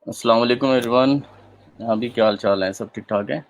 अस्सलाम वालेकुम एवरीवन। हाँ भी, क्या हाल चाल है? सब ठीक ठाक है?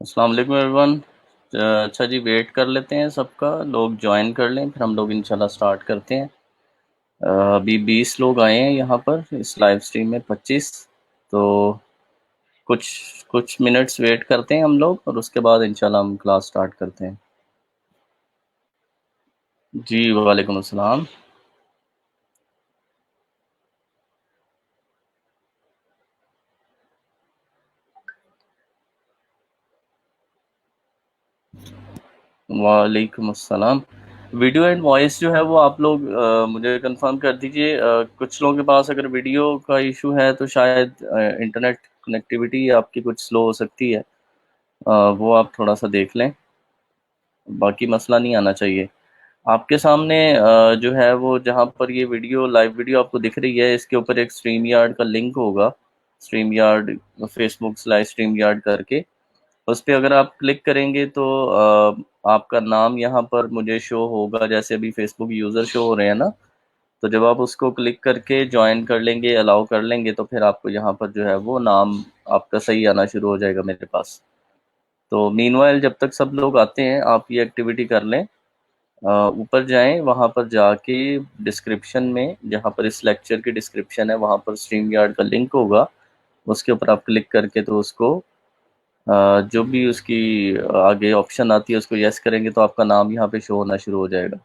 अस्सलाम वालेकुम एवरीवन। अच्छा जी, वेट कर लेते हैं सबका, लोग ज्वाइन कर लें, फिर हम लोग इंशाल्लाह स्टार्ट करते हैं। अभी 20 लोग आए हैं यहाँ पर, इस लाइव स्ट्रीम में 25। तो कुछ कुछ मिनट्स वेट करते हैं हम लोग, और उसके बाद इंशाल्लाह हम क्लास स्टार्ट करते हैं। जी वालेकुम अस्सलाम। वालेकुम अस्सलाम। वीडियो एंड वॉइस जो है वो आप लोग मुझे कंफर्म कर दीजिए। कुछ लोगों के पास अगर वीडियो का इशू है तो शायद इंटरनेट कनेक्टिविटी आपकी कुछ स्लो हो सकती है। वो आप थोड़ा सा देख लें, बाकी मसला नहीं आना चाहिए। आपके सामने जो है वो, जहाँ पर ये वीडियो, लाइव वीडियो आपको दिख रही है, इसके ऊपर एक स्ट्रीम यार्ड का लिंक होगा। स्ट्रीम यार्ड, फेसबुक स्लाइव स्ट्रीम यार्ड करके, उस पे अगर आप क्लिक करेंगे तो आपका नाम यहाँ पर मुझे शो होगा, जैसे अभी फेसबुक यूज़र शो हो रहे हैं ना। तो जब आप उसको क्लिक करके ज्वाइन कर लेंगे, अलाउ कर लेंगे, तो फिर आपको यहाँ पर जो है वो नाम आपका सही आना शुरू हो जाएगा मेरे पास। तो मीनवाइल जब तक सब लोग आते हैं, आप ये एक्टिविटी कर लें। ऊपर जाएं, वहाँ पर जाके डिस्क्रिप्शन में, जहाँ पर इस लेक्चर की डिस्क्रिप्शन है, वहाँ पर स्ट्रीम यार्ड का लिंक होगा। उसके ऊपर आप क्लिक करके तो उसको जो भी उसकी आगे ऑप्शन आती है उसको यस करेंगे, तो आपका नाम यहाँ पे शो होना शुरू हो जाएगा।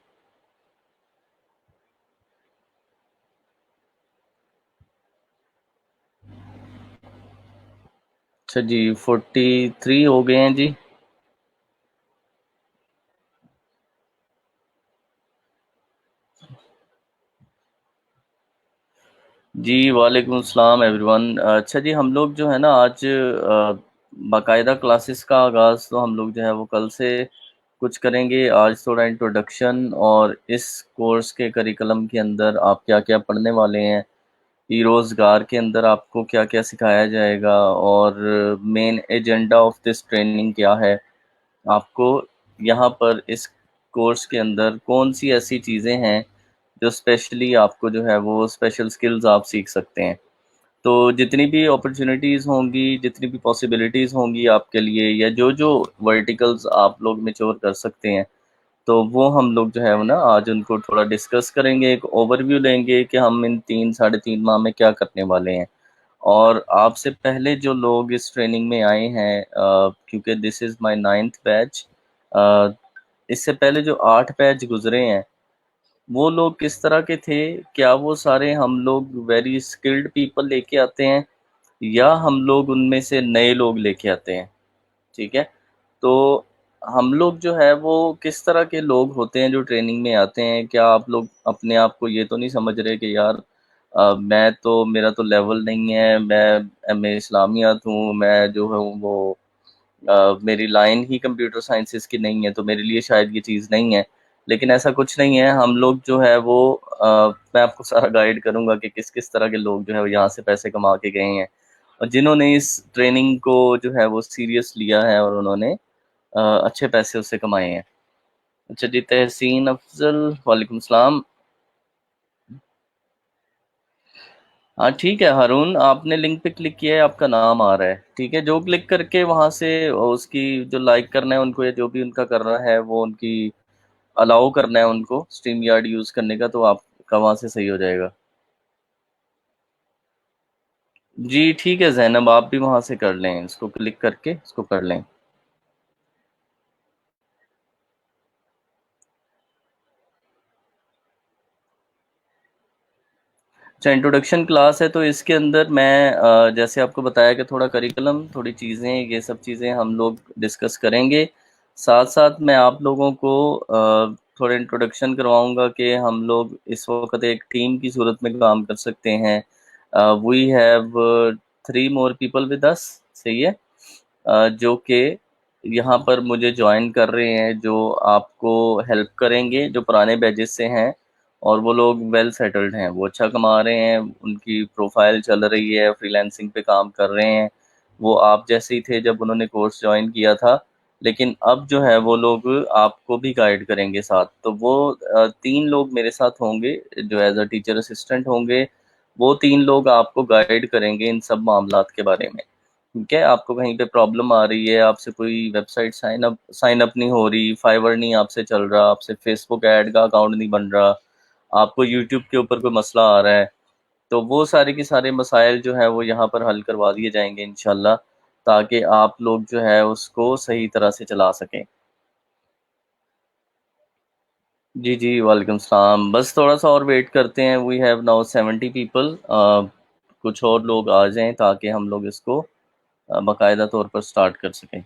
अच्छा जी, 43 हो गए हैं जी। जी वालेकुम अस्सलाम एवरीवन। अच्छा जी, हम लोग जो है ना आज बाकायदा क्लासेस का आगाज़ तो हम लोग जो है वो कल से कुछ करेंगे। आज थोड़ा इंट्रोडक्शन, और इस कोर्स के करिकुलम के अंदर आप क्या क्या पढ़ने वाले हैं, ई रोज़गार के अंदर आपको क्या क्या सिखाया जाएगा, और main agenda of this training क्या है। आपको यहाँ पर इस कोर्स के अंदर कौन सी ऐसी चीज़ें हैं जो स्पेशली आपको जो है वो स्पेशल स्किल्स आप सीख सकते हैं। तो जितनी भी अपॉर्चुनिटीज़ होंगी, जितनी भी पॉसिबिलिटीज़ होंगी आपके लिए, या जो जो वर्टिकल्स आप लोग मैच्योर कर सकते हैं, तो वो हम लोग जो है वो ना आज उनको थोड़ा डिस्कस करेंगे, एक ओवरव्यू लेंगे कि हम इन 3 साढ़े 3 माह में क्या करने वाले हैं। और आपसे पहले जो लोग इस ट्रेनिंग में आए हैं, क्योंकि this is my 9th batch, इससे पहले जो 8 बैच गुजरे हैं, वो लोग किस तरह के थे? क्या वो सारे हम लोग वेरी स्किल्ड पीपल लेके आते हैं, या हम लोग उनमें से नए लोग लेके आते हैं? ठीक है। तो हम लोग जो है वो किस तरह के लोग होते हैं जो ट्रेनिंग में आते हैं? क्या आप लोग अपने आप को ये तो नहीं समझ रहे कि यार मैं तो, मेरा तो लेवल नहीं है, मैं एमए इस्लामियात हूँ, मैं जो हूँ वो मेरी लाइन ही कंप्यूटर साइंसेस की नहीं है, तो मेरे लिए शायद ये चीज़ नहीं है। लेकिन ऐसा कुछ नहीं है। हम लोग जो है वो मैं आपको सारा गाइड करूँगा कि किस किस तरह के लोग जो है वो यहाँ से पैसे कमा के गए हैं, और जिन्होंने इस ट्रेनिंग को जो है वो सीरियस लिया है, और उन्होंने अच्छे पैसे उससे कमाए हैं। अच्छा जी, तहसीन अफजल, वालेकुम सलाम। हाँ ठीक है हारून, आपने लिंक पे क्लिक किया है, आपका नाम आ रहा है, ठीक है। जो क्लिक करके वहां से उसकी जो लाइक करना है उनको, या जो भी उनका करना है वो उनकी अलाउ करना है उनको स्ट्रीम यार्ड यूज करने का, तो आपका वहां से सही हो जाएगा। जी ठीक है जैनब, आप भी वहां से कर लें, इसको क्लिक करके इसको कर लें। अच्छा, इंट्रोडक्शन क्लास है तो इसके अंदर मैं जैसे आपको बताया कि थोड़ा करिकुलम, थोड़ी चीज़ें, ये सब चीज़ें हम लोग डिस्कस करेंगे। साथ साथ मैं आप लोगों को थोड़ा इंट्रोडक्शन करवाऊंगा कि हम लोग इस वक्त एक टीम की सूरत में काम कर सकते हैं। We have 3 more people with us, सही है। जो कि यहाँ पर मुझे ज्वाइन कर रहे हैं, जो आपको हेल्प करेंगे, जो पुराने बैचेस से हैं और वो लोग वेल सेटल्ड हैं, वो अच्छा कमा रहे हैं, उनकी प्रोफाइल चल रही है, फ्रीलांसिंग पे काम कर रहे हैं। वो आप जैसे ही थे जब उन्होंने कोर्स ज्वाइन किया था, लेकिन अब जो है वो लोग आपको भी गाइड करेंगे साथ। तो वो 3 लोग मेरे साथ होंगे जो एज अ टीचर असिस्टेंट होंगे। वो 3 लोग आपको गाइड करेंगे इन सब मामलात के बारे में। ठीक है, आपको कहीं पे प्रॉब्लम आ रही है, आपसे कोई वेबसाइट साइन अप नहीं हो रही, फाइवर नहीं आपसे चल रहा, आपसे फेसबुक ऐड का अकाउंट नहीं बन रहा, आपको यूट्यूब के ऊपर कोई मसला आ रहा है, तो वो सारे के सारे मसाइल जो है वो यहाँ पर हल करवा दिए जाएंगे इंशाल्लाह, ताकि आप लोग जो है उसको सही तरह से चला सकें। जी जी, वालेकुम सलाम। बस थोड़ा सा और वेट करते हैं, वी हैव नाउ 70 पीपल। कुछ और लोग आ जाएं ताकि हम लोग इसको बाकायदा तौर पर स्टार्ट कर सकें।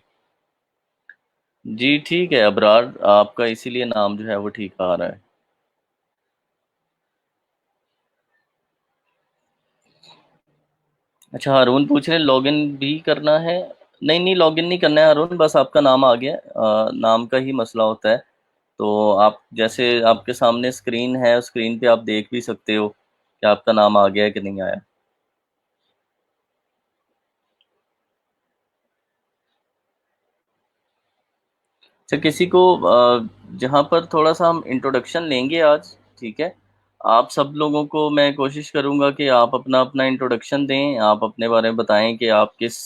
जी ठीक है अबरार, आपका इसीलिए नाम जो है वो ठीक आ रहा है। अच्छा, हारून पूछ रहे लॉगिन भी करना है? नहीं नहीं, लॉगिन नहीं करना है हारून, बस आपका नाम आ गया, नाम का ही मसला होता है। तो आप जैसे आपके सामने स्क्रीन है, स्क्रीन पे आप देख भी सकते हो कि आपका नाम आ गया है कि नहीं आया। अच्छा, किसी को जहाँ पर थोड़ा सा हम इंट्रोडक्शन लेंगे आज, ठीक है। आप सब लोगों को मैं कोशिश करूँगा कि आप अपना अपना इंट्रोडक्शन दें, आप अपने बारे में बताएं कि आप किस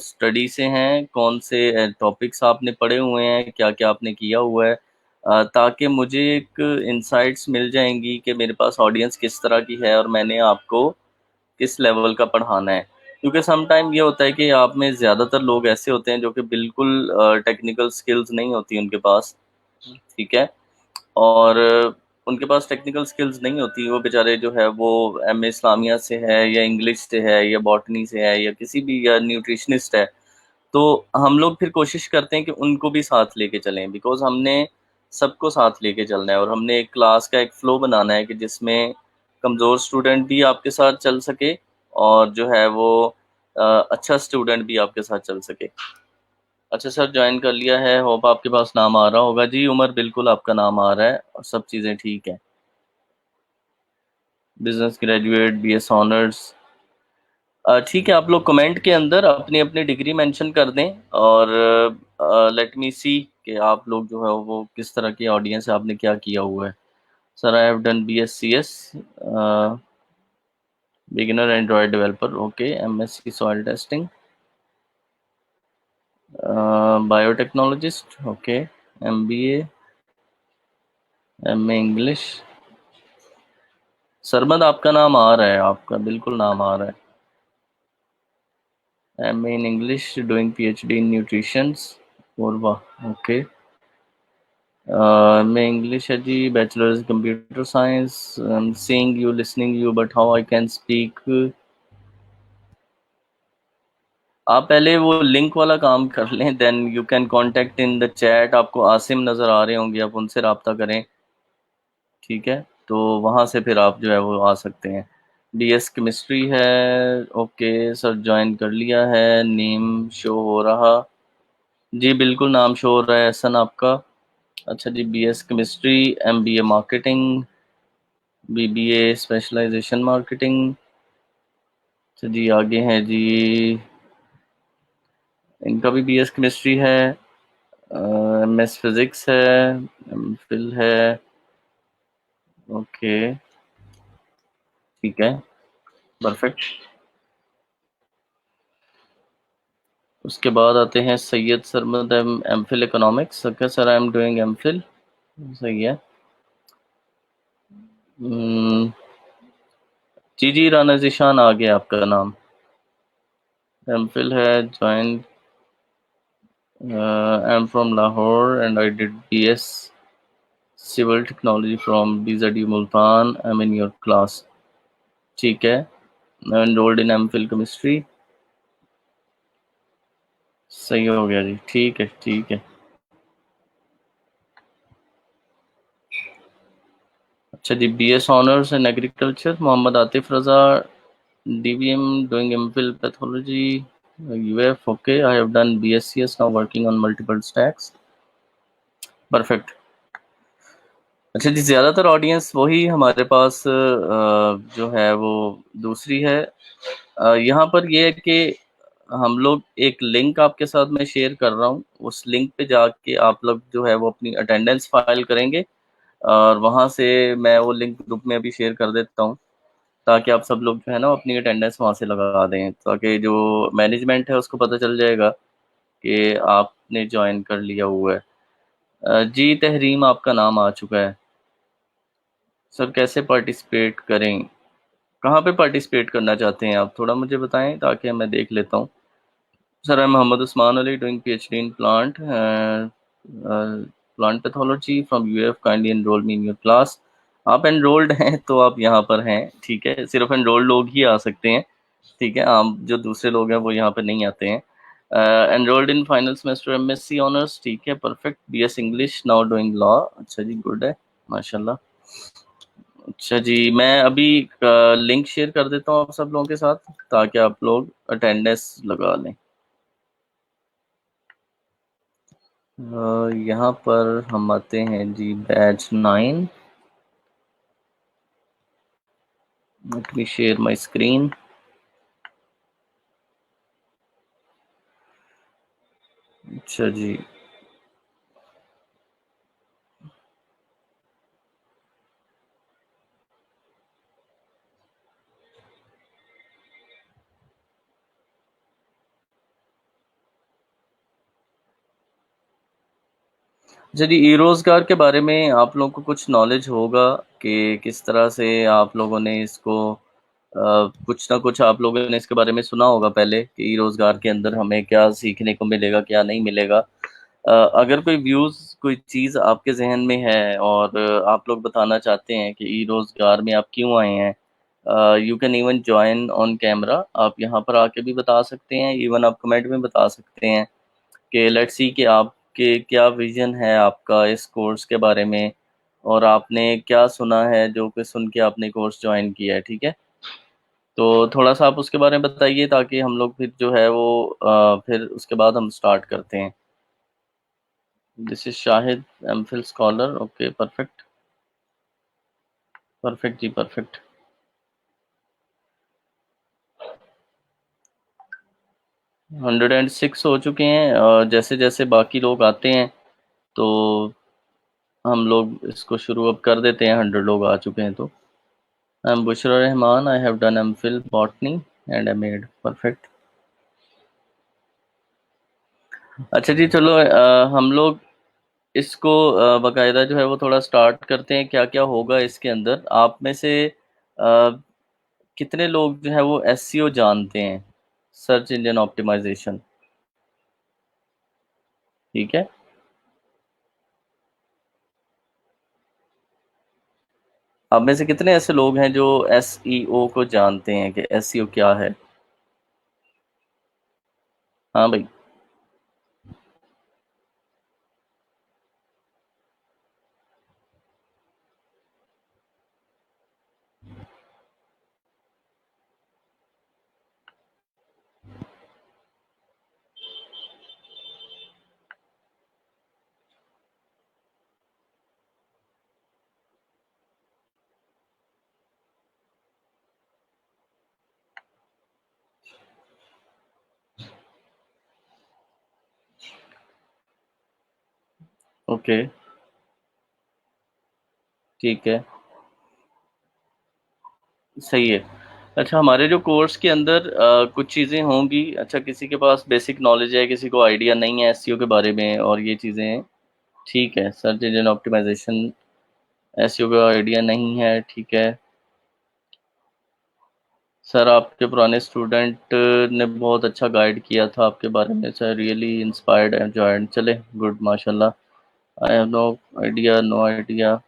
स्टडी से हैं, कौन से टॉपिक्स आपने पढ़े हुए हैं, क्या क्या आपने किया हुआ है, ताकि मुझे एक इंसाइट्स मिल जाएंगी कि मेरे पास ऑडियंस किस तरह की है और मैंने आपको किस लेवल का पढ़ाना है। क्योंकि सम टाइम ये होता है कि आप में ज़्यादातर लोग ऐसे होते हैं जो कि बिल्कुल टेक्निकल स्किल्स नहीं होती उनके पास, ठीक है। और उनके पास टेक्निकल स्किल्स नहीं होती, वो बेचारे जो है वो एम इस्लामिया से है या इंग्लिश से है या बॉटनी से है या किसी भी, या न्यूट्रिशनिस्ट है। तो हम लोग फिर कोशिश करते हैं कि उनको भी साथ लेके चलें, बिकॉज हमने सबको साथ लेके चलना है और हमने एक क्लास का एक फ्लो बनाना है कि जिसमें कमज़ोर स्टूडेंट भी आपके साथ चल सके और जो है वो अच्छा स्टूडेंट भी आपके साथ चल सके। अच्छा सर, ज्वाइन कर लिया है, होप आपके पास नाम आ रहा होगा। जी उमर, बिल्कुल आपका नाम आ रहा है और सब चीज़ें ठीक है। Business graduate, BS honours. ठीक है, आप लोग कमेंट के अंदर अपनी अपनी डिग्री मेंशन कर दें और लेट मी सी कि आप लोग जो है वो किस तरह की ऑडियंस है, आपने क्या किया हुआ है। Sir I have done B S C S, beginner Android developer, okay. M S C soil testing, biotechnologist, okay. M B M A English. Sarmad, आपका नाम आ रहा है, आपका बिल्कुल नाम आ रहा है। M A in English, doing PhD in nutritions, Purva, okay. मैं इंग्लिश है जी, bachelors computer science, seeing you, listening you, but how I can speak. आप पहले वो लिंक वाला काम कर लें, then you can contact in the chat. आपको आसिम नज़र आ रहे होंगे, आप उनसे रब्ता करें, ठीक है। तो वहाँ से फिर आप जो है वो आ सकते हैं। बीएस केमिस्ट्री है, ओके सर, ज्वाइन कर लिया है, नेम शो हो रहा। जी बिल्कुल, नाम शो हो रहा है एहसन आपका। अच्छा जी, BS chemistry, MBA marketing, BBA specialization marketing. अच्छा जी, आगे हैं जी, इनका भी बीएस केमिस्ट्री है, एमएस फिजिक्स है, एमफिल है, ओके, ठीक है। परफेक्ट। उसके बाद आते हैं Syed Sarmad, M Phil economics. Okay sir, I am doing M Phil. सही है। हम्म, जी जी, राना जिशान आ गया आपका नाम। एम फिल है join, I am from Lahore and I did BS civil technology from BZU Multan, I am in your class. ठीक है। I enrolled in MPhil chemistry. सही हो गया जी, ठीक है ठीक है। अच्छा जी, BS honours in agriculture, Mohammad Atif Raza, DVM doing MPhil pathology, UF, okay. I have done BScs, now working on multiple stacks. Perfect. अच्छा जी, ज़्यादातर ऑडियंस वही हमारे पास जो है वो दूसरी है। यहाँ पर ये है कि हम लोग एक लिंक आपके साथ मैं शेयर कर रहा हूँ, उस लिंक पे जाके आप लोग जो है वो अपनी अटेंडेंस फाइल करेंगे, और वहाँ से मैं वो लिंक ग्रुप में अभी शेयर कर देता हूँ, ताकि आप सब लोग जो है ना अपनी अटेंडेंस वहाँ से लगा दें, ताकि जो मैनेजमेंट है उसको पता चल जाएगा कि आपने ज्वाइन कर लिया हुआ है। जी तहरीम, आपका नाम आ चुका है। सर कैसे पार्टिसिपेट करें? कहाँ पे पार्टिसिपेट करना चाहते हैं आप, थोड़ा मुझे बताएं ताकि मैं देख लेता हूँ। Sir, I am Mohammad Usman Ali, doing PhD in plant pathology from UF, kindly enroll me in your class. आप एनरोल्ड हैं तो आप यहाँ पर हैं, ठीक है। सिर्फ एनरोल्ड लोग ही आ सकते हैं, ठीक है। आप जो दूसरे लोग हैं वो यहाँ पर नहीं आते हैं। Enrolled in final semester MSc honours, ठीक है, perfect. BS English, now doing law. अच्छा जी, गुड है, माशाल्लाह। अच्छा जी, मैं अभी लिंक शेयर कर देता हूँ आप सब लोगों के साथ, ताकि आप लोग अटेंडेंस लगा लें। यहाँ पर हम आते हैं जी, batch 9। Let me share my screen. अच्छा जी, यदि ई रोज़गार के बारे में आप लोगों को कुछ नॉलेज होगा कि किस तरह से आप लोगों ने इसको कुछ ना कुछ आप लोगों ने इसके बारे में सुना होगा पहले कि ई रोज़गार के अंदर हमें क्या सीखने को मिलेगा, क्या नहीं मिलेगा। अगर कोई व्यूज़, कोई चीज़ आपके जहन में है और आप लोग बताना चाहते हैं कि ई रोज़गार में आप क्यों आए हैं, you can even join on camera. आप यहाँ पर आके भी बता सकते हैं, इवन आप कमेंट में बता सकते हैं कि लेट्स सी कि आपके क्या विज़न है आपका इस कोर्स के बारे में, और आपने क्या सुना है जो कि सुन के आपने कोर्स ज्वाइन किया है, ठीक है। तो थोड़ा सा आप उसके बारे में बताइए, ताकि हम लोग फिर जो है वो फिर उसके बाद हम स्टार्ट करते हैं। This is Shahid, MPhil scholar, okay perfect. Perfect जी, परफेक्ट। 106 हो चुके हैं, और जैसे जैसे बाकी लोग आते हैं तो हम लोग इसको शुरू अब कर देते हैं। 100 लोग आ चुके हैं तो। I am Bushra Rehman, I have done MPhil botany and MEd, perfect. अच्छा जी, चलो हम लोग इसको बाकायदा जो है वो थोड़ा स्टार्ट करते हैं। क्या क्या होगा इसके अंदर, आप में से कितने लोग जो है वो SEO जानते हैं, सर्च इंजन ऑप्टिमाइजेशन, ठीक है। आप में से कितने ऐसे लोग हैं जो SEO को जानते हैं कि SEO क्या है? हाँ भाई। ओके, ठीक है, सही है। अच्छा, हमारे जो कोर्स के अंदर कुछ चीज़ें होंगी। अच्छा, किसी के पास बेसिक नॉलेज है, किसी को आइडिया नहीं है एसईओ के बारे में और ये चीज़ें हैं, ठीक है। सर्च इंजन ऑप्टिमाइजेशन, एसईओ का आइडिया नहीं है, ठीक है। सर, आपके पुराने स्टूडेंट ने बहुत अच्छा गाइड किया था आपके बारे में, sir really inspired and joined. चले, गुड, माशाल्लाह। I have no idea, no idea.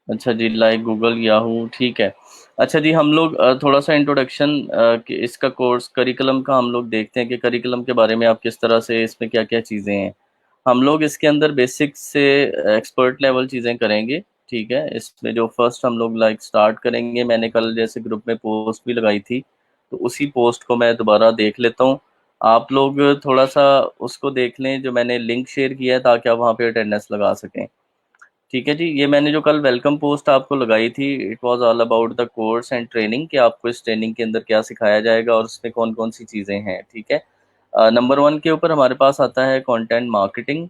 अच्छा जी, लाइक गूगल, याहू, ठीक है। अच्छा जी, हम लोग थोड़ा सा इंट्रोडक्शन इसका कोर्स करिकुलम का हम लोग देखते हैं कि करिकुलम के बारे में आप किस तरह से, इसमें क्या क्या चीज़ें हैं। हम लोग इसके अंदर बेसिक से एक्सपर्ट लेवल चीज़ें करेंगे, ठीक है। इसमें जो फर्स्ट हम लोग लाइक स्टार्ट करेंगे, मैंने कल जैसे ग्रुप में पोस्ट भी लगाई थी, तो उसी पोस्ट को मैं दोबारा देख लेता हूँ। आप लोग थोड़ा सा उसको देख लें, जो मैंने लिंक शेयर किया है, ताकि आप वहाँ पे अटेंडेंस लगा सकें। ठीक है जी, ये मैंने जो कल वेलकम पोस्ट आपको लगाई थी, it was all about the course and training, कि आपको इस ट्रेनिंग के अंदर क्या सिखाया जाएगा और उसमें कौन कौन सी चीज़ें हैं, ठीक है। नंबर वन के ऊपर हमारे पास आता है कंटेंट मार्केटिंग,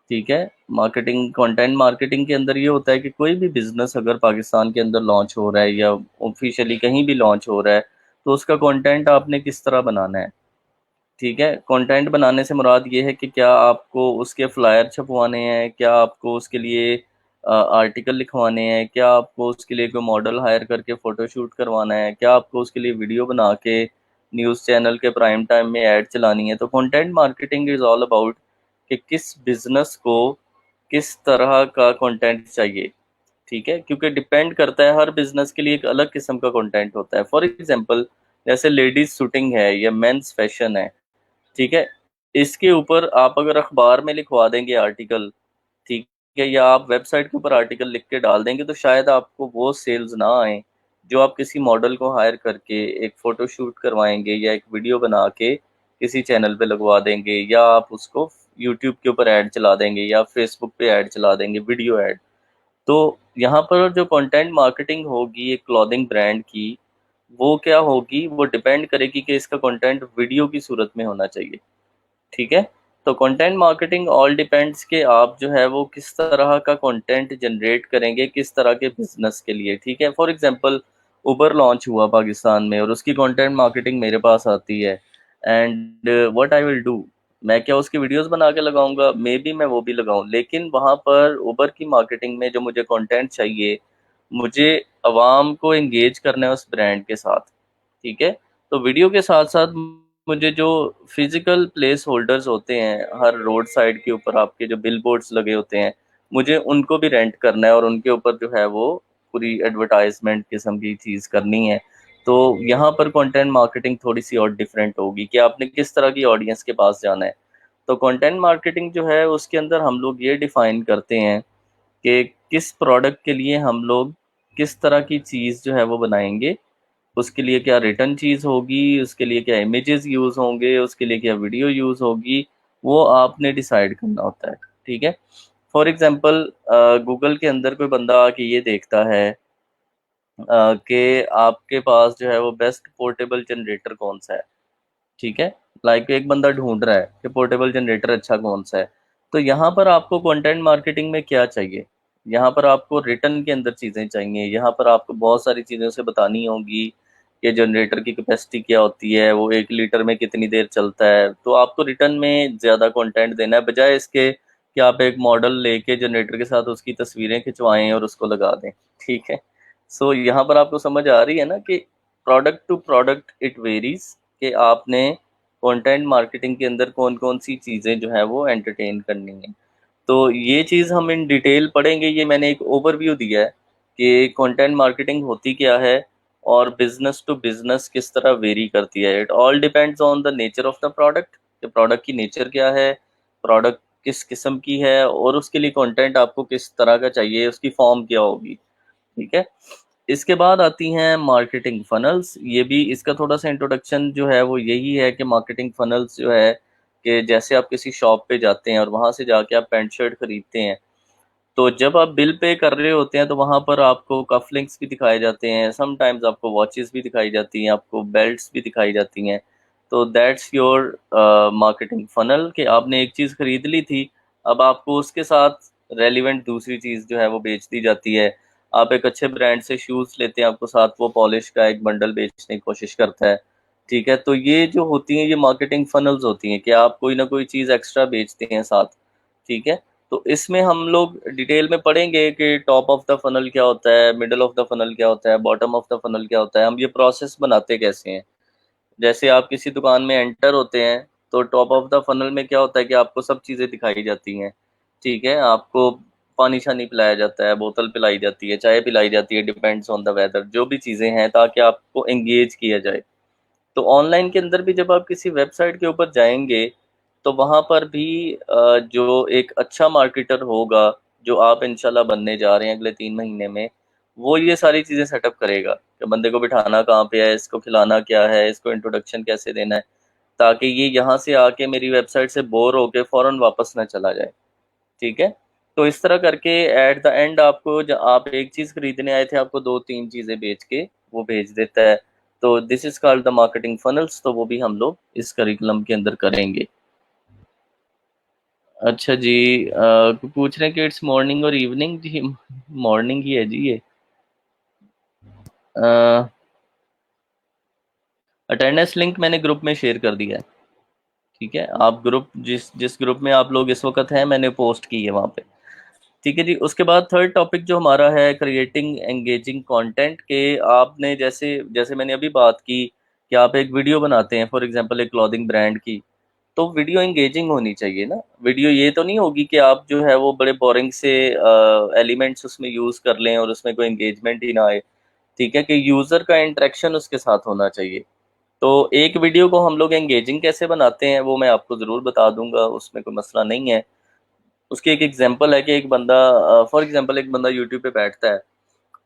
ठीक है। मार्केटिंग, कंटेंट मार्केटिंग के अंदर ये होता है कि कोई भी बिजनेस अगर पाकिस्तान के अंदर लॉन्च हो रहा है या ऑफिशियली कहीं भी लॉन्च हो रहा है, तो उसका कंटेंट आपने किस तरह बनाना है, ठीक है। कंटेंट बनाने से मुराद ये है कि क्या आपको उसके फ्लायर छपवाने हैं, क्या आपको उसके लिए आर्टिकल लिखवाने हैं, क्या आपको उसके लिए कोई मॉडल हायर करके फ़ोटोशूट करवाना है, क्या आपको उसके लिए वीडियो बना के न्यूज़ चैनल के प्राइम टाइम में ऐड चलानी है। तो content marketing is all about कि किस बिज़नेस को किस तरह का कंटेंट चाहिए, ठीक है। क्योंकि डिपेंड करता है, हर बिज़नेस के लिए एक अलग किस्म का कंटेंट होता है। फॉर एग्जांपल, जैसे लेडीज़ शूटिंग है या मेंस फैशन है, ठीक है। इसके ऊपर आप अगर अखबार में लिखवा देंगे आर्टिकल, ठीक है, या आप वेबसाइट के ऊपर आर्टिकल लिख के डाल देंगे, तो शायद आपको वो सेल्स ना आए जो आप किसी मॉडल को हायर करके एक फ़ोटो शूट करवाएँगे या एक वीडियो बना के किसी चैनल पे लगवा देंगे, या आप उसको यूट्यूब के ऊपर ऐड चला देंगे या फेसबुक पे ऐड चला देंगे, वीडियो ऐड। तो यहाँ पर जो कंटेंट मार्केटिंग होगी एक क्लॉथिंग ब्रांड की, वो क्या होगी, वो डिपेंड करेगी कि इसका कंटेंट वीडियो की सूरत में होना चाहिए, ठीक है। तो कंटेंट मार्केटिंग ऑल डिपेंड्स कि आप जो है वो किस तरह का कंटेंट जनरेट करेंगे, किस तरह के बिजनेस के लिए, ठीक है। फॉर एग्जांपल, उबर लॉन्च हुआ पाकिस्तान में और उसकी कंटेंट मार्केटिंग मेरे पास आती है, and what I will do, मैं क्या उसकी वीडियोस बना के लगाऊंगा, मे बी मैं वो भी लगाऊं, लेकिन वहां पर उबर की मार्केटिंग में जो मुझे कंटेंट चाहिए, मुझे आवाम को एंगेज करना है उस ब्रांड के साथ, ठीक है। तो वीडियो के साथ साथ मुझे जो फिजिकल प्लेस होल्डर्स होते हैं हर रोड साइड के ऊपर, आपके जो बिल बोर्ड्स लगे होते हैं, मुझे उनको भी रेंट करना है और उनके ऊपर जो है वो पूरी एडवर्टाइजमेंट किस्म की चीज़ करनी है। तो यहाँ पर कंटेंट मार्केटिंग थोड़ी सी और डिफरेंट होगी कि आपने किस तरह की ऑडियंस के पास जाना है। तो कंटेंट मार्केटिंग जो है उसके अंदर हम लोग ये डिफाइन करते हैं कि किस प्रोडक्ट के लिए हम लोग किस तरह की चीज़ जो है वो बनाएंगे, उसके लिए क्या रिटर्न चीज़ होगी, उसके लिए क्या इमेजेस यूज़ होंगे, उसके लिए क्या वीडियो यूज़ होगी, वो आपने डिसाइड करना होता है, ठीक है। फॉर एग्जांपल, गूगल के अंदर कोई बंदा आके ये देखता है कि आपके पास जो है वो बेस्ट पोर्टेबल जनरेटर कौन सा है, ठीक है। लाइक एक बंदा ढूंढ रहा है कि पोर्टेबल जनरेटर अच्छा कौन सा है। तो यहाँ पर आपको कंटेंट मार्केटिंग में क्या चाहिए, यहाँ पर आपको रिटर्न के अंदर चीज़ें चाहिए, यहाँ पर आपको बहुत सारी चीज़ें उसे बतानी होगी कि जनरेटर की कैपेसिटी क्या होती है, वो 1 लीटर में कितनी देर चलता है। तो आपको रिटर्न में ज़्यादा कंटेंट देना है, बजाय इसके कि आप एक मॉडल लेके जनरेटर के साथ उसकी तस्वीरें खिंचवाएं और उसको लगा दें, ठीक है। सो यहाँ पर आपको समझ आ रही है ना कि product to product it varies, कि आपने कंटेंट मार्केटिंग के अंदर कौन कौन सी चीज़ें जो है वो एंटरटेन करनी है। तो ये चीज़ हम इन डिटेल पढ़ेंगे, ये मैंने एक ओवरव्यू दिया है कि कंटेंट मार्केटिंग होती क्या है और बिजनेस टू बिजनेस किस तरह वेरी करती है। It all depends on the nature of the product, कि प्रोडक्ट की नेचर क्या है, प्रोडक्ट किस किस्म की है और उसके लिए कंटेंट आपको किस तरह का चाहिए, उसकी फॉर्म क्या होगी, ठीक है। इसके बाद आती हैं मार्केटिंग फनल्स। ये भी इसका थोड़ा सा इंट्रोडक्शन जो है वो यही है कि मार्केटिंग फनल्स जो है कि जैसे आप किसी शॉप पे जाते हैं और वहाँ से जाके आप पैंट शर्ट खरीदते हैं, तो जब आप बिल पे कर रहे होते हैं तो वहाँ पर आपको कफलिंग्स भी दिखाए जाते हैं, समटाइम्स आपको वॉचेस भी दिखाई जाती हैं, आपको बेल्ट्स भी दिखाई जाती हैं। तो दैट्स योर मार्केटिंग फनल, कि आपने एक चीज़ खरीद ली थी, अब आपको उसके साथ रेलिवेंट दूसरी चीज़ जो है वो बेच दी जाती है। आप एक अच्छे ब्रांड से शूज़ लेते हैं, आपको साथ वो पॉलिश का एक बंडल बेचने की कोशिश करता है, ठीक है? तो ये जो होती हैं, ये मार्केटिंग फनल्स होती हैं कि आप कोई ना कोई चीज़ एक्स्ट्रा बेचते हैं साथ, ठीक है? तो इसमें हम लोग डिटेल में पढ़ेंगे कि टॉप ऑफ द फनल क्या होता है, मिडल ऑफ द फनल क्या होता है, बॉटम ऑफ द फनल क्या होता है, हम ये प्रोसेस बनाते कैसे हैं। जैसे आप किसी दुकान में एंटर होते हैं, तो टॉप ऑफ द फनल में क्या होता है कि आपको सब चीज़ें दिखाई जाती हैं, ठीक है? आपको पानी-शानी पिलाया जाता है, बोतल पिलाई जाती है, चाय पिलाई जाती है, डिपेंड्स ऑन द वेदर, जो भी चीज़ें हैं ताकि आपको एंगेज किया जाए। तो ऑनलाइन के अंदर भी जब आप किसी वेबसाइट के ऊपर जाएँगे, तो वहाँ पर भी जो एक अच्छा मार्केटर होगा, जो आप इंशाल्लाह बनने जा रहे हैं अगले 3 महीने में, वो ये सारी चीज़ें सेटअप करेगा कि बंदे को बिठाना कहाँ पे है, इसको खिलाना क्या है, इसको इंट्रोडक्शन कैसे देना है, ताकि ये यहाँ से आके मेरी वेबसाइट से बोर होके फ़ौरन वापस ना चला जाए, ठीक है? तो इस तरह करके एट द एंड आपको आप एक चीज़ खरीदने आए थे, आपको 2-3 चीज़ें बेच के वो भेज देता है। तो this is called the marketing funnels, तो वो भी हम लोग इस करिकुलम के अंदर करेंगे। अच्छा जी, पूछ रहे हैं कि इट्स मॉर्निंग और इवनिंग जी, मॉर्निंग ही है जी ये। अटेंडेंस लिंक मैंने ग्रुप में शेयर कर दिया है, ठीक है? आप ग्रुप जिस जिस ग्रुप में आप लोग इस वक़्त हैं, मैंने पोस्ट की है वहाँ पे। ठीक है जी, उसके बाद थर्ड टॉपिक जो हमारा है क्रिएटिंग एंगेजिंग कंटेंट के आपने जैसे जैसे मैंने अभी बात की कि आप एक वीडियो बनाते हैं फॉर एग्जांपल एक क्लॉथिंग ब्रांड की, तो वीडियो एंगेजिंग होनी चाहिए ना। वीडियो ये तो नहीं होगी कि आप जो है वो बड़े बोरिंग से एलिमेंट्स उसमें यूज़ कर लें और उसमें कोई एंगेजमेंट ही ना आए, ठीक है? कि यूज़र का इंटरेक्शन उसके साथ होना चाहिए। तो एक वीडियो को हम लोग एंगेजिंग कैसे बनाते हैं वो मैं आपको ज़रूर बता दूंगा, उसमें कोई मसला नहीं है। उसकी एक एग्जांपल है कि एक बंदा फॉर एग्जांपल एक बंदा यूट्यूब पे बैठता है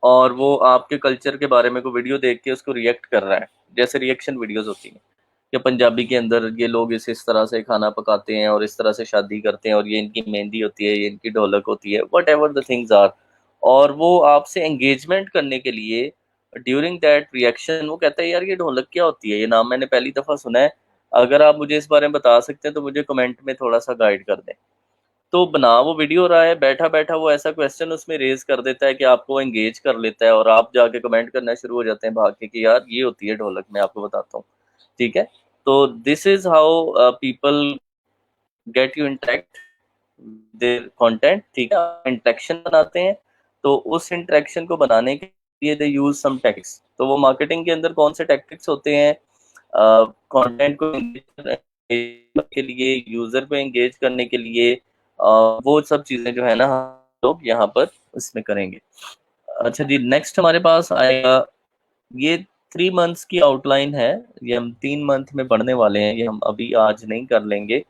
और वो आपके कल्चर के बारे में कोई वीडियो देख के उसको रिएक्ट कर रहा है, जैसे रिएक्शन वीडियोस होती हैं कि पंजाबी के अंदर ये लोग इस तरह से खाना पकाते हैं और इस तरह से शादी करते हैं और ये इनकी मेहंदी होती है, ये इनकी ढोलक होती है, whatever the things are. और वो आपसे एंगेजमेंट करने के लिए ड्यूरिंग दैट रिएक्शन वो कहता है यार ये ढोलक क्या होती है, ये नाम मैंने पहली दफ़ा सुना है, अगर आप मुझे इस बारे में बता सकते हैं तो मुझे कमेंट में थोड़ा सा गाइड कर दें। तो बना वो वीडियो रहा है, बैठा-बैठा वो ऐसा क्वेश्चन उसमें रेज़ कर देता है कि आपको एंगेज कर लेता है और आप जाके कमेंट करना शुरू हो जाते हैं भाग के कि यार ये होती है ढोलक, मैं आपको बताता हूँ, ठीक है? तो this is how people get you interact their content, ठीक है? इंटरेक्शन बनाते हैं, तो उस इंटरेक्शन को बनाने के लिए दे यूज़ सम टैक्टिक्स। तो वो मार्केटिंग के अंदर कौन से टैक्टिक्स होते हैं? कंटेंट को एंगेज करने के लिए, यूज़र को एंगेज करने के लिए, वो सब चीज़ें जो है ना हम लोग यहाँ पर इसमें करेंगे। अच्छा जी, नेक्स्ट हमारे पास आएगा, ये 3 मंथ्स की आउटलाइन है, ये हम 3 मंथ में पढ़ने वाले हैं, ये हम अभी आज नहीं कर लेंगे।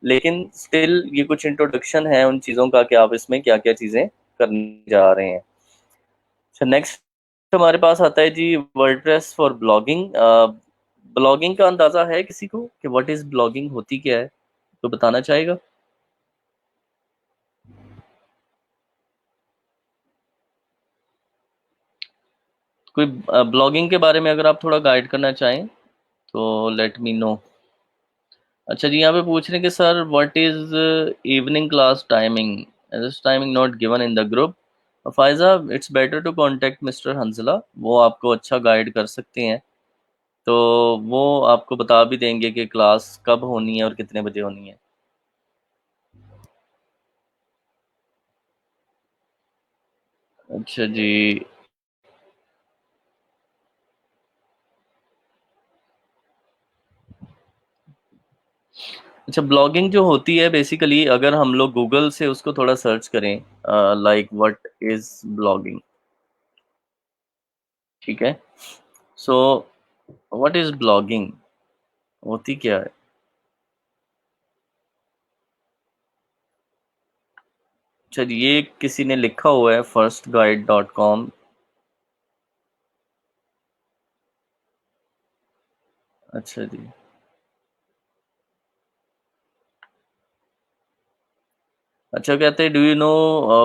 लेकिन स्टिल ये कुछ इंट्रोडक्शन है उन चीज़ों का कि आप इसमें क्या-क्या चीज़ें करने जा रहे हैं। अच्छा, नेक्स्ट हमारे पास आता है जी वर्डप्रेस फॉर ब्लॉगिंग। ब्लॉगिंग का अंदाज़ा है किसी को कि व्हाट इज़ ब्लॉगिंग, होती क्या है? तो बताना चाहेगा? कोई ब्लॉगिंग के बारे में अगर आप थोड़ा गाइड करना चाहें तो लेट मी नो। अच्छा जी, यहाँ पे पूछ रहे हैं कि sir what is evening class timing? This timing not given in the group. Faiza, it's better to contact mister Hanzala, वो आपको अच्छा गाइड कर सकते हैं। तो वो आपको बता भी देंगे कि क्लास कब होनी है और कितने बजे होनी है। अच्छा जी। अच्छा, ब्लॉगिंग जो होती है बेसिकली अगर हम लोग गूगल से उसको थोड़ा सर्च करें, लाइक व्हाट इज़ ब्लॉगिंग, ठीक है? सो व्हाट इज़ ब्लॉगिंग, होती क्या है? अच्छा जी, ये किसी ने लिखा हुआ है firstguide.com। अच्छा जी। अच्छा, कहते हैं do you know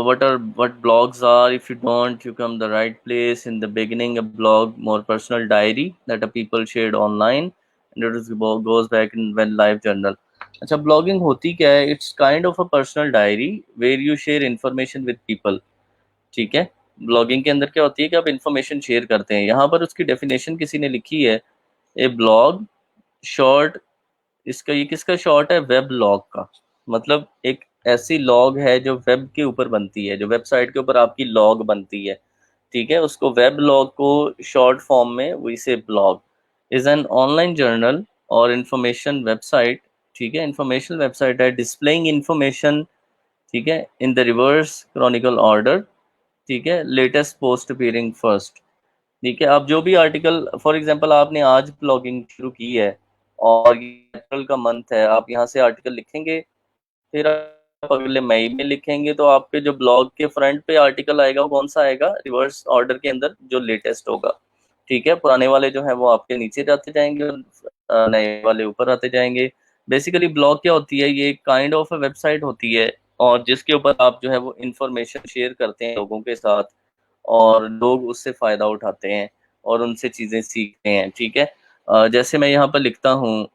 what blogs are, if you don't you come the right place in the beginning, a blog more personal diary that a people shared online and it goes back in when live journal. अच्छा, blogging होती क्या है? It's kind of a personal diary where you share information with people, ठीक है? Blogging के अंदर क्या होती है कि आप इंफॉर्मेशन शेयर करते हैं। यहाँ पर उसकी डेफिनेशन किसी ने लिखी है, ए ब्लॉग शॉर्ट, इसका ये किसका शॉर्ट है, वेब लॉग का। मतलब एक ऐसी लॉग है जो वेब के ऊपर बनती है, जो वेबसाइट के ऊपर आपकी लॉग बनती है, ठीक है, उसको वेब लॉग को शॉर्ट फॉर्म में वी से blog is an online journal और इंफॉर्मेशन वेबसाइट, ठीक है, इंफॉर्मेशन वेबसाइट है डिस्प्लेइंग इंफॉर्मेशन, ठीक है, in the reverse Chronicle order, ठीक है, लेटेस्ट पोस्ट अपीयरिंग फर्स्ट, ठीक है। आप जो भी आर्टिकल, फॉर एग्जांपल आपने आज ब्लॉगिंग शुरू की है और ये अप्रैल का मंथ है, आप यहाँ से आर्टिकल लिखेंगे, फिर आप अगले मई में लिखेंगे तो आपके जो ब्लॉग के फ्रंट पे आर्टिकल आएगा वो कौन सा आएगा, रिवर्स ऑर्डर के अंदर जो लेटेस्ट होगा, ठीक है। पुराने वाले जो है वो आपके नीचे जाते जाएंगे और नए वाले ऊपर आते जाएंगे। बेसिकली ब्लॉग क्या होती है, ये काइंड ऑफ वेबसाइट होती है और जिसके ऊपर आप जो है वो इंफॉर्मेशन शेयर करते हैं लोगों के साथ और लोग उससे फ़ायदा उठाते हैं और उनसे चीज़ें सीखते हैं, ठीक है। जैसे मैं यहाँ पर लिखता हूँ,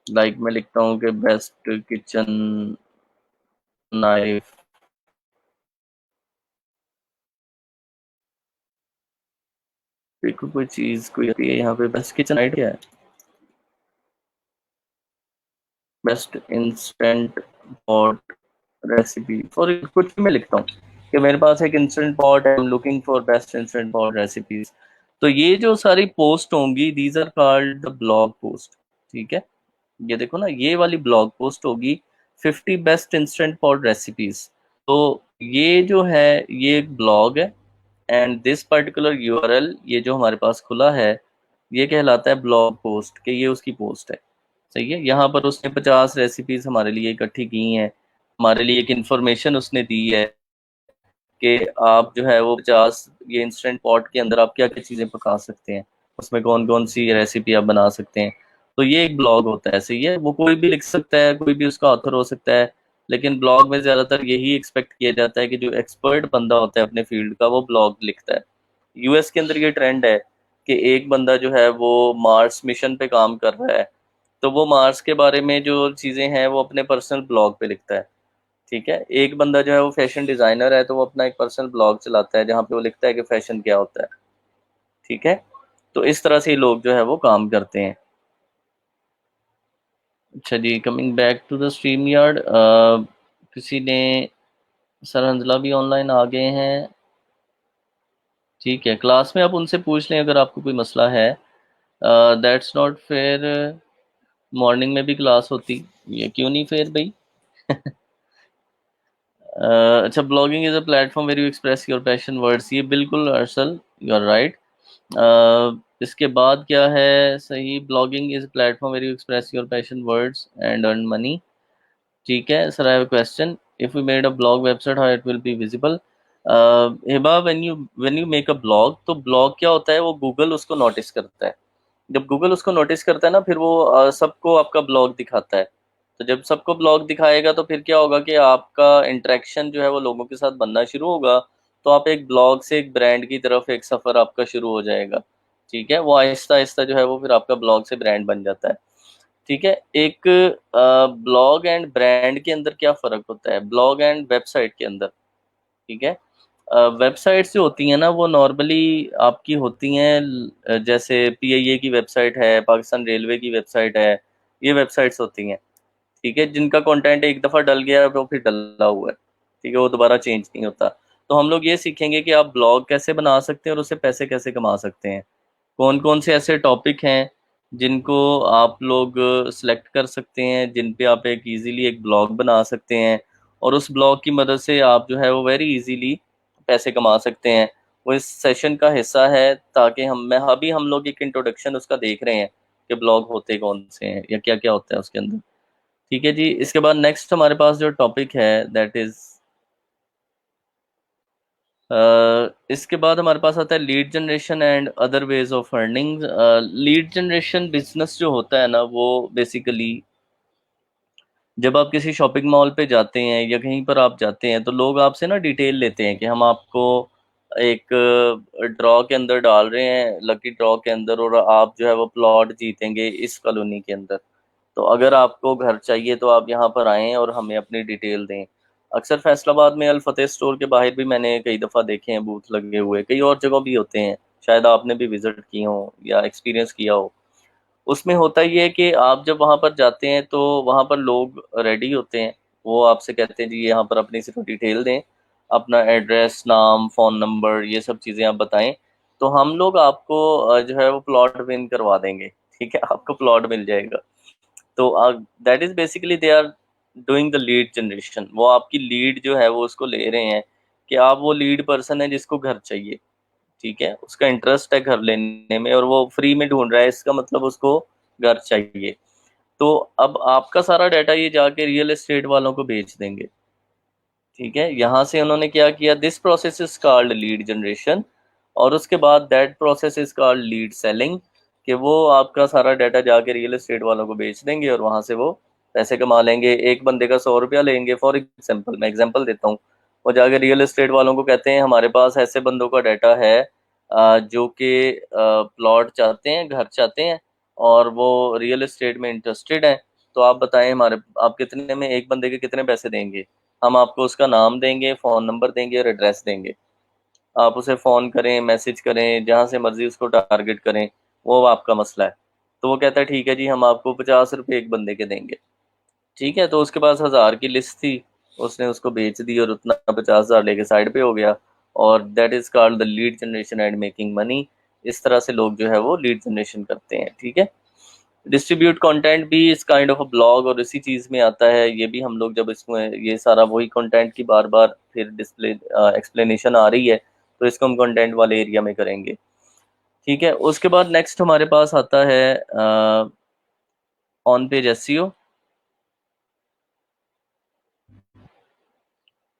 लाइक मैं लिखता हूँ कि बेस्ट किचन नाइफ, देखो कोई चीज़ कोई आती है यहाँ पे, बेस्ट किचन नाइफ क्या है, best instant pot recipe, for कुछ भी मैं लिखता हूँ कि मेरे पास एक इंस्टेंट पॉट है, I am looking for best instant pot recipes. तो ये जो सारी पोस्ट होंगी these are called the blog post, ठीक है। ये देखो ना, ये वाली ब्लॉग पोस्ट होगी 50 बेस्ट इंस्टेंट पॉट रेसिपीज। तो ये जो है ये एक ब्लॉग है एंड दिस पर्टिकुलर यूआरएल ये जो हमारे पास खुला है ये कहलाता है ब्लॉग पोस्ट, कि ये उसकी पोस्ट है, सही है। यहाँ पर उसने 50 रेसिपीज हमारे लिए इकट्ठी की हैं, हमारे लिए एक इंफॉर्मेशन उसने दी है कि आप जो है वो 50 ये इंस्टेंट पॉट के अंदर आप क्या क्या चीज़ें पका सकते हैं, उसमें कौन कौन सी रेसिपी आप बना सकते हैं। तो ये एक ब्लॉग होता है, सही है। वो कोई भी लिख सकता है, कोई भी उसका ऑथर हो सकता है, लेकिन ब्लॉग में ज़्यादातर यही एक्सपेक्ट किया जाता है कि जो एक्सपर्ट बंदा होता है अपने फील्ड का वो ब्लॉग लिखता है। यूएस के अंदर ये ट्रेंड है कि एक बंदा जो है वो मार्स मिशन पे काम कर रहा है, तो वो मार्स के बारे में जो चीज़ें हैं वो अपने पर्सनल ब्लॉग पे लिखता है, ठीक है। एक बंदा जो है वो फैशन डिजाइनर है तो वो अपना एक पर्सनल ब्लॉग चलाता है जहाँ पे वो लिखता है कि फैशन क्या होता है, ठीक है। तो इस तरह से लोग जो है वो काम करते हैं। अच्छा जी, coming back to the StreamYard, किसी ने, सर हंजला भी ऑनलाइन आ गए हैं, ठीक है। क्लास में आप उनसे पूछ लें अगर आपको कोई मसला है। दैट्स नॉट फेयर, मॉर्निंग में भी क्लास होती, ये क्यों नहीं फेयर भाई। अच्छा, blogging is a platform where you express your passion words, ये बिल्कुल अर्सल, यू आर राइट। इसके बाद क्या है, सही, blogging is platform where you express your passion words and earn money, ठीक है। Sir I have a question, if we made a blog website how it will be visible. Hiba, when you make a blog, तो blog क्या होता है, वो Google उसको notice करता है। जब गूगल उसको नोटिस करता है ना, फिर वो सबको आपका ब्लॉग दिखाता है। तो जब सबको ब्लॉग दिखाएगा तो फिर क्या होगा कि आपका इंटरेक्शन जो है वो लोगों के साथ बनना शुरू होगा। तो आप एक ब्लॉग से एक ब्रांड की तरफ एक सफ़र आपका शुरू हो जाएगा, ठीक है। वो आहिस्ता आहिस्ता जो है वो फिर आपका ब्लॉग से ब्रांड बन जाता है, ठीक है। एक ब्लॉग एंड ब्रांड के अंदर क्या फ़र्क होता है, ब्लॉग एंड वेबसाइट के अंदर, ठीक है। वेबसाइट्स जो होती हैं ना वो नॉर्मली आपकी होती हैं, जैसे पीआईए की वेबसाइट है, पाकिस्तान रेलवे की वेबसाइट है, ये वेबसाइट्स होती हैं, ठीक है, जिनका कंटेंट एक दफ़ा डल गया है तो फिर डला हुआ है, ठीक है, वो दोबारा चेंज नहीं होता। तो हम लोग ये सीखेंगे कि आप ब्लॉग कैसे बना सकते हैं और उससे पैसे कैसे कमा सकते हैं। कौन कौन से ऐसे टॉपिक हैं जिनको आप लोग सेलेक्ट कर सकते हैं, जिन पे आप एक इजीली एक ब्लॉग बना सकते हैं और उस ब्लॉग की मदद से आप जो है वो वेरी इजीली पैसे कमा सकते हैं। वो इस सेशन का हिस्सा है, ताकि हम लोग एक इंट्रोडक्शन उसका देख रहे हैं कि ब्लॉग होते कौन से हैं या क्या क्या होता है उसके अंदर, ठीक है जी। इसके बाद नेक्स्ट हमारे पास जो टॉपिक है दैट इज़, इसके बाद हमारे पास आता है lead generation and other ways of earning. Lead generation business जो होता है ना वो बेसिकली, जब आप किसी शॉपिंग मॉल पे जाते हैं या कहीं पर आप जाते हैं तो लोग आपसे ना डिटेल लेते हैं कि हम आपको एक ड्रॉ के अंदर डाल रहे हैं, लकी ड्रॉ के अंदर, और आप जो है वो प्लॉट जीतेंगे इस कॉलोनी के अंदर। तो अगर आपको घर चाहिए तो आप यहाँ पर आएँ और हमें अपनी डिटेल दें। अक्सर फैसलाबाद में अल फतेह स्टोर के बाहर भी मैंने कई दफ़ा देखे हैं बूथ लगे हुए, कई और जगह भी होते हैं, शायद आपने भी विजिट किए हो या एक्सपीरियंस किया हो। उसमें होता ये है कि आप जब वहाँ पर जाते हैं तो वहाँ पर लोग रेडी होते हैं, वो आपसे कहते हैं जी यहाँ पर अपनी सिर्फ डिटेल दें, अपना एड्रेस, नाम, फ़ोन नंबर, ये सब चीज़ें आप बताएं, तो हम लोग आपको जो है वो प्लॉट विन करवा देंगे। ठीक है, आपको प्लॉट मिल जाएगा। तो that is basically they are doing the lead generation. वो आपकी लीड जो है वो उसको ले रहे हैं कि आप वो लीड पर्सन है जिसको घर चाहिए। ठीक है, उसका इंटरेस्ट है घर लेने में और वो फ्री में ढूंढ रहा है, इसका मतलब उसको घर चाहिए। तो अब आपका सारा डाटा ये जाके रियल एस्टेट वालों को बेच देंगे। ठीक है, यहाँ से उन्होंने क्या किया, this process is called lead generation, और उसके बाद that process is called lead selling, कि वो आपका सारा डाटा जाके रियल एस्टेट वालों को बेच देंगे और वहां से वो पैसे कमा लेंगे। एक बंदे का 100 रुपया लेंगे, फॉर एग्जाम्पल, मैं एग्जाम्पल देता हूँ। वो जाके रियल एस्टेट वालों को कहते हैं हमारे पास ऐसे बंदों का डाटा है जो कि प्लॉट चाहते हैं, घर चाहते हैं, और वो रियल एस्टेट में इंटरेस्टेड हैं। तो आप बताएं हमारे, आप कितने में एक बंदे के कितने पैसे देंगे? हम आपको उसका नाम देंगे, फ़ोन नंबर देंगे और एड्रेस देंगे। आप उसे फ़ोन करें, मैसेज करें, जहाँ से मर्ज़ी उसको टारगेट करें, वो आपका मसला है। तो वो कहता है ठीक है जी, हम आपको 50 रुपये एक बंदे के देंगे। ठीक है, तो उसके पास 1000 की लिस्ट थी, उसने उसको बेच दी और उतना 50,000 लेके साइड पे हो गया। और that is called the lead generation and making money. इस तरह से लोग जो है वो लीड जनरेशन करते हैं। ठीक है, डिस्ट्रीब्यूट कंटेंट भी इस काइंड ऑफ अ ब्लॉग और इसी चीज़ में आता है। ये भी हम लोग जब इसमें ये सारा वही कंटेंट की बार बार फिर डिस्प्ले एक्सप्लेनेशन आ रही है, तो इसको हम कंटेंट वाले एरिया में करेंगे। ठीक है, उसके बाद नेक्स्ट हमारे पास आता है ऑन पेज एसईओ।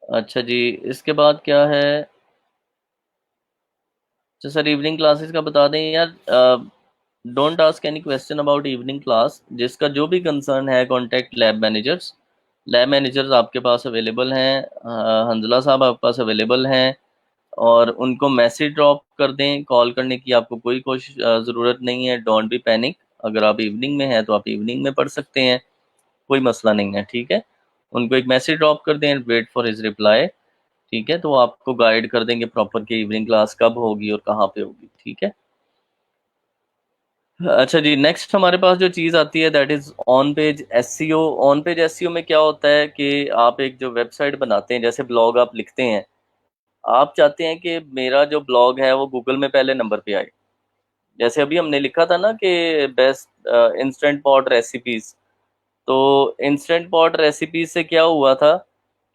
अच्छा जी, इसके बाद क्या है? तो सर इवनिंग क्लासेस का बता दें यार। Don't ask any question about evening class, जिसका जो भी कंसर्न है contact lab managers. Lab managers आपके पास अवेलेबल हैं, हंजला साहब आपके पास अवेलेबल हैं, और उनको मैसेज ड्रॉप कर दें। कॉल करने की आपको कोई कोशिश ज़रूरत नहीं है। डोंट बी पैनिक, अगर आप इवनिंग में हैं तो आप इवनिंग में पढ़ सकते हैं, कोई मसला नहीं है। ठीक है, उनको एक मैसेज ड्रॉप कर दें, वेट फॉर हिज रिप्लाई। ठीक है, तो वो आपको गाइड कर देंगे प्रॉपर कि इवनिंग क्लास कब होगी और कहाँ पे होगी। ठीक है। अच्छा जी, नेक्स्ट हमारे पास जो चीज़ आती है that is on page SEO. On page SEO में क्या होता है कि आप एक जो वेबसाइट बनाते हैं, जैसे ब्लॉग आप लिखते हैं, आप चाहते हैं कि मेरा जो ब्लॉग है वो गूगल में पहले नंबर पे आए। जैसे अभी हमने लिखा था ना कि बेस्ट इंस्टेंट पॉट रेसिपीज। तो इंस्टेंट पॉट रेसिपीज से क्या हुआ था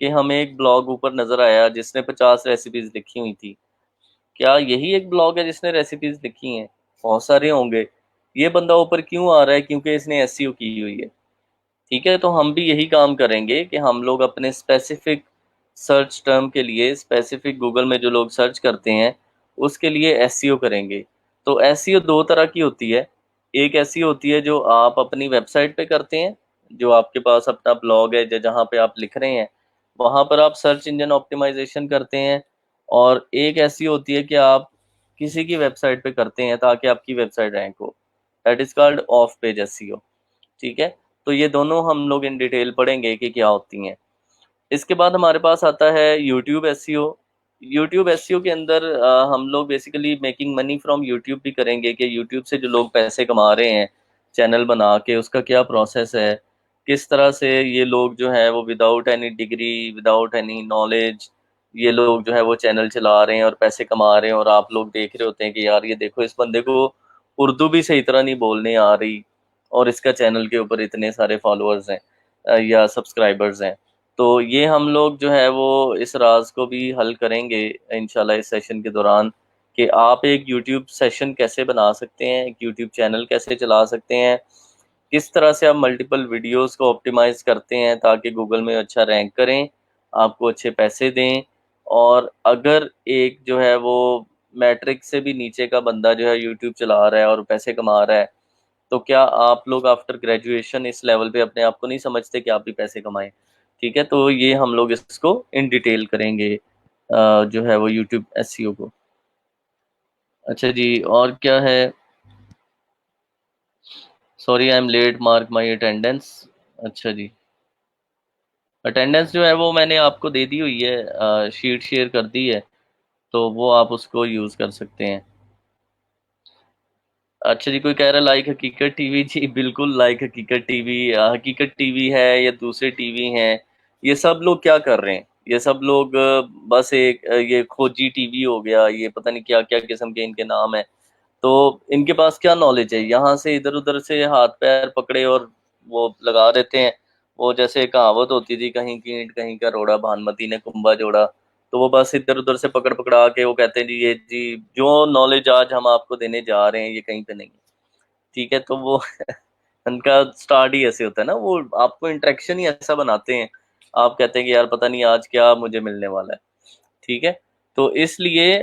कि हमें एक ब्लॉग ऊपर नजर आया जिसने 50 रेसिपीज लिखी हुई थी। क्या यही एक ब्लॉग है जिसने रेसिपीज लिखी हैं? बहुत सारे होंगे। ये बंदा ऊपर क्यों आ रहा है? क्योंकि इसने एसईओ की हुई है। ठीक है, तो हम भी यही काम करेंगे कि हम लोग अपने स्पेसिफिक सर्च टर्म के लिए, स्पेसिफिक गूगल में जो लोग सर्च करते हैं उसके लिए एसईओ करेंगे। तो एसईओ दो तरह की होती है। एक एसईओ होती है जो आप अपनी वेबसाइट पे करते हैं, जो आपके पास अपना ब्लॉग है जहाँ पे आप लिख रहे हैं, वहाँ पर आप सर्च इंजन ऑप्टिमाइजेशन करते हैं। और एक ऐसी होती है कि आप किसी की वेबसाइट पे करते हैं ताकि आपकी वेबसाइट रैंक हो। That is called off page SEO. ठीक है, तो ये दोनों हम लोग इन डिटेल पढ़ेंगे कि क्या होती हैं। इसके बाद हमारे पास आता है यूट्यूब एसईओ। यूट्यूब एसईओ के अंदर हम लोग basically making money from YouTube भी करेंगे कि यूट्यूब से जो लोग पैसे कमा रहे हैं चैनल बना के, उसका क्या प्रोसेस है, किस तरह से ये लोग जो है वो without any degree, without any knowledge, ये लोग जो है वो चैनल चला रहे हैं और पैसे कमा रहे हैं। और आप लोग देख रहे होते हैं कि यार ये देखो, इस बंदे को उर्दू भी सही तरह नहीं बोलने आ रही और इसका चैनल के ऊपर इतने सारे फॉलोअर्स हैं या सब्सक्राइबर्स हैं। तो ये हम लोग जो है वो इस राज को भी हल करेंगे इंशाल्लाह इस सेशन के दौरान, कि आप एक यूट्यूब सेशन कैसे बना सकते हैं, एक यूट्यूब चैनल कैसे चला सकते हैं, किस तरह से आप मल्टीपल वीडियोस को ऑप्टिमाइज करते हैं ताकि गूगल में अच्छा रैंक करें, आपको अच्छे पैसे दें। और अगर एक जो है वो मैट्रिक से भी नीचे का बंदा जो है यूट्यूब चला रहा है और पैसे कमा रहा है, तो क्या आप लोग आफ्टर ग्रेजुएशन इस लेवल पे अपने आप को नहीं समझते कि आप भी पैसे कमाएं? ठीक है, तो ये हम लोग इसको इन डिटेल करेंगे जो है वो यूट्यूब एसईओ को। अच्छा जी, और क्या है? Sorry I am late, mark my attendance. अच्छा जी। अटेंडेंस जो है वो मैंने आपको दे दी हुई है, शीट शेयर कर दी है, तो वो आप उसको यूज़ कर सकते हैं। अच्छा जी, कोई कह रहा है लाइक हकीकत टीवी। जी बिल्कुल, लाइक हकीकत टीवी, हकीकत टीवी है या दूसरे टीवी हैं, ये सब लोग क्या कर रहे हैं? ये सब लोग बस एक ये खोजी टीवी हो गया, ये पता नहीं क्या क्या किस्म के इनके नाम है। तो इनके पास क्या नॉलेज है? यहाँ से इधर उधर से हाथ पैर पकड़े और वो लगा देते हैं। वो जैसे कहावत होती थी, कहीं की ईंट कहीं का रोड़ा, भानुमति ने कुंभा जोड़ा। तो वो बस इधर उधर से पकड़ पकड़ा के वो कहते हैं जी, ये जी जो नॉलेज आज हम आपको देने जा रहे हैं ये कहीं पे नहीं है। ठीक है, तो वो उनका स्टार्ट ही ऐसे होता है ना, वो आपको इंटरेक्शन ही ऐसा बनाते हैं। आप कहते हैं कि यार पता नहीं आज क्या मुझे मिलने वाला है। ठीक है, तो इसलिए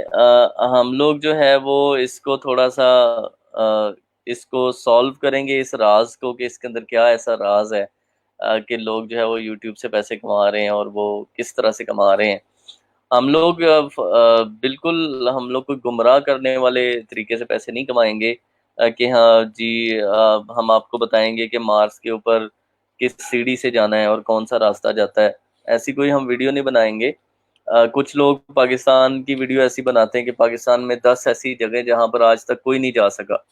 हम लोग जो है वो इसको थोड़ा सा इसको सॉल्व करेंगे, इस राज को, कि इसके अंदर क्या ऐसा राज है कि लोग जो है वो यूट्यूब से पैसे कमा रहे हैं और वो किस तरह से कमा रहे हैं। हम लोग बिल्कुल हम लोग को गुमराह करने वाले तरीके से पैसे नहीं कमाएंगे कि हाँ जी, हम आपको बताएंगे कि मार्स के ऊपर किस सीढ़ी से जाना है और कौन सा रास्ता जाता है। ऐसी कोई हम वीडियो नहीं बनाएंगे। कुछ लोग पाकिस्तान की वीडियो ऐसी बनाते हैं कि पाकिस्तान में 10 ऐसी जगह जहां पर आज तक कोई नहीं जा सका।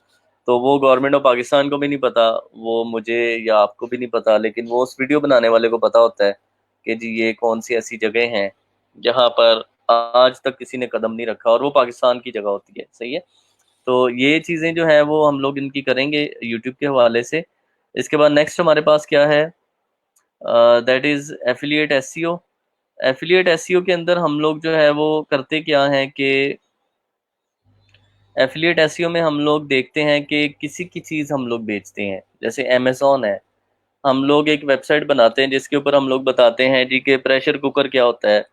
तो वो गवर्नमेंट ऑफ पाकिस्तान को भी नहीं पता, वो मुझे या आपको भी नहीं पता, लेकिन वो उस वीडियो बनाने वाले को पता होता है कि जी ये कौन सी ऐसी जगह हैं जहां पर आज तक किसी ने कदम नहीं रखा, और वो पाकिस्तान की जगह होती है। सही है, तो ये चीज़ें जो है वो हम लोग इनकी करेंगे यूट्यूब के हवाले से। इसके बाद नेक्स्ट हमारे पास क्या है? That is affiliate SEO. Affiliate SEO के अंदर हम लोग जो है वो करते क्या है कि एफिलिएट एसईओ में हम लोग देखते हैं कि किसी की चीज़ हम लोग बेचते हैं, जैसे अमेज़ॉन है। हम लोग एक वेबसाइट बनाते हैं जिसके ऊपर हम लोग बताते हैं जी कि प्रेशर कुकर क्या होता है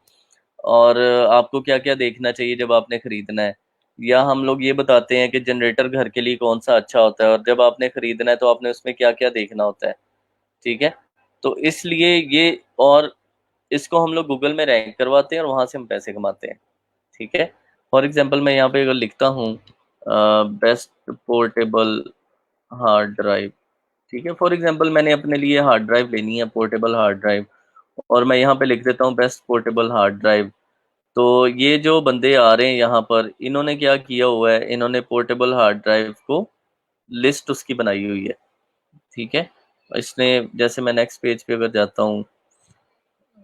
और आपको क्या क्या देखना चाहिए जब आपने खरीदना है। या हम लोग ये बताते हैं कि जनरेटर घर के लिए कौन सा अच्छा होता है और जब आपने खरीदना है तो आपने उसमें क्या क्या देखना होता है। ठीक है, तो इसलिए ये, और इसको हम लोग गूगल में रैंक करवाते हैं और वहां से हम पैसे कमाते हैं। ठीक है, फॉर एग्जांपल मैं यहाँ पे अगर लिखता हूँ बेस्ट पोर्टेबल हार्ड ड्राइव। ठीक है, फॉर एग्जांपल मैंने अपने लिए हार्ड ड्राइव लेनी है, पोर्टेबल हार्ड ड्राइव, और मैं यहाँ पे लिख देता हूँ बेस्ट पोर्टेबल हार्ड ड्राइव। तो ये जो बंदे आ रहे हैं यहाँ पर, इन्होंने क्या किया हुआ है, इन्होंने पोर्टेबल हार्ड ड्राइव को लिस्ट उसकी बनाई हुई है। ठीक है, इसने, जैसे मैं नेक्स्ट पेज पे अगर जाता हूँ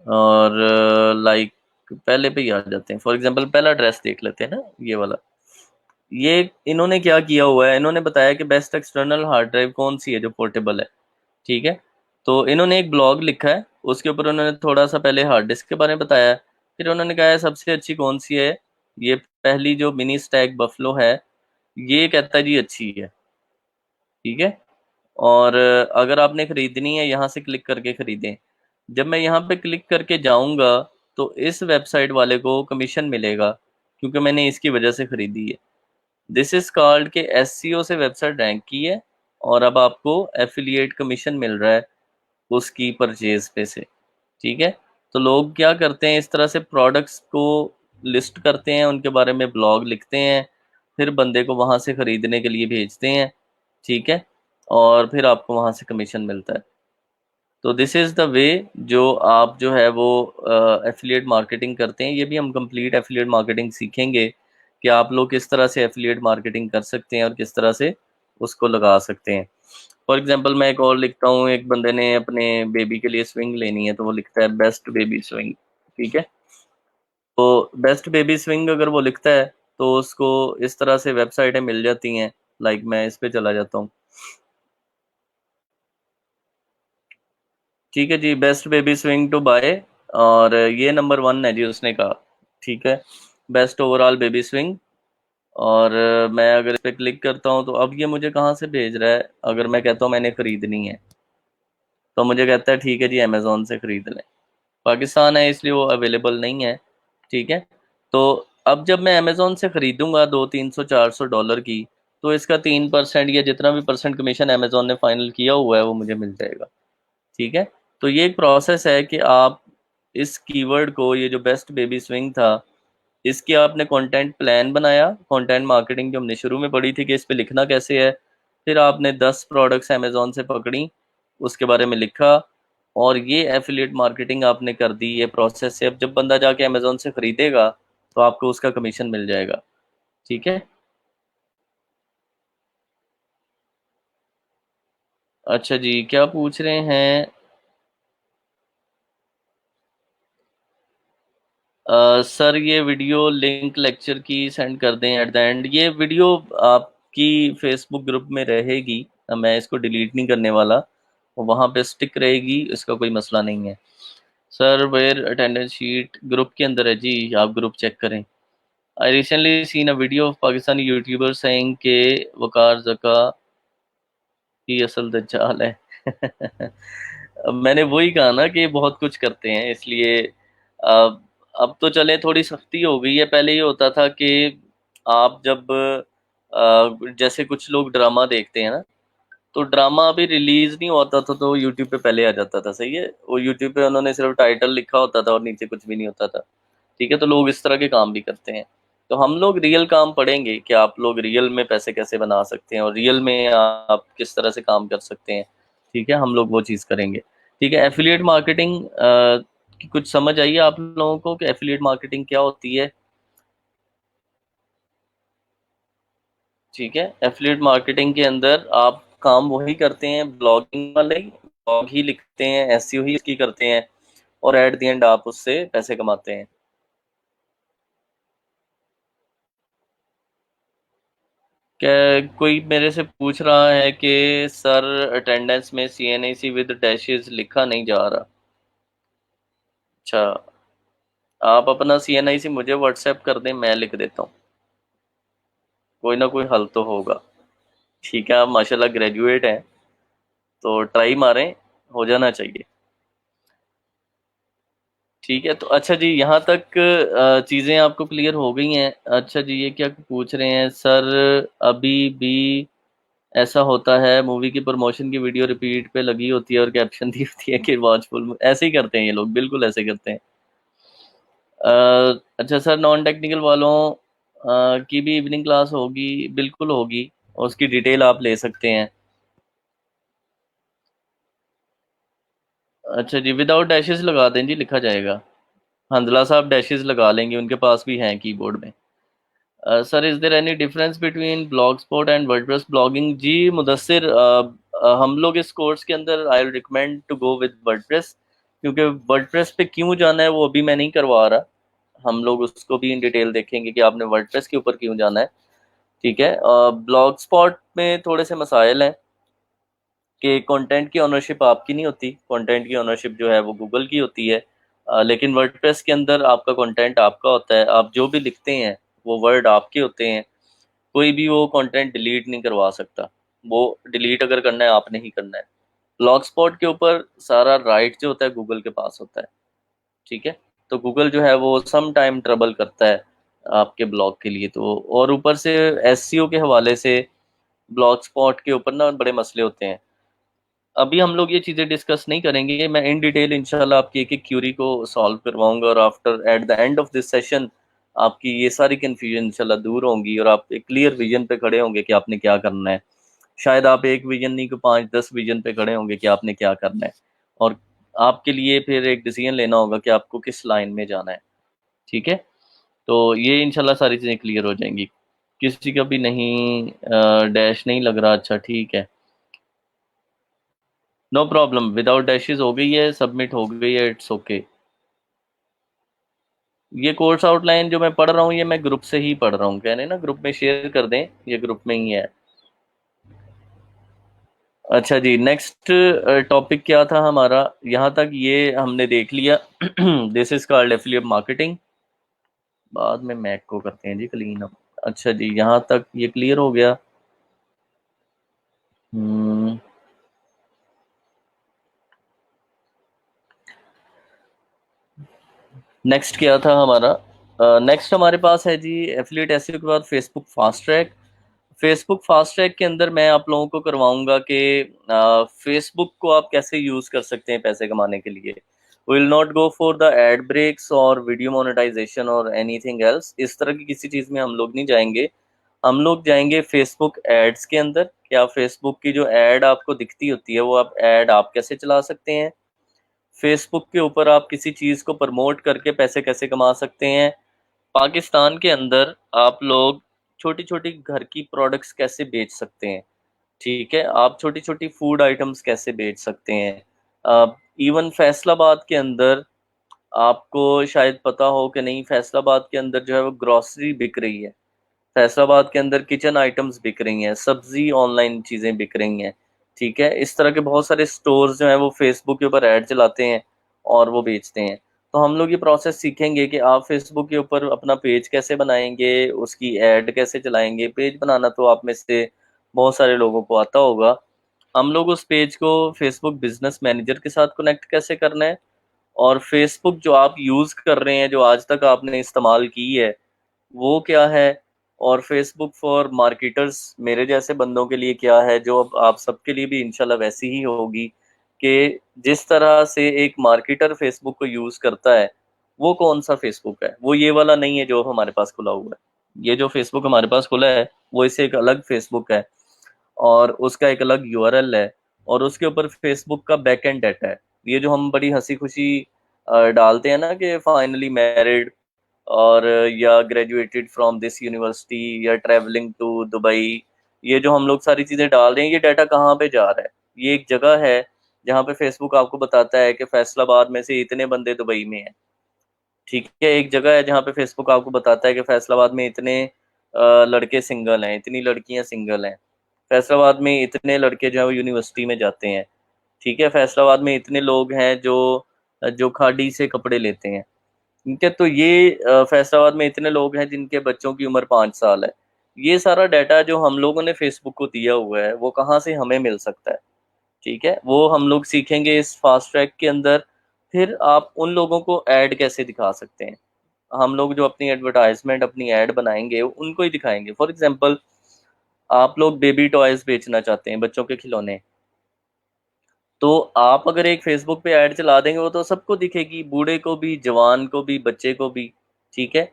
और लाइक पहले पे ही आ जाते हैं, फॉर एग्जांपल पहला ड्रेस देख लेते हैं ना, ये वाला। ये इन्होंने क्या किया हुआ है, इन्होंने बताया कि बेस्ट एक्सटर्नल हार्ड ड्राइव कौन सी है जो पोर्टेबल है। ठीक है, तो इन्होंने एक ब्लॉग लिखा है, उसके ऊपर उन्होंने थोड़ा सा पहले हार्ड डिस्क के बारे में बताया है। फिर उन्होंने कहा है सबसे अच्छी कौन सी है। ये पहली जो मिनी स्टैक बफलो है, ये कहता है जी अच्छी है। ठीक है, और अगर आपने खरीदनी है यहाँ से क्लिक करके खरीदें। जब मैं यहाँ पे क्लिक करके जाऊंगा तो इस वेबसाइट वाले को कमीशन मिलेगा, क्योंकि मैंने इसकी वजह से खरीदी है। दिस इज कॉल्ड के एससीओ से वेबसाइट रैंक की है और अब आपको एफिलिएट कमीशन मिल रहा है उसकी परचेज पे से। ठीक है, तो लोग क्या करते हैं, इस तरह से प्रोडक्ट्स को लिस्ट करते हैं, उनके बारे में ब्लॉग लिखते हैं, फिर बंदे को वहां से खरीदने के लिए भेजते हैं। ठीक है, और फिर आपको वहां से कमीशन मिलता है। तो दिस इज़ द वे जो आप जो है वो एफिलिएट मार्केटिंग करते हैं। ये भी हम कंप्लीट एफिलिएट मार्केटिंग सीखेंगे कि आप लोग किस तरह से एफिलिएट मार्केटिंग कर सकते हैं और किस तरह से उसको लगा सकते हैं। फॉर एग्जांपल मैं एक और लिखता हूँ, एक बंदे ने अपने बेबी के लिए स्विंग लेनी है तो वो लिखता है बेस्ट बेबी स्विंग। ठीक है, तो बेस्ट बेबी स्विंग अगर वो लिखता है तो उसको इस तरह से वेबसाइटें मिल जाती हैं। लाइक मैं इस पे चला जाता हूँ। ठीक है जी, best baby swing to buy, और ये नंबर 1 है जी उसने कहा। ठीक है, बेस्ट ओवरऑल बेबी स्विंग। और मैं अगर इस पे क्लिक करता हूँ तो अब ये मुझे कहाँ से भेज रहा है, अगर मैं कहता हूँ मैंने खरीदनी है तो मुझे कहता है ठीक है जी अमेजोन से खरीद लें। पाकिस्तान है इसलिए वो अवेलेबल नहीं है। ठीक है, तो अब जब मैं अमेजोन से खरीदूंगा 200, 300, 400 डॉलर की, तो इसका 3% या जितना भी परसेंट कमीशन अमेजोन ने फाइनल किया हुआ है वो मुझे मिल जाएगा। ठीक है, तो ये एक प्रोसेस है कि आप इस कीवर्ड को, ये जो बेस्ट बेबी स्विंग था, इसके आपने कंटेंट प्लान बनाया, कंटेंट मार्केटिंग जो हमने शुरू में पढ़ी थी कि इस पे लिखना कैसे है। फिर आपने 10 प्रोडक्ट्स अमेजोन से पकड़ी, उसके बारे में लिखा, और ये एफिलिएट मार्केटिंग आपने कर दी, ये प्रोसेस से अब जब बंदा जाके अमेजोन से खरीदेगा तो आपको उसका कमीशन मिल जाएगा। ठीक है। अच्छा जी, क्या पूछ रहे हैं? सर ये वीडियो लिंक लेक्चर की सेंड कर दें एट द एंड। ये वीडियो आपकी फेसबुक ग्रुप में रहेगी, मैं इसको डिलीट नहीं करने वाला, वो वहाँ पे स्टिक रहेगी, इसका कोई मसला नहीं है। Sir where attendance sheet group के अंदर है जी, आप ग्रुप चेक करें। I recently seen a video of Pakistani YouTuber saying के वकार जका ही असल दज्जाल है। अब मैंने वही कहा ना कि बहुत कुछ करते हैं, इसलिए अब अब तो चले थोड़ी सख्ती हो गई है। पहले ये होता था कि आप जब जैसे कुछ लोग ड्रामा देखते हैं ना, तो ड्रामा अभी रिलीज नहीं होता था तो यूट्यूब पे पहले आ जाता था, सही है। वो यूट्यूब पे उन्होंने सिर्फ टाइटल लिखा होता था और नीचे कुछ भी नहीं होता था। ठीक है, तो लोग इस तरह के काम भी करते हैं। तो हम लोग रियल काम पढ़ेंगे कि आप लोग रियल में पैसे कैसे बना सकते हैं और रियल में आप किस तरह से काम कर सकते हैं। ठीक है, हम लोग वो चीज़ करेंगे। ठीक है, एफिलिएट मार्केटिंग की कुछ समझ आई है आप लोगों को कि एफिलिएट मार्केटिंग क्या होती है? ठीक है, एफिलिएट मार्केटिंग के अंदर आप काम वही करते हैं, ब्लॉगिंग वाले ब्लॉग ही लिखते हैं, एसईओ ही इसकी करते हैं, और एट द एंड आप उससे पैसे कमाते हैं। क्या कोई मेरे से पूछ रहा है कि सर अटेंडेंस में सीएनआईसी विद डैशेस लिखा नहीं जा रहा? अच्छा, आप अपना सीएनआईसी मुझे व्हाट्सएप कर दें, मैं लिख देता हूँ। कोई ना कोई हल तो होगा। ठीक है, आप माशाल्लाह ग्रेजुएट हैं, तो ट्राई मारें, हो जाना चाहिए। ठीक है, तो अच्छा जी, यहाँ तक चीज़ें आपको क्लियर हो गई हैं। अच्छा जी, ये क्या पूछ रहे हैं सर? अभी भी ऐसा होता है, मूवी की प्रमोशन की वीडियो रिपीट पे लगी होती है और कैप्शन दी होती है कि वॉचफुल, ऐसे ही करते हैं ये लोग, बिल्कुल ऐसे करते हैं। अच्छा सर, नॉन टेक्निकल वालों की भी इवनिंग क्लास होगी? बिल्कुल होगी, और उसकी डिटेल आप ले सकते हैं। अच्छा जी, विदाउट डैशेस लगा दें जी, लिखा जाएगा। हंजला साहब डैशेस लगा लेंगे, उनके पास भी हैं कीबोर्ड में। Sir is there any difference between Blogspot and WordPress blogging? जी मुदस्सिर, हम लोग इस कोर्स के अंदर I will recommend to go with WordPress, क्योंकि वर्डप्रेस पे क्यों जाना है वो अभी मैं नहीं करवा रहा। हम लोग उसको भी इन डिटेल देखेंगे कि आपने वर्डप्रेस के ऊपर क्यों जाना है। ठीक है, ब्लॉग स्पॉट में थोड़े से मसाइल हैं कि कंटेंट की ओनरशिप आपकी नहीं होती, कंटेंट की ओनरशिप जो है वो गूगल की होती है। लेकिन वर्डप्रेस के अंदर आपका कंटेंट आपका होता है, आप जो भी लिखते हैं वो वर्ड आपके होते हैं। कोई भी वो कंटेंट डिलीट नहीं करवा सकता, वो डिलीट अगर करना है आपने ही करना है। ब्लॉग स्पॉट के ऊपर सारा राइट जो होता है गूगल के पास होता है। ठीक है, तो गूगल जो है वो सम टाइम ट्रबल करता है आपके ब्लॉग के लिए, तो और ऊपर से एसईओ के हवाले से ब्लॉग स्पॉट के ऊपर ना बड़े मसले होते हैं। अभी हम लोग ये चीज़ें डिस्कस नहीं करेंगे, मैं इन डिटेल इंशाल्लाह आपकी एक एक क्यूरी को सॉल्व करवाऊंगा, और after at the end of this session आपकी ये सारी कन्फ्यूजन इंशाल्लाह दूर होंगी और आप एक क्लियर विजन पे खड़े होंगे कि आपने क्या करना है। शायद आप एक विजन नहीं को 5-10 विजन पे खड़े होंगे कि आपने क्या करना है, और आपके लिए फिर एक डिसीजन लेना होगा कि आपको किस लाइन में जाना है। ठीक है, तो ये इंशाल्लाह सारी चीज़ें क्लियर हो जाएंगी। किसी का भी नहीं डैश नहीं लग रहा? अच्छा ठीक है, नो प्रॉब्लम, विदाउट डैशेस हो गई है, सबमिट हो गई है, इट्स ओके। ये कोर्स आउटलाइन जो मैं पढ़ रहा हूँ ये मैं ग्रुप से ही पढ़ रहा हूँ, कहने ना ग्रुप में शेयर कर दें, ये ग्रुप में ही है। अच्छा जी, नेक्स्ट टॉपिक क्या था हमारा? यहाँ तक ये हमने देख लिया। This is called affiliate marketing. बाद में मैक को करते हैं जी क्लीन अप। अच्छा जी, यहाँ तक ये क्लियर हो गया। नेक्स्ट क्या था हमारा? नेक्स्ट हमारे पास है जी एफिलिएट एसईओ के बाद Facebook fast track. Facebook fast track के अंदर मैं आप लोगों को करवाऊंगा कि फेसबुक को आप कैसे यूज कर सकते हैं पैसे कमाने के लिए। Will not go for the ad breaks और वीडियो मोनेटाइजेशन और एनीथिंग एल्स, इस तरह की किसी चीज में हम लोग नहीं जाएंगे। हम लोग जाएंगे फेसबुक एड्स के अंदर। क्या फेसबुक की जो एड आपको दिखती होती है वो आप एड आप कैसे चला सकते हैं, फेसबुक के ऊपर आप किसी चीज़ को प्रमोट करके पैसे कैसे कमा सकते हैं। पाकिस्तान के अंदर आप लोग छोटी-छोटी घर की प्रोडक्ट्स कैसे बेच सकते हैं, ठीक है? आप छोटी-छोटी फूड आइटम्स कैसे बेच सकते हैं। इवन फैसलाबाद के अंदर आपको शायद पता हो कि नहीं, फैसलाबाद के अंदर जो है वो ग्रोसरी बिक रही है। फैसलाबाद के अंदर किचन आइटम्स बिक रही हैं, सब्ज़ी ऑनलाइन चीज़ें बिक रही हैं, ठीक है? इस तरह के बहुत सारे स्टोर्स जो हैं वो फ़ेसबुक के ऊपर ऐड चलाते हैं और वो बेचते हैं। तो हम लोग ये प्रोसेस सीखेंगे कि आप फ़ेसबुक के ऊपर अपना पेज कैसे बनाएँगे, उसकी ऐड कैसे चलाएँगे। पेज बनाना तो आप में से बहुत सारे लोगों को आता होगा। हम लोग उस पेज को फ़ेसबुक बिज़नेस मैनेजर के साथ कनेक्ट कैसे करना है, और फ़ेसबुक जो आप यूज़ कर रहे हैं, जो आज तक आपने इस्तेमाल की है, वो क्या है? और फ़ेसबुक फॉर मार्केटर्स मेरे जैसे बंदों के लिए क्या है, जो अब आप सबके लिए भी इंशाल्लाह वैसी ही होगी कि जिस तरह से एक मार्केटर फ़ेसबुक को यूज़ करता है, वो कौन-सा फ़ेसबुक है? वो ये वाला नहीं है जो हमारे पास खुला हुआ है। ये जो फ़ेसबुक हमारे पास खुला है, वो इससे एक अलग फ़ेसबुक है और उसका एक अलग यूआरएल है और उसके ऊपर फ़ेसबुक का बैकएंड डाटा है। ये जो हम बड़ी हँसी-खुशी डालते हैं ना कि फाइनली मैरिड और या ग्रेजुएटेड फ्रॉम दिस यूनिवर्सिटी या ट्रैवलिंग टू दुबई, ये जो हम लोग सारी चीज़ें डाल रहे हैं, ये डाटा कहाँ पे जा रहा है? ये एक जगह है जहाँ पे फ़ेसबुक आपको बताता है कि फैसलाबाद में से इतने बंदे दुबई में हैं, ठीक है? एक जगह है जहाँ पे फ़ेसबुक आपको बताता है कि फैसलाबाद में इतने लड़के सिंगल हैं, इतनी लड़कियाँ सिंगल हैं। फैसलाबाद में इतने लड़के जो हैं वो यूनिवर्सिटी में जाते हैं, ठीक है? फैसलाबाद में इतने लोग हैं जो खाड़ी से कपड़े लेते हैं। ठीक है, तो ये फैसलाबाद में इतने लोग हैं जिनके बच्चों की उम्र 5 साल है। ये सारा डाटा जो हम लोगों ने फ़ेसबुक को दिया हुआ है, वो कहाँ से हमें मिल सकता है, ठीक है? वो हम लोग सीखेंगे इस फ़ास्ट ट्रैक के अंदर। फिर आप उन लोगों को ऐड कैसे दिखा सकते हैं। हम लोग जो अपनी एडवर्टाइज़मेंट, अपनी ऐड बनाएँगे, उनको ही दिखाएँगे। फॉर एग्ज़ाम्पल आप लोग बेबी टॉयज़ बेचना चाहते हैं, बच्चों के खिलौने। तो आप अगर एक फ़ेसबुक पे ऐड चला देंगे, वो तो सबको दिखेगी, बूढ़े को भी, जवान को भी, बच्चे को भी, ठीक है?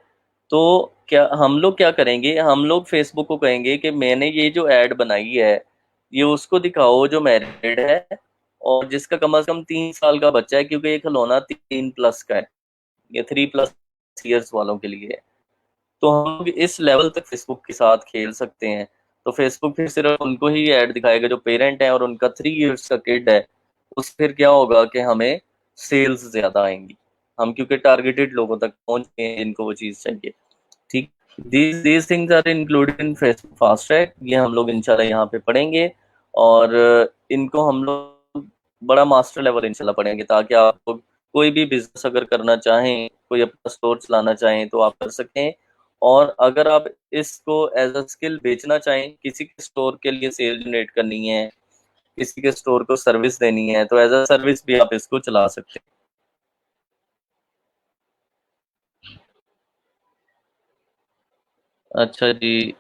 तो क्या हम लोग क्या करेंगे, हम लोग फ़ेसबुक को कहेंगे कि मैंने ये जो ऐड बनाई है, ये उसको दिखाओ जो मैरिड है और जिसका कम से कम 3 साल का बच्चा है, क्योंकि ये खिलौना 3 प्लस का है, ये 3 प्लस ईयर्स वालों के लिए है। तो हम लोग इस लेवल तक फ़ेसबुक के साथ खेल सकते हैं। तो फ़ेसबुक फिर सिर्फ़ उनको ही ऐड दिखाएगा जो पेरेंट हैं और उनका 3 इयर्स का किड है। उस फिर क्या होगा कि हमें सेल्स ज़्यादा आएँगी। हम क्योंकि टारगेटेड लोगों तक पहुँच गए हैं जिनको वो चीज़ चाहिए। ठीक, these things are included in Facebook fast track. ये हम लोग इंशाल्लाह यहाँ पे पढ़ेंगे और इनको हम लोग बड़ा मास्टर लेवल इंशाल्लाह पढ़ेंगे, ताकि आप लोग कोई भी बिज़नेस अगर करना चाहें, कोई अपना स्टोर चलाना चाहें तो आप कर सकें। और अगर आप इसको एज़ अ स्किल बेचना चाहें, किसी के स्टोर के लिए सेल जनरेट करनी है, किसी के स्टोर को सर्विस देनी है, तो एज़ अ सर्विस भी आप इसको चला सकते हैं। अच्छा जी।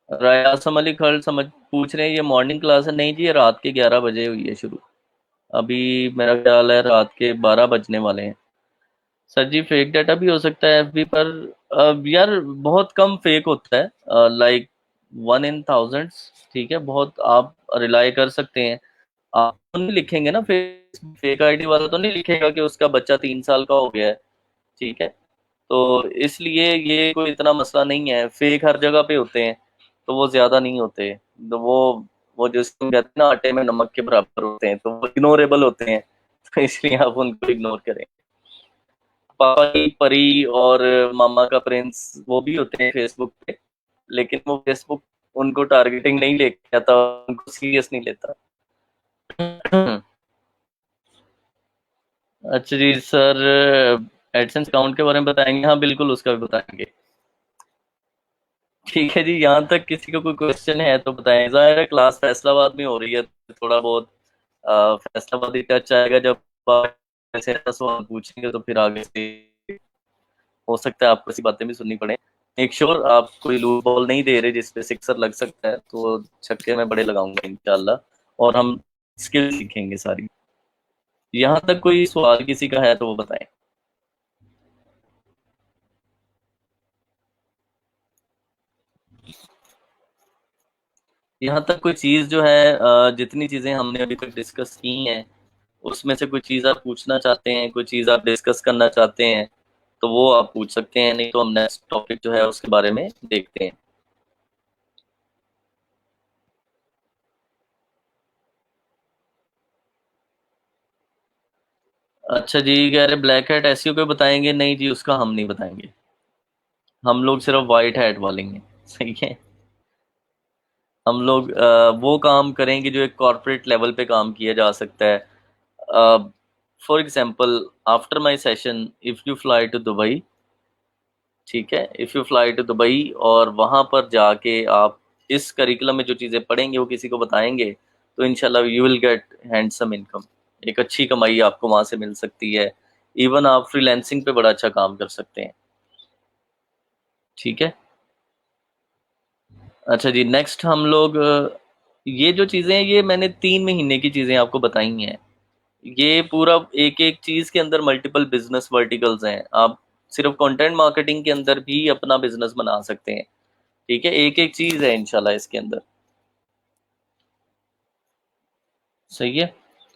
आसम अली खल समझ पूछ रहे हैं ये मॉर्निंग क्लास है? नहीं जी, ये रात के 11 बजे हुई है शुरू। अभी मेरा ख्याल है रात के 12 बजने वाले हैं। सर जी, फेक डाटा भी हो सकता है एफबी पर। यार बहुत कम फेक होता है, लाइक 1 इन थाउजेंड्स, ठीक है? बहुत आप रिलाई कर सकते हैं। आप तो नहीं लिखेंगे ना, फेक आईडी वाला तो नहीं लिखेगा कि उसका बच्चा 3 साल का हो गया है, ठीक है? तो इसलिए ये कोई इतना मसला नहीं है। फेक हर जगह पे होते हैं, तो वो ज़्यादा नहीं होते। तो वो जिसको कहते हैं ना आटे में नमक के बराबर होते हैं, तो वो इग्नोरेबल होते हैं। तो इसलिए आप उनको इग्नोर करें। पापा की परी और मामा का प्रिंस वो भी होते हैं फेसबुक पे, लेकिन वो फेसबुक उनको टारगेटिंग नहीं लेके आता, उनको सीरियस नहीं लेता। अच्छा जी सर, एडसेंस अकाउंट के बारे में बताएंगे? हाँ बिल्कुल, उसका भी बताएंगे। ठीक है जी, यहाँ तक किसी को कोई क्वेश्चन है तो बताएं। ज़ाहिर है क्लास फैसलाबाद में हो रही है, तो थोड़ा बहुत फैसलाबादी टच आएगा। जब आप ऐसे ऐसा सवाल पूछेंगे तो फिर आगे से हो सकता है आपको ऐसी बातें भी सुननी पड़े। मेक श्योर आप कोई लूप बॉल नहीं दे रहे जिसपे सिक्सर लग सकता है, तो छक्के मैं बड़े लगाऊंगा इंशाल्लाह। और हम स्किल सीखेंगे सारी। यहाँ तक कोई सवाल किसी का है तो वो बताएं। यहाँ तक कोई चीज़ जो है जितनी चीज़ें हमने अभी तक डिस्कस की हैं, उसमें से कोई चीज़ आप पूछना चाहते हैं, कोई चीज़ आप डिस्कस करना चाहते हैं, तो वो आप पूछ सकते हैं, नहीं तो हम नेक्स्ट टॉपिक जो है उसके बारे में देखते हैं। अच्छा जी, कह रहे ब्लैक हैट एसईओ पे बताएंगे? नहीं जी, उसका हम नहीं बताएंगे। हम लोग सिर्फ वाइट हैट वाले हैं। सही है। हम लोग वो काम करेंगे जो एक कॉर्पोरेट लेवल पे काम किया जा सकता है। For example, after my session, if you fly to Dubai, ठीक है, if you fly to Dubai और वहाँ पर जाके आप इस करिकुलम में जो चीज़ें पढ़ेंगे वो किसी को बताएंगे, तो इंशाल्लाह you will get handsome income. एक अच्छी कमाई आपको वहाँ से मिल सकती है। इवन आप फ्रीलैंसिंग पे बड़ा अच्छा काम कर सकते हैं। ठीक है। अच्छा जी, नेक्स्ट हम लोग ये जो चीज़ें हैं, ये मैंने 3 महीने की चीज़ें आपको बताई हैं। ये पूरा एक एक चीज़ के अंदर मल्टीपल बिजनेस वर्टिकल्स हैं। आप सिर्फ कंटेंट मार्केटिंग के अंदर भी अपना बिजनेस बना सकते हैं। ठीक है, एक एक चीज़ है इंशाल्लाह इसके अंदर। सही है।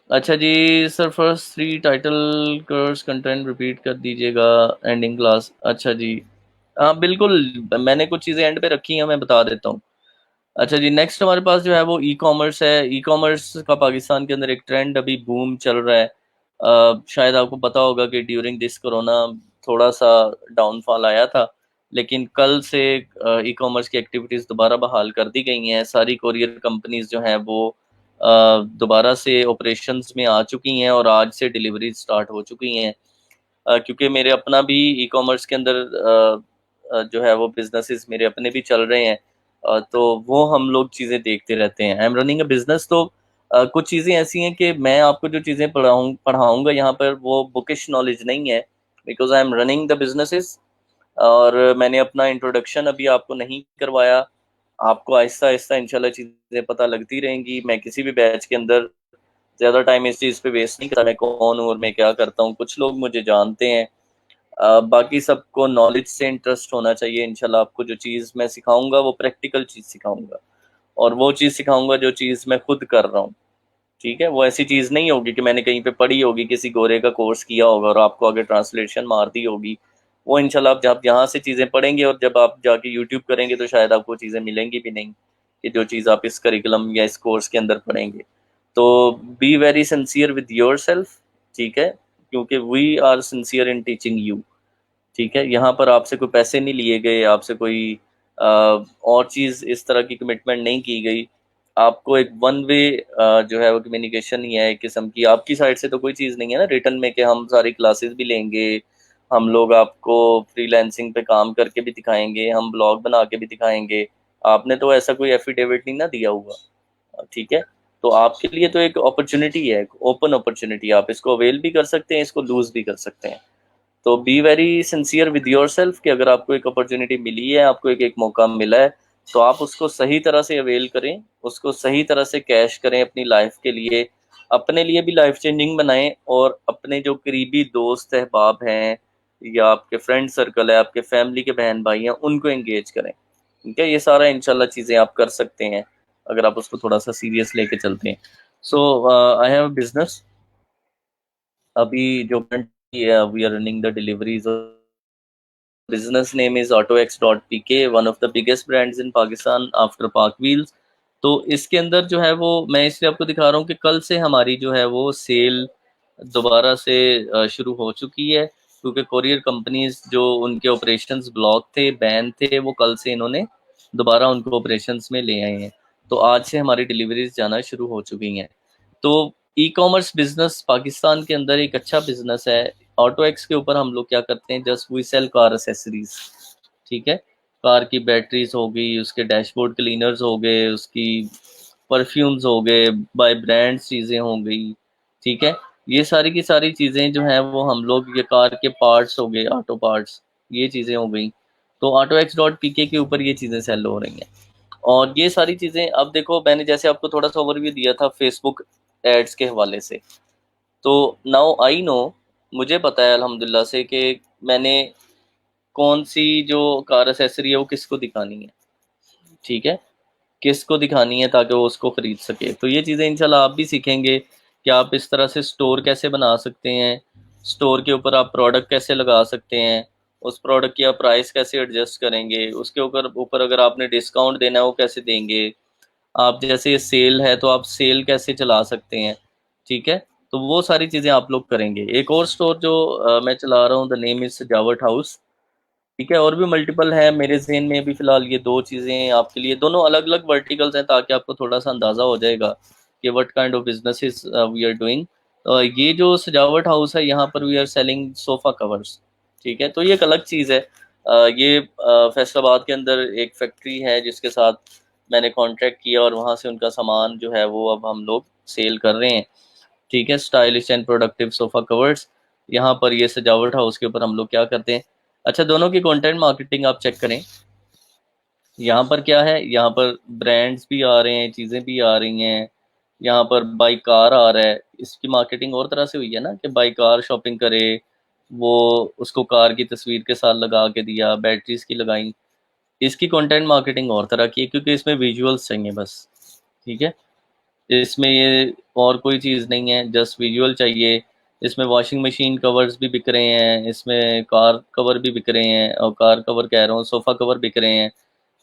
अच्छा जी सर, फर्स्ट 3 टाइटल कर्स कंटेंट रिपीट कर दीजिएगा, एंडिंग क्लास। अच्छा जी, हाँ बिल्कुल, मैंने कुछ चीज़ें एंड पे रखी हैं, मैं बता देता हूँ। अच्छा जी, नेक्स्ट हमारे पास जो है वो ई कॉमर्स है। ई कॉमर्स का पाकिस्तान के अंदर एक ट्रेंड अभी बूम चल रहा है। शायद आपको पता होगा कि ड्यूरिंग दिस कोरोना थोड़ा सा डाउनफॉल आया था, लेकिन कल से ई कॉमर्स की एक्टिविटीज़ दोबारा बहाल कर दी गई हैं। सारी कोरियर कंपनीज जो हैं वो दोबारा से ऑपरेशंस में आ चुकी हैं और आज से डिलीवरी स्टार्ट हो चुकी हैं। क्योंकि मेरे अपना भी ई कॉमर्स के अंदर जो है वो बिजनेसेस मेरे अपने भी चल रहे हैं। तो वो हम लोग चीज़ें देखते रहते हैं। आई एम रनिंग अ बिजनेस। तो कुछ चीज़ें ऐसी हैं कि मैं आपको जो चीज़ें पढ़ाऊंगा यहाँ पर वो बुकिश नॉलेज नहीं है, because I am running the businesses. और मैंने अपना इंट्रोडक्शन अभी आपको नहीं करवाया। आपको आहिस्ता आहिस्ता इंशाल्लाह चीज़ें पता लगती रहेंगी। मैं किसी भी बैच के अंदर ज़्यादा टाइम इस चीज़ पे वेस्ट नहीं करता, मैं कौन हूँ और मैं क्या करता हूँ। कुछ लोग मुझे जानते हैं, बाकी सबको नॉलेज से इंटरेस्ट होना चाहिए। इंशाल्लाह आपको जो चीज़ मैं सिखाऊंगा वो प्रैक्टिकल चीज़ सिखाऊंगा, और वो चीज़ सिखाऊंगा जो चीज़ मैं खुद कर रहा हूँ। ठीक है, वो ऐसी चीज़ नहीं होगी कि मैंने कहीं पे पढ़ी होगी, किसी गोरे का कोर्स किया होगा और आपको आगे ट्रांसलेशन मार दी होगी। वो इंशाल्लाह आप जब यहाँ से चीज़ें पढ़ेंगे और जब आप जाके यूट्यूब करेंगे तो शायद आपको चीज़ें मिलेंगी भी नहीं, कि जो चीज़ आप इस करिकुलम या इस कोर्स के अंदर पढ़ेंगे। तो be very sincere with yourself. ठीक है, क्योंकि we are sincere in teaching you. ठीक है, यहाँ पर आपसे कोई पैसे नहीं लिए गए, आपसे कोई और चीज़ इस तरह की कमिटमेंट नहीं की गई। आपको एक वन वे जो है वो कम्युनिकेशन ही है, एक किस्म की। आपकी साइड से तो कोई चीज़ नहीं है ना रिटर्न में कि हम सारी क्लासेस भी लेंगे, हम लोग आपको फ्रीलांसिंग पे काम करके भी दिखाएंगे, हम ब्लॉग बना के भी दिखाएंगे। आपने तो ऐसा कोई एफिडेविट नहीं ना दिया हुआ। ठीक है, तो आपके लिए तो एक अपॉर्चुनिटी है, एक ओपन अपॉर्चुनिटी। आप इसको अवेल भी कर सकते हैं, इसको लूज भी कर सकते हैं। तो be very sincere with your self कि अगर आपको एक अपॉर्चुनिटी मिली है, आपको एक एक मौका मिला है, तो आप उसको सही तरह से अवेल करें, उसको सही तरह से कैश करें अपनी लाइफ के लिए, अपने लिए भी लाइफ चेंजिंग बनाएं, और अपने जो करीबी दोस्त अहबाब हैं या आपके फ्रेंड सर्कल है, आपके फैमिली के बहन भाई हैं, उनको एंगेज करें। ठीक है, ये सारा इंशाल्लाह चीज़ें आप कर सकते हैं अगर आप उसको थोड़ा सा सीरियस लेके चलते हैं। So I have business. अभी जो we are running the deliveries. Business name is AutoX.pk, one of the biggest brands in Pakistan after Park Wheels। तो इसके अंदर जो है वो मैं इसलिए आपको दिखा रहा हूँ कि कल से हमारी जो है वो सेल दोबारा से शुरू हो चुकी है, क्योंकि कोरियर कंपनीज जो उनके ऑपरेशंस ब्लॉक थे, बैन थे, वो कल से इन्होंने दोबारा उनको ऑपरेशंस में ले आए हैं। तो आज से हमारी डिलीवरीज जाना शुरू हो चुकी हैं। तो ई कॉमर्स बिजनेस पाकिस्तान के अंदर एक अच्छा बिजनेस है। ऑटो एक्स के ऊपर हम लोग क्या करते हैं, just we sell car accessories. ठीक है, कार की बैटरीज हो गई, उसके डैशबोर्ड क्लीनर्स हो गए, उसकी परफ्यूम्स हो गए, बाय ब्रांड चीज़ें हो गई। ठीक है, ये सारी की सारी चीज़ें जो हैं वो हम लोग, ये कार के पार्ट्स हो गए, ऑटो पार्ट्स, ये चीज़ें हो गई। तो ऑटो एक्स डॉट पी के ऊपर ये चीज़ें सेल हो रही हैं। और ये सारी चीज़ें, अब देखो मैंने जैसे आपको थोड़ा सा ओवरव्यू दिया था फेसबुक एड्स के हवाले से, तो नाउ आई नो, मुझे पता है अल्हम्दुलिल्लाह से कि मैंने कौन सी जो कार एसेसरी है वो किसको दिखानी है। ठीक है, किसको दिखानी है ताकि वो उसको ख़रीद सके। तो ये चीज़ें इंशाल्लाह आप भी सीखेंगे कि आप इस तरह से स्टोर कैसे बना सकते हैं, स्टोर के ऊपर आप प्रोडक्ट कैसे लगा सकते हैं, उस प्रोडक्ट की आप प्राइस कैसे एडजस्ट करेंगे, उसके ऊपर ऊपर अगर आपने डिस्काउंट देना है वो कैसे देंगे, आप जैसे ये सेल है तो आप सेल कैसे चला सकते हैं, ठीक है। तो वो सारी चीज़ें आप लोग करेंगे। एक और स्टोर जो मैं चला रहा हूँ, द नेम इज़ सजावट हाउस, ठीक है। और भी मल्टीपल है मेरे ज़हन में, अभी फ़िलहाल ये 2 चीज़ें आपके लिए, दोनों अलग-अलग वर्टिकल्स हैं ताकि आपको थोड़ा-सा अंदाज़ा हो जाएगा कि what kind of businesses we are doing. ये जो सजावट हाउस है यहाँ पर we are selling sofa covers, ठीक है। तो ये एक अलग चीज़ है। ये फैसलाबाद के अंदर एक फैक्ट्री है जिसके साथ मैंने कॉन्ट्रैक्ट किया और वहाँ से उनका सामान जो है वो अब हम लोग सेल कर रहे हैं, ठीक है। Stylish and productive sofa covers, यहाँ पर ये सजावट हाउस के ऊपर हम लोग क्या करते हैं। अच्छा, दोनों की कंटेंट मार्केटिंग आप चेक करें। यहाँ पर क्या है, यहाँ पर ब्रांड्स भी आ रहे हैं, चीज़ें भी आ रही हैं, यहाँ पर बाई कार आ रहा है। इसकी मार्केटिंग और तरह से हुई है ना कि बाई कार शॉपिंग करे, वो उसको कार की तस्वीर के साथ लगा के दिया, बैटरीज़ की लगाई। इसकी कंटेंट मार्केटिंग और तरह की है क्योंकि इसमें विजुअल्स चाहिए बस, ठीक है। इसमें ये और कोई चीज़ नहीं है, जस्ट विजुअल चाहिए। इसमें वॉशिंग मशीन कवर्स भी बिक रहे हैं, इसमें कार कवर भी बिक रहे हैं, और कार कवर कह रहा हूँ, सोफ़ा कवर बिक रहे हैं।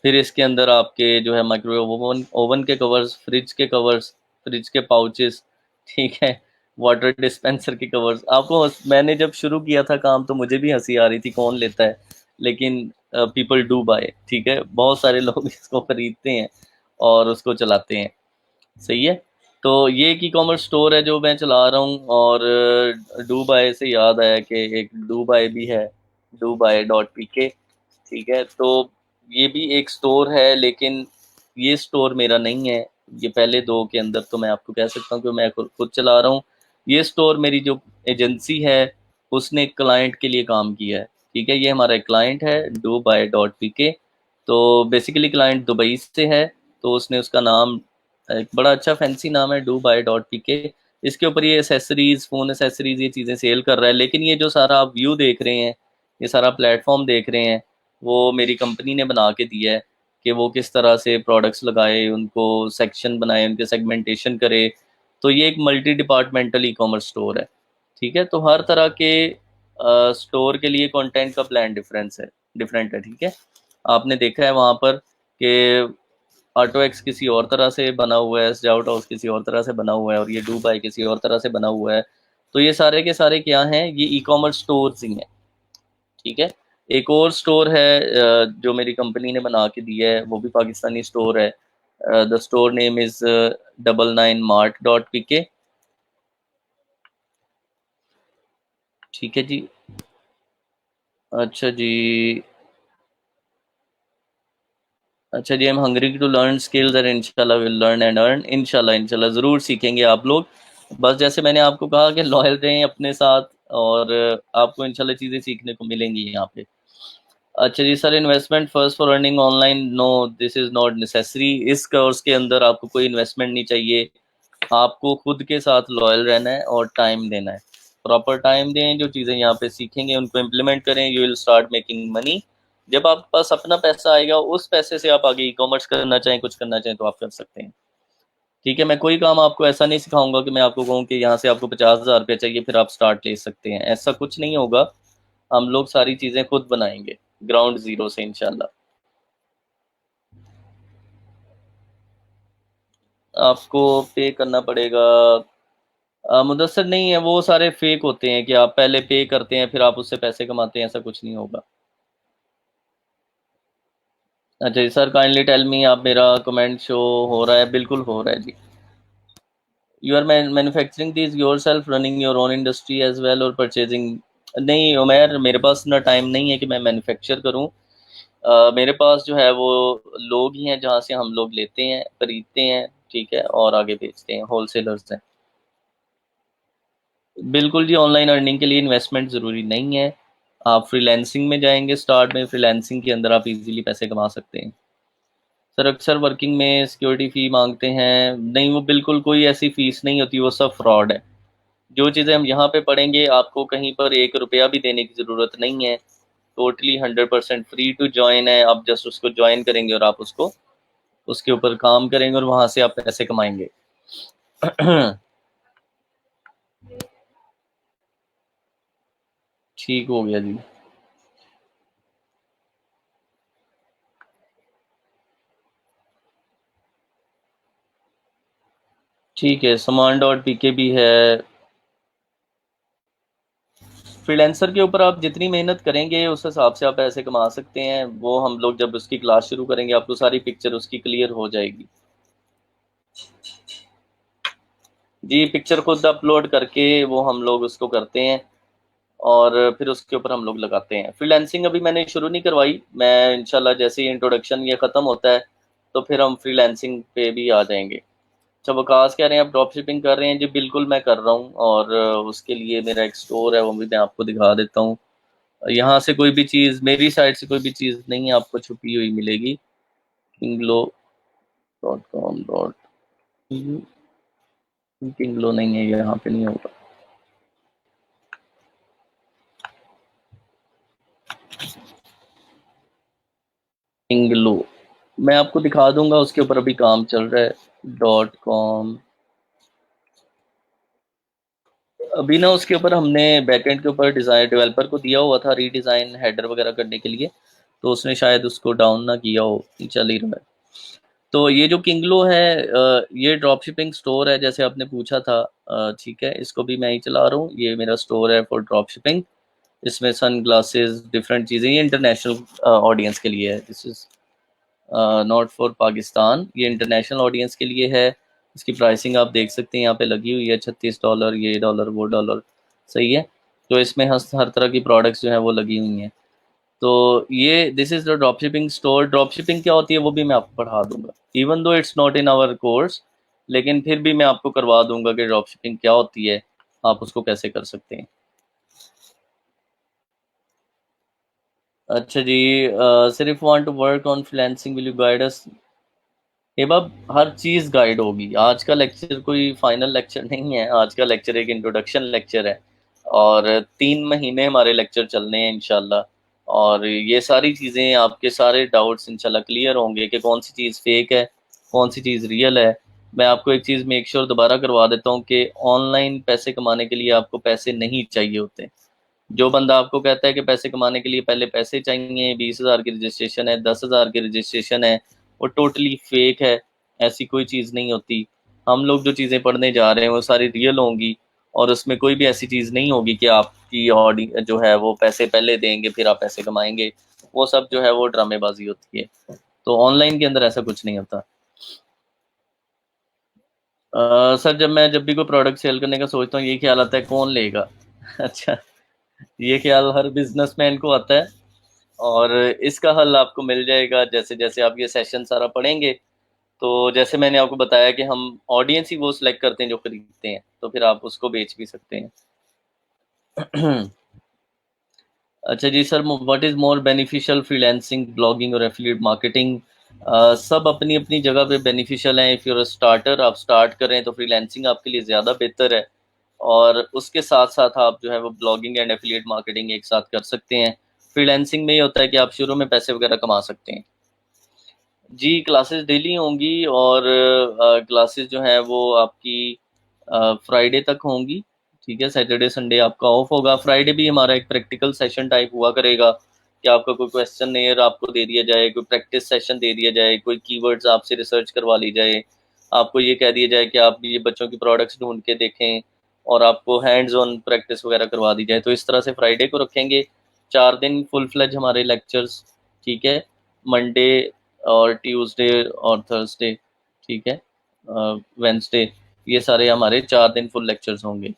फिर इसके अंदर आपके जो है माइक्रोवेव ओवन ओवन के कवर्स, फ्रिज के कवर्स, फ्रिज के पाउचेस, ठीक है, वाटर डिस्पेंसर के कवर्स। आपको मैंने जब शुरू किया था काम तो मुझे भी हंसी आ रही थी, कौन लेता है, लेकिन पीपल डू बाय, ठीक है। बहुत सारे लोग इसको खरीदते हैं और उसको चलाते हैं, सही है। तो ये एक ई कॉमर्स स्टोर है जो मैं चला रहा हूँ। और डू बाय से याद आया कि एक डू बाय भी है, डू बाय डॉट पी के, ठीक है। तो ये भी एक स्टोर है, लेकिन ये स्टोर मेरा नहीं है। ये पहले दो के अंदर तो मैं आपको कह सकता हूँ कि मैं खुद खुद चला रहा हूँ। ये स्टोर मेरी जो एजेंसी है उसने एक क्लाइंट के लिए काम किया है, ठीक है। ये हमारा एक क्लाइंट है, डू बाय डॉट पी के। तो बेसिकली क्लाइंट दुबई से है, तो उसने उसका नाम, एक बड़ा अच्छा फैंसी नाम है, डू बाय डॉट पी के। इसके ऊपर ये एसेसरीज, फ़ोन एसेसरीज, ये चीज़ें सेल कर रहा है। लेकिन ये जो सारा आप व्यू देख रहे हैं, ये सारा प्लेटफॉर्म देख रहे हैं, वो मेरी कंपनी ने बना के दिया है कि वो किस तरह से प्रोडक्ट्स लगाए, उनको सेक्शन बनाए, उनके सेगमेंटेशन करे। तो ये एक multi departmental e commerce store है, ठीक है। तो हर तरह के स्टोर के लिए कंटेंट का प्लान डिफरेंट है, ठीक है। आपने देखा है वहाँ पर कि ऑटो एक्स किसी और तरह से बना हुआ है, सजावट हाउस किसी और तरह से बना हुआ है, और ये डू बाय किसी और तरह से बना हुआ है। तो ये सारे के सारे क्या हैं, ये ई कॉमर्स स्टोर्स ही हैं, ठीक है। एक और स्टोर है जो मेरी कंपनी ने बना के दिया है, वो भी पाकिस्तानी स्टोर है। The store name is 99mart.pk, ठीक है जी। अच्छा जी। अच्छा जी, I am hungry to learn skills and इंशाल्लाह विल लर्न एंड अर्न। इंशाल्लाह इंशाल्लाह ज़रूर सीखेंगे आप लोग। बस जैसे मैंने आपको कहा कि लॉयल रहें अपने साथ, और आपको इंशाल्लाह चीज़ें सीखने को मिलेंगी यहाँ पे। अच्छा जी sir, investment first for earning online, no this is not necessary. इस कोर्स के अंदर आपको कोई इन्वेस्टमेंट नहीं चाहिए। आपको खुद के साथ लॉयल रहना है और टाइम देना है, प्रॉपर टाइम दें। जो चीज़ें यहाँ पे सीखेंगे उनको इम्प्लीमेंट करें, you will start making money. जब आपके पास अपना पैसा आएगा, उस पैसे से आप आगे ई कॉमर्स करना चाहें, कुछ करना चाहें तो आप कर सकते हैं, ठीक है। मैं कोई काम आपको ऐसा नहीं सिखाऊंगा कि मैं आपको कहूँ कि यहाँ से आपको 50,000 रुपया चाहिए फिर आप स्टार्ट ले सकते हैं, ऐसा कुछ नहीं होगा। हम लोग सारी चीज़ें खुद बनाएंगे ग्राउंड ज़ीरो से इंशाल्लाह। आपको पे करना पड़ेगा। मुदस्सर नहीं है, वो सारे फेक होते हैं कि आप पहले पे करते हैं फिर आप उससे पैसे कमाते हैं, ऐसा कुछ नहीं होगा। अच्छा जी सर, काइंडली टेल मी, आप मेरा कमेंट शो हो रहा है? बिल्कुल हो रहा है जी। You are manufacturing this your self, running your own industry as well और परचेजिंग? नहीं उमैर, मेरे पास ना टाइम नहीं है कि मैं मैन्युफैक्चर करूं। मेरे पास जो है वो लोग ही हैं जहाँ से हम लोग लेते हैं, खरीदते हैं, ठीक है, और आगे बेचते हैं, होलसेलर्स हैं। बिल्कुल जी, ऑनलाइन अर्निंग के लिए इन्वेस्टमेंट ज़रूरी नहीं है। आप फ्रीलांसिंग में जाएंगे, स्टार्ट में फ्रीलांसिंग के अंदर आप इजीली पैसे कमा सकते हैं। सर अक्सर वर्किंग में सिक्योरिटी फ़ी मांगते हैं, नहीं वो बिल्कुल कोई ऐसी फ़ीस नहीं होती, वो सब फ्रॉड है। जो चीज़ें हम यहाँ पे पढ़ेंगे आपको कहीं पर 1 रुपया भी देने की ज़रूरत नहीं है। टोटली 100% फ्री टू ज्वाइन है, आप जस्ट उसको ज्वाइन करेंगे और आप उसको उसके ऊपर काम करेंगे और वहां से आप पैसे कमाएंगे। ठीक हो गया जी। ठीक है, समान डॉट पीके भी है। फ्रीलांसर के ऊपर आप जितनी मेहनत करेंगे उस हिसाब से आप पैसे कमा सकते हैं। वो हम लोग जब उसकी क्लास शुरू करेंगे आपको सारी पिक्चर उसकी क्लियर हो जाएगी। जी, पिक्चर खुद अपलोड करके वो हम लोग उसको करते हैं और फिर उसके ऊपर हम लोग लगाते हैं। फ्रीलांसिंग अभी मैंने शुरू नहीं करवाई, मैं इंशाल्लाह जैसे ही इंट्रोडक्शन ये ख़त्म होता है तो फिर हम फ्रीलांसिंग पे भी आ जाएंगे। अच्छा, वकास कह रहे हैं आप ड्रॉप शिपिंग कर रहे हैं? जी बिल्कुल मैं कर रहा हूँ, और उसके लिए मेरा एक स्टोर है वो भी मैं आपको दिखा देता हूँ। यहाँ से कोई भी चीज़ मेरी साइड से कोई भी चीज़ नहीं आपको छुपी हुई मिलेगी। kinglo.com. किंगलो नहीं है, यहाँ पे नहीं होगा। किंगलो मैं आपको दिखा दूंगा, उसके ऊपर अभी काम चल रहा है। .com अभी ना उसके ऊपर हमने बैकएंड के ऊपर डिज़ाइन डेवलपर को दिया हुआ था रीडिज़ाइन हेडर वगैरह करने के लिए, तो उसने शायद उसको डाउन ना किया हो, चल ही रहा है। तो ये जो किंगलो है ये ड्रॉप शिपिंग स्टोर है जैसे आपने पूछा था। ठीक है, इसको भी मैं ही चला रहा हूँ, ये मेरा स्टोर है फॉर ड्रॉप शिपिंग। इसमें सन ग्लासेस डिफरेंट चीज़ें, ये इंटरनेशनल ऑडियंस के लिए है। This is not for Pakistan, ये इंटरनेशनल ऑडियंस के लिए है। इसकी प्राइसिंग आप देख सकते हैं यहाँ पे लगी हुई है, $36, ये डॉलर वो डॉलर, सही है। तो इसमें हर तरह की प्रोडक्ट्स जो हैं वो लगी हुई हैं। तो ये this is the drop shipping store. Drop shipping क्या होती है वो भी मैं आपको पढ़ा दूंगा, even though it's not in our course, लेकिन फिर भी मैं आपको करवा दूंगा कि ड्रॉप शिपिंग क्या होती है, आप उसको कैसे कर सकते हैं। अच्छा जी, सिर्फ want to work on freelancing, will you guide us? अब हर चीज़ गाइड होगी। आज का लेक्चर कोई फाइनल लेक्चर नहीं है, आज का लेक्चर एक इंट्रोडक्शन लेक्चर है, और 3 महीने हमारे लेक्चर चलने हैं इंशाल्लाह। और ये सारी चीज़ें आपके सारे डाउट्स इंशाल्लाह क्लियर होंगे कि कौन सी चीज़ फेक है, कौन सी चीज़ रियल है। मैं आपको एक चीज़ मेक श्योर दोबारा करवा देता हूँ कि ऑनलाइन पैसे कमाने के लिए आपको पैसे नहीं चाहिए होते। जो बंदा आपको कहता है कि पैसे कमाने के लिए पहले पैसे चाहिए, 20,000 की रजिस्ट्रेशन है, 10,000 की रजिस्ट्रेशन है, वो टोटली फेक है। ऐसी कोई चीज़ नहीं होती। हम लोग जो चीज़ें पढ़ने जा रहे हैं वो सारी रियल होंगी, और उसमें कोई भी ऐसी चीज़ नहीं होगी कि आपकी ऑडी जो है वो पैसे पहले देंगे फिर आप पैसे कमाएंगे। वो सब जो है वो ड्रामेबाजी होती है। तो ऑनलाइन के अंदर ऐसा कुछ नहीं होता। सर जब भी कोई प्रोडक्ट सेल करने का सोचता हूँ यही ख्याल आता है कौन लेगा। अच्छा, ये ख्याल हर बिजनेसमैन को आता है, और इसका हल आपको मिल जाएगा जैसे जैसे आप ये सेशन सारा पढ़ेंगे। तो जैसे मैंने आपको बताया कि हम ऑडियंस ही वो सिलेक्ट करते हैं जो खरीदते हैं, तो फिर आप उसको बेच भी सकते हैं। अच्छा जी sir, what is more beneficial, freelancing, blogging और एफिलिएट मार्केटिंग? सब अपनी अपनी जगह पे बेनिफिशियल हैं। इफ़ यूर स्टार्टर, आप स्टार्ट करें तो फ्रीलांसिंग आपके लिए ज़्यादा बेहतर है, और उसके साथ साथ आप जो है वो ब्लॉगिंग एंड एफिलिएट मार्केटिंग एक साथ कर सकते हैं। फ्रीलांसिंग में ये होता है कि आप शुरू में पैसे वगैरह कमा सकते हैं। जी, क्लासेस डेली होंगी, और क्लासेस जो हैं वो आपकी फ्राइडे तक होंगी। ठीक है, सैटरडे संडे आपका ऑफ होगा। फ्राइडे भी हमारा एक प्रैक्टिकल सेशन टाइप हुआ करेगा कि आपका कोई क्वेश्चन एयर आपको दे दिया जाए, कोई प्रैक्टिस सेशन दे दिया जाए, कोई कीवर्ड्स आपसे रिसर्च करवा ली जाए, आपको ये कह दिया जाए कि आप ये बच्चों की प्रोडक्ट्स ढूंढ के देखें, और आपको हैंड्स ऑन प्रैक्टिस वगैरह करवा दी जाए। तो इस तरह से फ्राइडे को रखेंगे 4 दिन फुल फ्लेज हमारे लेक्चर्स। ठीक है, मंडे और ट्यूसडे और थर्सडे, ठीक है, वेंसडे, ये सारे हमारे 4 दिन फुल लेक्चर्स होंगे।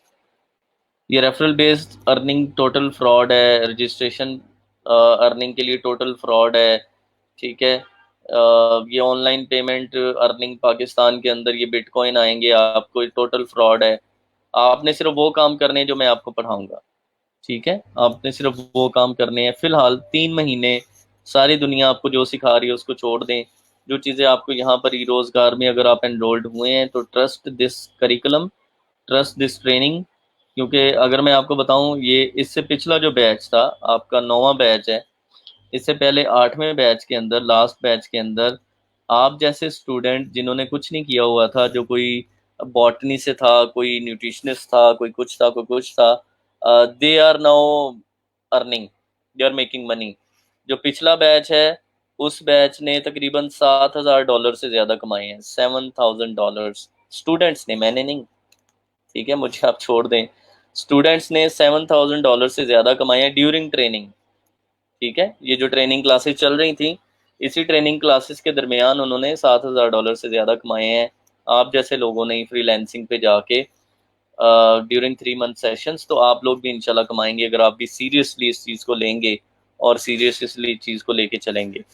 ये referral based earning total fraud है, रजिस्ट्रेशन अर्निंग के लिए टोटल फ्रॉड है। ठीक है, ये ऑनलाइन पेमेंट अर्निंग पाकिस्तान के अंदर ये बिटकॉइन आएंगे आपको, टोटल फ्रॉड है। आपने सिर्फ वो काम करने हैं जो मैं आपको पढ़ाऊंगा। ठीक है, आपने सिर्फ वो काम करने हैं फिलहाल 3 महीने। सारी दुनिया आपको जो सिखा रही है उसको छोड़ दें। जो चीज़ें आपको यहाँ पर ही रोज़गार में अगर आप एनरोल्ड हुए हैं तो trust this curriculum, trust this training. क्योंकि अगर मैं आपको बताऊं, ये इससे पिछला जो बैच था आपका 9वां बैच है, इससे पहले 8वें बैच के अंदर, लास्ट बैच के अंदर आप जैसे स्टूडेंट जिन्होंने कुछ नहीं किया हुआ था, जो कोई बॉटनी से था, कोई न्यूट्रिशनिस्ट था, कोई कुछ था, कोई कुछ था, they are now earning, they are making money. जो पिछला बैच है, उस बैच ने तकरीबन $7,000 से ज़्यादा कमाए हैं, $7,000। स्टूडेंट्स ने, मैंने नहीं। ठीक है, मुझे आप छोड़ दें। स्टूडेंट्स ने $7,000 से ज़्यादा कमाए हैं ड्यूरिंग ट्रेनिंग। ठीक है, ये जो ट्रेनिंग क्लासेस चल रही थी, इसी ट्रेनिंग क्लासेस के दरमियान उन्होंने $7,000 से ज़्यादा कमाए हैं। आप जैसे लोगों ने फ्रीलैंसिंग पे जाके ड्यूरिंग 3 मंथ सेशंस, तो आप लोग भी इंशाल्लाह कमाएंगे अगर आप भी सीरियसली इस चीज़ को लेंगे और सीरियसली इस चीज़ को लेके चलेंगे।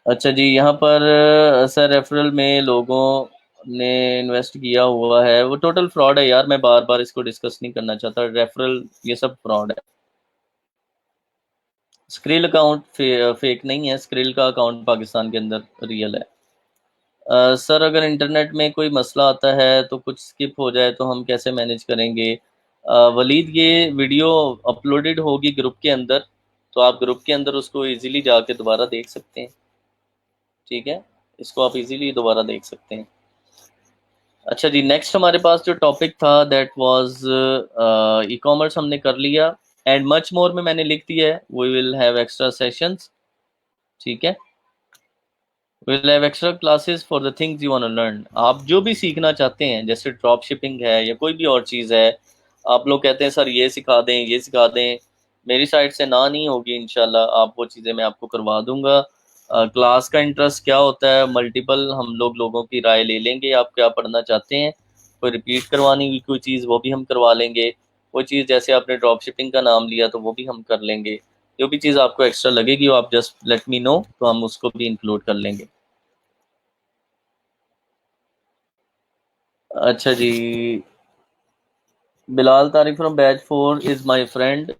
अच्छा जी, यहाँ पर सर रेफरल में लोगों ने इन्वेस्ट किया हुआ है, वो टोटल फ्रॉड है यार। मैं बार बार इसको डिस्कस नहीं करना चाहता, रेफरल ये सब फ्रॉड है। स्क्रिल अकाउंट फेक नहीं है, स्क्रिल का अकाउंट पाकिस्तान के अंदर रियल है। सर अगर इंटरनेट में कोई मसला आता है तो कुछ स्किप हो जाए तो हम कैसे मैनेज करेंगे? वलीद, ये वीडियो अपलोडेड होगी ग्रुप के अंदर, तो आप ग्रुप के अंदर उसको इजीली जाके दोबारा देख सकते हैं। ठीक है, इसको आप इजीली दोबारा देख सकते हैं। अच्छा जी, नेक्स्ट हमारे पास जो टॉपिक था दैट वाज ई कॉमर्स, हमने कर लिया। एंड मच मोर में मैंने लिख दिया है, we will have extra sessions. ठीक है, will have extra classes for the things you want to learn. आप जो भी सीखना चाहते हैं, जैसे ड्रॉप शिपिंग है या कोई भी और चीज़ है, आप लोग कहते हैं सर ये सिखा दें, ये सिखा दें, मेरी साइड से ना नहीं होगी इंशाल्लाह। आप वो चीज़ें मैं आपको करवा दूंगा। क्लास का इंटरेस्ट क्या होता है, मल्टीपल हम लोगों की राय ले लेंगे, आप क्या पढ़ना चाहते हैं। कोई रिपीट करवानी हुई कोई चीज़, वो भी हम करवा लेंगे। कोई चीज़ जैसे आपने ड्रॉप शिपिंग का नाम लिया, तो वो भी हम कर लेंगे। जो भी चीज़ आपको एक्स्ट्रा लगेगी वो आप जस्ट लेट मी नो, तो हम उसको भी इंक्लूड कर लेंगे। अच्छा जी, Bilal Tariq from batch 4 is my friend.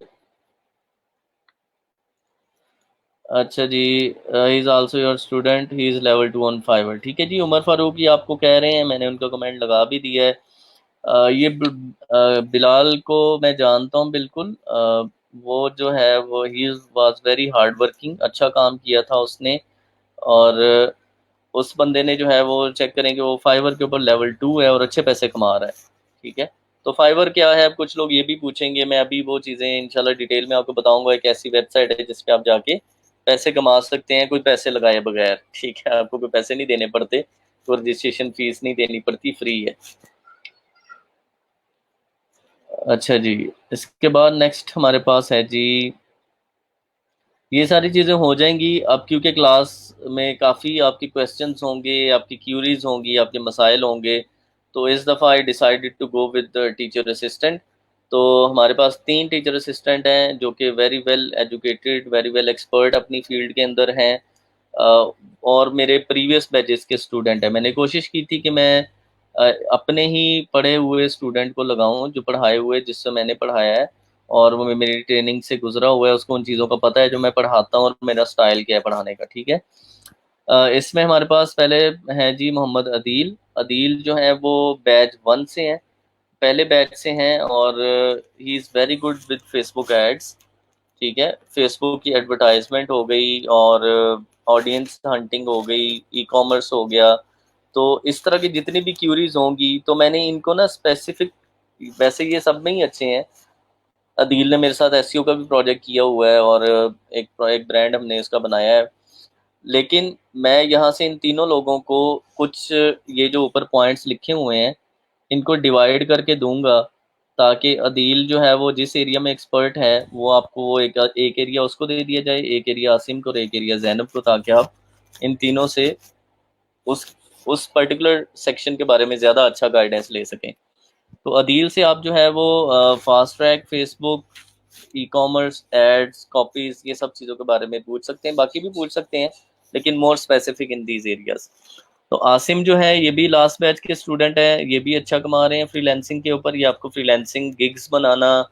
अच्छा जी, he is also your student, he is level 2 on Fiverr. ठीक है जी, उमर फारूक ये आपको कह रहे हैं, मैंने उनका कमेंट लगा भी दिया है। बिलाल को मैं जानता हूँ बिल्कुल। वो जो है वो he was very hard working, अच्छा काम किया था उसने। और उस बंदे ने जो है वो चेक करेंगे, वो फाइवर के ऊपर लेवल 2 है और अच्छे पैसे कमा रहा है। ठीक है, तो फाइवर क्या है, अब कुछ लोग ये भी पूछेंगे, मैं अभी वो चीज़ें इंशाल्लाह डिटेल में आपको बताऊंगा। एक ऐसी वेबसाइट है जिस पे आप जाके पैसे कमा सकते हैं, कोई पैसे लगाए बगैर। ठीक है, आपको कोई पैसे नहीं देने पड़ते, तो रजिस्ट्रेशन फीस नहीं देनी पड़ती, फ्री है। अच्छा जी, इसके बाद नेक्स्ट हमारे पास है जी, ये सारी चीज़ें हो जाएंगी अब, क्योंकि क्लास में काफ़ी आपकी क्वेश्चंस होंगे, आपकी क्यूरीज होंगी, आपके मसाइल होंगे। तो इस दफ़ा I decided to go with teacher assistant. तो हमारे पास 3 टीचर असिस्टेंट हैं जो कि very well educated, very well expert अपनी फील्ड के अंदर हैं। और मेरे प्रीवियस बैचेस के स्टूडेंट हैं। मैंने कोशिश की थी कि मैं अपने ही पढ़े हुए स्टूडेंट को लगाऊं, जो पढ़ाए हुए, जिससे मैंने पढ़ाया है और वो मेरी ट्रेनिंग से गुजरा हुआ है, उसको उन चीज़ों का पता है जो मैं पढ़ाता हूँ और मेरा स्टाइल क्या है पढ़ाने का। ठीक है, इसमें हमारे पास पहले हैं जी मोहम्मद अदील। अदील जो है वो बैच 1 से हैं, पहले बैच से हैं, और he is very good with Facebook ads. ठीक है, फेसबुक की एडवर्टाइजमेंट हो गई और ऑडियंस हंटिंग हो गई, ई कॉमर्स हो गया। तो इस तरह की जितनी भी क्यूरीज होंगी, तो मैंने इनको ना स्पेसिफिक, वैसे ये सब में ही अच्छे हैं। अदील ने मेरे साथ एसईओ का भी प्रोजेक्ट किया हुआ है और एक ब्रांड हमने इसका बनाया है। लेकिन मैं यहाँ से इन तीनों लोगों को कुछ, ये जो ऊपर पॉइंट्स लिखे हुए हैं, इनको डिवाइड करके दूंगा, ताकि अदील जो है वो जिस एरिया में एक्सपर्ट है, वो आपको वो एक एरिया उसको दे दिया जाए, एक एरिया आसिम को और एक एरिया जैनब को, ताकि आप इन तीनों से उस उस पर्टिकुलर सेक्शन के बारे में ज़्यादा अच्छा गाइडेंस ले सकें। तो अदील से आप जो है वो fast track, Facebook, e commerce, ads, copies, ये सब चीज़ों के बारे में पूछ सकते हैं, बाकी भी पूछ सकते हैं, लेकिन more specific in these areas. तो आसिम जो है ये भी लास्ट बैच के स्टूडेंट है, ये भी अच्छा कमा रहे हैं फ्रीलैंसिंग के ऊपर। ये आपको फ्रीलैंसिंग गिग्स बनाना,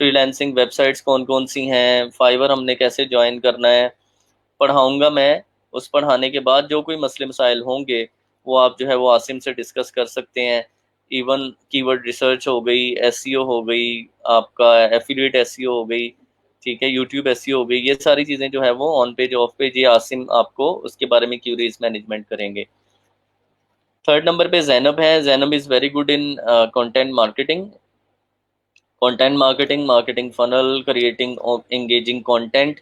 फ्रीलैंसिंग वेबसाइट्स कौन कौन सी हैं, फाइवर हमने कैसे ज्वाइन करना है, पढ़ाऊँगा मैं। उस पढ़ाने के बाद जो कोई मसले मसाइल होंगे, वो आप जो है वो आसिम से डिस्कस कर सकते हैं। इवन कीवर्ड रिसर्च हो गई, एसईओ हो गई, आपका एफिलिएट एसईओ हो गई। ठीक है, यूट्यूब एसईओ हो गई, ये सारी चीजें जो है वो ऑन पेज ऑफ पेज ये आसिम आपको उसके बारे में क्यूरीज मैनेजमेंट करेंगे। थर्ड नंबर पे जैनब है। Zainab is very good in content marketing. Content marketing, marketing funnel, creating engaging content,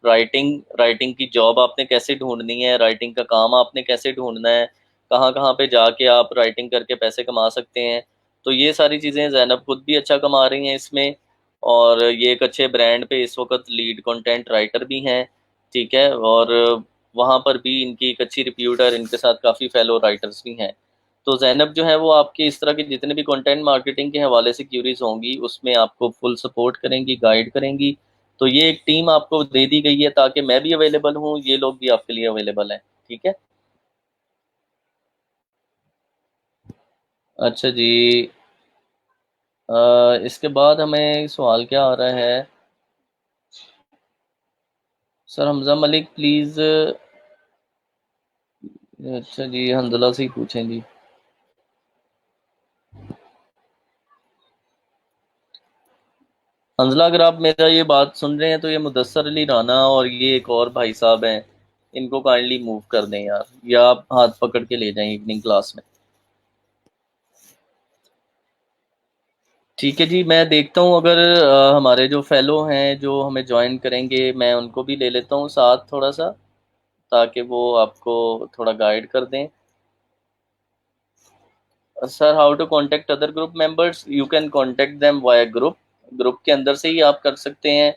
writing की जॉब आपने कैसे ढूंढनी है, राइटिंग का काम आपने कैसे ढूंढना है, कहाँ कहाँ पे जाके आप राइटिंग करके पैसे कमा सकते हैं। तो ये सारी चीज़ें जैनब खुद भी अच्छा कमा रही हैं इसमें, और ये एक अच्छे ब्रांड पे इस वक्त लीड कंटेंट राइटर भी हैं। ठीक है, और वहाँ पर भी इनकी एक अच्छी रिप्यूट है, इनके साथ काफ़ी फेलो राइटर्स भी हैं। तो जैनब जो है वो आपके इस तरह के जितने भी कंटेंट मार्केटिंग के हवाले से क्यूरीज होंगी उसमें आपको फुल सपोर्ट करेंगी, गाइड करेंगी। तो ये एक टीम आपको दे दी गई है ताकि मैं भी अवेलेबल हूँ, ये लोग भी आपके लिए अवेलेबल हैं। ठीक है, अच्छा जी। इसके बाद हमें सवाल क्या आ रहा है, सर हमजा मलिक प्लीज़। अच्छा जी, हंजला से ही पूछें जी। हंजला, अगर आप मेरा ये बात सुन रहे हैं तो ये मुदस्सर अली राना और ये एक और भाई साहब हैं, इनको काइंडली मूव कर दें यार, या आप हाथ पकड़ के ले जाएं इवनिंग क्लास में। ठीक है जी, मैं देखता हूँ अगर हमारे जो फेलो हैं जो हमें ज्वाइन करेंगे, मैं उनको भी ले लेता हूँ साथ थोड़ा सा, ताकि वो आपको थोड़ा गाइड कर दें। Sir, how to contact other group members? You can contact them via group. Group के अंदर से ही आप कर सकते हैं।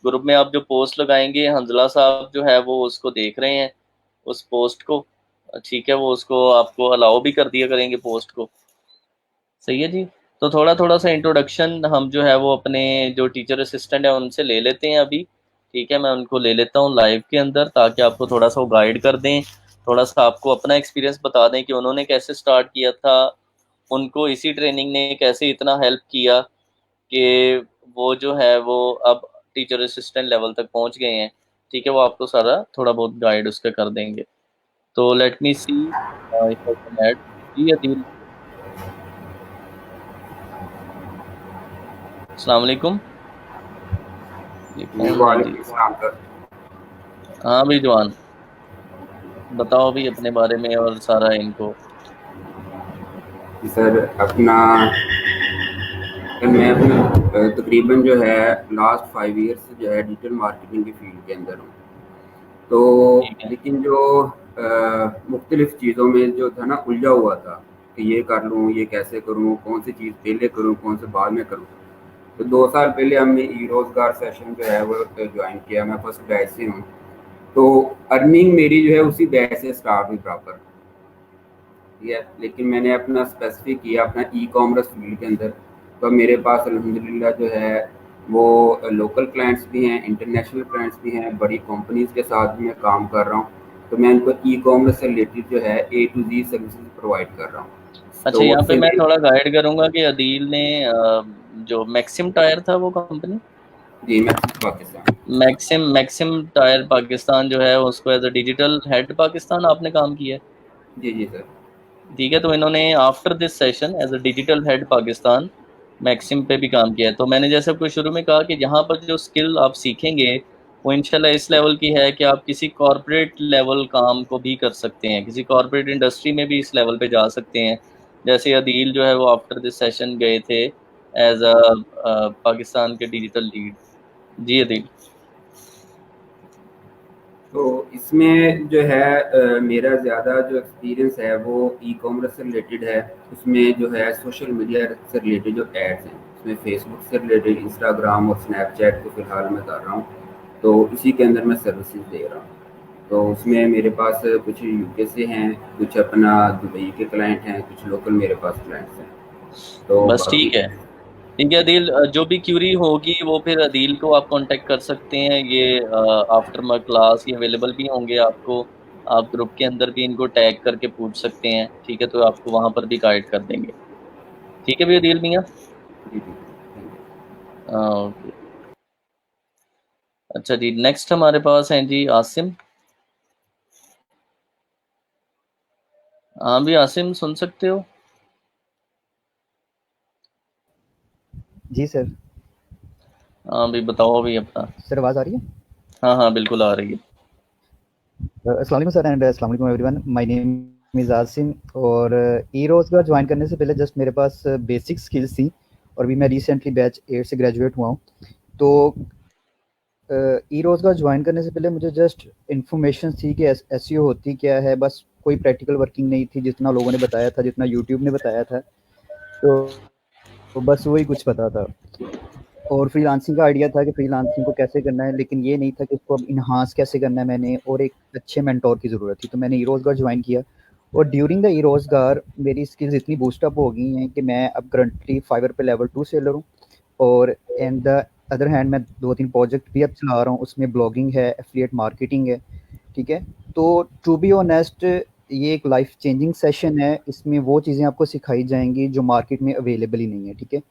ग्रुप में आप जो पोस्ट लगाएंगे, हंजला साहब जो है वो उसको देख रहे हैं, उस पोस्ट को। ठीक है, वो उसको आपको अलाउ भी कर दिया करेंगे पोस्ट को। सही है जी। तो थोड़ा थोड़ा सा इंट्रोडक्शन हम जो है वो अपने जो टीचर असिस्टेंट है उनसे ले लेते हैं अभी। ठीक है, मैं उनको ले लेता हूँ लाइव के अंदर ताकि आपको थोड़ा सा वो गाइड कर दें, थोड़ा सा आपको अपना एक्सपीरियंस बता दें कि उन्होंने कैसे स्टार्ट किया था, उनको इसी ट्रेनिंग ने कैसे इतना हेल्प किया कि वो जो है वो अब टीचर असिस्टेंट लेवल तक पहुंच गए हैं। ठीक है, वो आपको सारा थोड़ा बहुत गाइड उसका कर देंगे। तो let me see if I can add. जी अदील, अस्सलाम वालेकुम। ये जी, कौन है जी? वालेकुम सलाम सर। हाँ भाई जवान, बताओ भी अपने बारे में और सारा इनको। जी सर, अपना मैं अपना तकरीबन जो है लास्ट 5 ईयर से जो है डिजिटल मार्केटिंग की फील्ड के अंदर हूँ। तो ठीक है। लेकिन जो मुख्तलिफ चीज़ों में जो था ना उलझा हुआ था कि ये कर लूँ, ये कैसे करूँ, कौन सी चीज़ पहले करूँ, कौन से बाद में करूँ। तो 2 साल पहले हमने ई रोज़गार सेशन जो है वो ज्वाइन किया। मैं फर्स्ट बैच से हूँ। तो अर्निंग मेरी जो है उसी बैच से स्टार्ट हुई प्रॉपर। ठीक है, लेकिन मैंने अपना स्पेसिफिक किया अपना ई कॉमर्स फील्ड के अंदर। तो मेरे पास अल्हम्दुलिल्लाह जो है वो लोकल क्लाइंट्स भी हैं, इंटरनेशनल क्लाइंट्स भी हैं, बड़ी कंपनीज के साथ भी मैं काम कर रहा हूँ। तो मैं उनको ई कॉमर्स से रिलेटेड जो है ए टू जी सर्विसेज प्रोवाइड कर रहा हूँ। अच्छा, तो यहाँ पे उससे मैं मेरी थोड़ा गाइड करूंगा कि अदील ने जो मैक्सिम टायर था वो कंपनी, जी मैं Pakistan. Maxim Maxim tyre Pakistan जो है उसको as a digital head Pakistan आपने काम किया है। जी जी सर। ठीक है, तो इन्होंने after this session as a digital head Pakistan Maxim पे भी काम किया है। तो मैंने जैसे आपको शुरू में कहा कि यहाँ पर जो स्किल आप सीखेंगे वो इंशाल्लाह इस लेवल की है कि आप किसी कॉरपोरेट लेवल काम को भी कर सकते हैं, किसी कॉरपोरेट इंडस्ट्री में भी इस लेवल पे जा सकते हैं। जैसे अदील जो है वो आफ्टर दिस सेशन गए थे एज अ पाकिस्तान के डिजिटल लीड। जी अदील। तो इसमें जो है मेरा ज़्यादा जो एक्सपीरियंस है वो ई कॉमर्स से रिलेटेड है। उसमें जो है सोशल मीडिया से रिलेटेड जो एड्स हैं, उसमें फेसबुक से रिलेटेड इंस्टाग्राम और स्नैपचैट को फ़िलहाल मैं कर रहा हूँ। तो इसी के अंदर मैं सर्विसेज दे रहा हूँ। तो उसमें मेरे पास कुछ यूके से हैं, कुछ अपना दुबई के क्लाइंट हैं, कुछ लोकल मेरे पास क्लाइंट्स हैं। तो बस बाकी ठीक है। ठीक है अदील, जो भी क्यूरी होगी वो फिर अदील को आप कांटेक्ट कर सकते हैं, ये आफ्टर माई क्लास ये अवेलेबल भी होंगे आपको। आप ग्रुप के अंदर भी इनको टैग करके पूछ सकते हैं। ठीक है, तो आपको वहां पर भी गाइड कर देंगे। ठीक है भी अदील मियाँ। जी जी थैंक यू। ओके। अच्छा जी, नेक्स्ट हमारे पास हैं जी आसिम। हाँ भी आसिम, सुन सकते हो? जी सर। हाँ भी बताओ अभी अपना। सर आवाज़ आ रही है? हाँ हाँ बिल्कुल आ रही है। अस्सलाम वालेकुम सर एंड अस्सलाम वालेकुम everyone. My name is Asim. और ई रोज़गार ज्वाइन करने से पहले जस्ट मेरे पास बेसिक स्किल्स थी, और अभी मैं रिसेंटली बैच 8 से ग्रेजुएट हुआ हूँ। तो ई रोज़गार ज्वाइन करने से पहले मुझे जस्ट इन्फॉर्मेशन थी कि एसईओ होती क्या है, बस कोई प्रैक्टिकल वर्किंग नहीं थी, जितना लोगों ने बताया था, जितना यूट्यूब ने बताया था। तो बस वही कुछ पता था। और फ्रीलांसिंग का आइडिया था कि फ्रीलांसिंग को कैसे करना है, लेकिन ये नहीं था कि उसको अब इन्हांस कैसे करना है मैंने, और एक अच्छे मेंटोर की ज़रूरत थी। तो मैंने ई-रोज़गार ज्वाइन किया, और ड्यूरिंग द ई-रोज़गार मेरी स्किल्स इतनी बूस्ट अप हो गई हैं कि मैं अब करंटली फाइवर पे लेवल 2 सेलर हूँ। और एंड द अदर हैंड मैं 2-3 प्रोजेक्ट भी अब चला रहा हूँ, उसमें ब्लॉगिंग है, एफ़िलिएट मार्केटिंग है, ठीक है? तो टू बी ऑनेस्ट ये एक लाइफ़ चेंजिंग सेशन है, इसमें वो चीज़ें आपको सिखाई जाएँगी जो मार्केट में अवेलेबल ही नहीं है, ठीक है?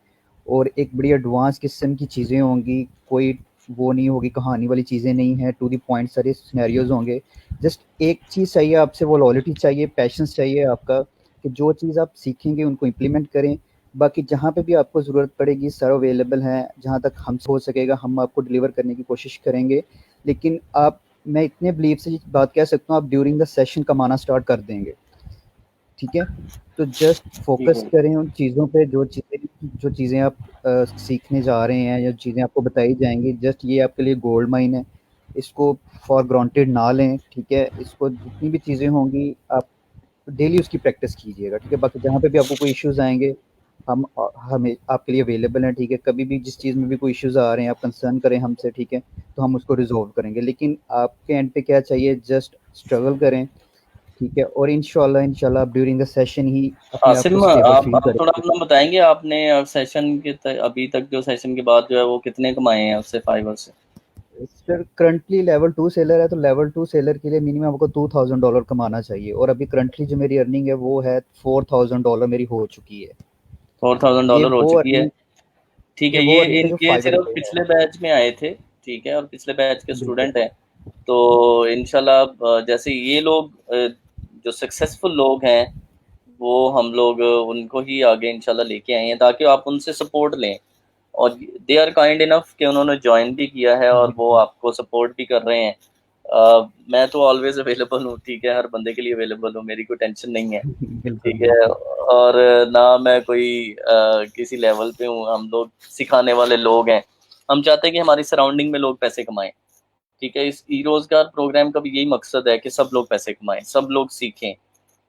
और एक बड़ी एडवांस किस्म की चीज़ें होंगी, कोई वो नहीं होगी, कहानी वाली चीज़ें नहीं हैं, टू द पॉइंट सारे सिनेरियोज़ होंगे। जस्ट एक चीज़ चाहिए आपसे, वो लॉयल्टी चाहिए, पैशंस चाहिए आपका, कि जो चीज़ आप सीखेंगे उनको इम्प्लीमेंट करें। बाकी जहाँ पे भी आपको ज़रूरत पड़ेगी सर अवेलेबल हैं, जहाँ तक हमसे हो सकेगा हम आपको डिलीवर करने की कोशिश करेंगे। लेकिन आप, मैं इतने बिलीव से ये बात कह सकता हूँ, आप ड्यूरिंग द सेशन कमाना स्टार्ट कर देंगे, ठीक है? तो जस्ट ठीक फ़ोकस है। करें उन चीज़ों पे, जो चीज़ें आप सीखने जा रहे हैं, या चीज़ें आपको बताई जाएँगी, जस्ट ये आपके लिए गोल्ड माइन है। इसको फॉर ग्रांटेड ना लें, ठीक है? इसको जितनी भी चीज़ें होंगी, आप डेली उसकी प्रैक्टिस कीजिएगा, ठीक है? बाकी जहाँ पे भी आपको कोई इश्यूज़ आएँगे, हम हमें आपके लिए अवेलेबल हैं, ठीक है? कभी भी जिस चीज़ में भी कोई इश्यूज़ आ रहे हैं, आप कंसर्न करें हमसे, ठीक है? तो हम उसको रिज़ॉल्व करेंगे। लेकिन आपके एंड पे क्या चाहिए, जस्ट स्ट्रगल करें, ठीक है? और इंशाल्लाह इंशाल्लाह आप ड्यूरिंग द सेशन ही अपने आप को आसिम स्टेबल आप फ़ील आप थोड़ा करेंगे। अपना बताएंगे आपने सेशन के अभी तक जो सेशन के बाद जो है वो कितने कमाए हैं उससे फाइवर से। सर करंटली लेवल 2 सेलर है, तो लेवल 2 सेलर के लिए मिनिमम आपको $2000 कमाना चाहिए, और अभी करंटली जो मेरी अर्निंग है वो है $4000 मेरी हो चुकी है। फोर थाउजेंड ये डॉलर हो वो चुकी है। अर्निंग ठीक ये है, वो ये अर्निंग है जो इनके फाइवर सिर्फ पे है। पिछले बैच में आए थे। ठीक है, और पिछले बैच के बिल्कुल। स्टूडेंट हैं। तो इंशाल्लाह जैसे ये लोग जो सक्सेसफुल लोग हैं वो हम लोग उनको ही आगे इंशाल्लाह लेके आए हैं ताकि आप उनसे सपोर्ट लें। और दे आर काइंड इनफ कि उन्होंने ज्वाइन भी किया है और वो बिल्कुल। आपको सपोर्ट भी कर रहे हैं। मैं तो ऑलवेज अवेलेबल हूँ, ठीक है, हर बंदे के लिए अवेलेबल हूँ, मेरी कोई टेंशन नहीं है। बिल्कुल, ठीक है। बिल्कुल। और ना मैं कोई किसी लेवल पे हूँ, हम लोग सिखाने वाले लोग हैं। हम चाहते हैं कि हमारी सराउंडिंग में लोग पैसे कमाएं। ठीक है, इस ई रोजगार प्रोग्राम का भी यही मकसद है कि सब लोग पैसे कमाएं, सब लोग सीखें।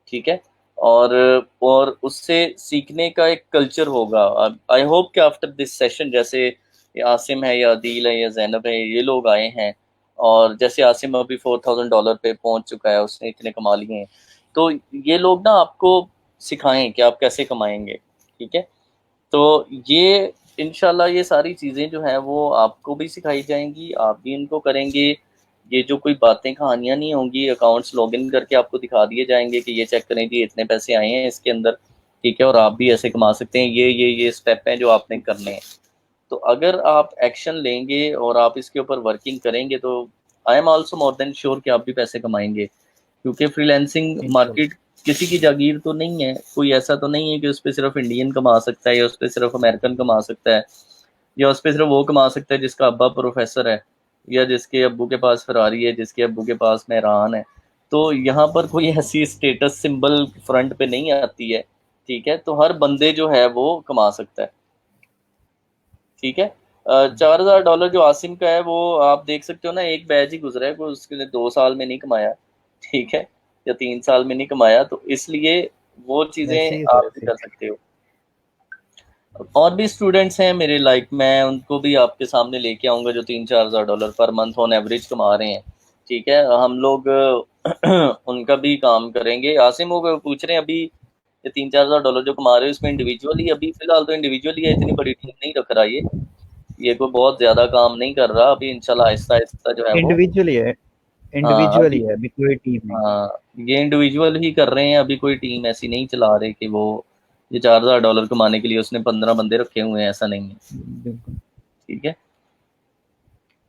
ठीक है। और उससे सीखने का एक कल्चर होगा। आई होप कि आफ्टर दिस सेशन जैसे ये आसिम है या अदील है या जैनब है, ये लोग आए हैं, और जैसे आसिम अभी $4000 पे पहुंच चुका है, उसने इतने कमा लिए हैं। तो ये लोग ना आपको सिखाएं कि आप कैसे कमाएंगे। ठीक है। तो ये इंशाल्लाह ये सारी चीज़ें जो हैं वो आपको भी सिखाई जाएंगी, आप भी इनको करेंगे। ये जो कोई बातें कहानियां नहीं होंगी, अकाउंट्स लॉगिन करके आपको दिखा दिए जाएंगे कि ये चेक करें जी इतने पैसे आए हैं इसके अंदर। ठीक है, और आप भी ऐसे कमा सकते हैं, ये स्टेप हैं जो आपने करने हैं। तो अगर आप एक्शन लेंगे और आप इसके ऊपर वर्किंग करेंगे तो I am also more than sure कि आप भी पैसे कमाएंगे। क्योंकि फ्रीलैंसिंग इंशाल्लाह। मार्केट किसी की जागीर तो नहीं है, कोई ऐसा तो नहीं है कि उस पर सिर्फ इंडियन कमा सकता है या उस पर सिर्फ अमेरिकन कमा सकता है, या उस पर सिर्फ वो कमा सकता है जिसका अब्बा प्रोफेसर है, या जिसके अब्बू के पास फरारी है, जिसके अब्बू के पास मेहरान है। तो यहाँ पर कोई ऐसी स्टेटस सिंबल फ्रंट पे नहीं आती है। ठीक है, तो हर बंदे जो है वो कमा सकता है। ठीक है। $4000 जो आसिम का है वो आप देख सकते हो ना, एक बैच ही गुजरा है, कोई उसके लिए 2 साल में नहीं कमाया। ठीक है, या 3 साल में नहीं कमाया, तो इसलिए वो ऐसे ही है चीज़ें सर, आप भी ऐसे ही। कर सकते हो। और भी स्टूडेंट्स हैं मेरे लाइक, मैं उनको भी आपके सामने लेके आऊँगा जो $3-4 हज़ार पर मंथ ऑन एवरेज कमा रहे हैं। ठीक है, हम लोग उनका भी काम करेंगे। आसिम वो पूछ रहे हैं अभी ये $3-4 हज़ार जो कमा रहे हो इसमें इंडिविजुअली, अभी फिलहाल तो इंडिविजुअली है, इतनी बड़ी टीम नहीं रख रहा ये कोई बहुत ज़्यादा काम नहीं कर रहा अभी, इंशाल्लाह आहिस्ता-आहिस्ता जो है वो। इंडिविजुअली है, हाँ, इंडिविजुअली अभी है, अभी कोई टीम नहीं। हाँ, ये इंडिविजुअल ही कर रहे हैं, अभी कोई टीम ऐसी नहीं चला रहे कि वो ये $4,000 कमाने के लिए उसने 15 बंदे रखे हुए हैं, ऐसा नहीं है। बिल्कुल। ठीक है।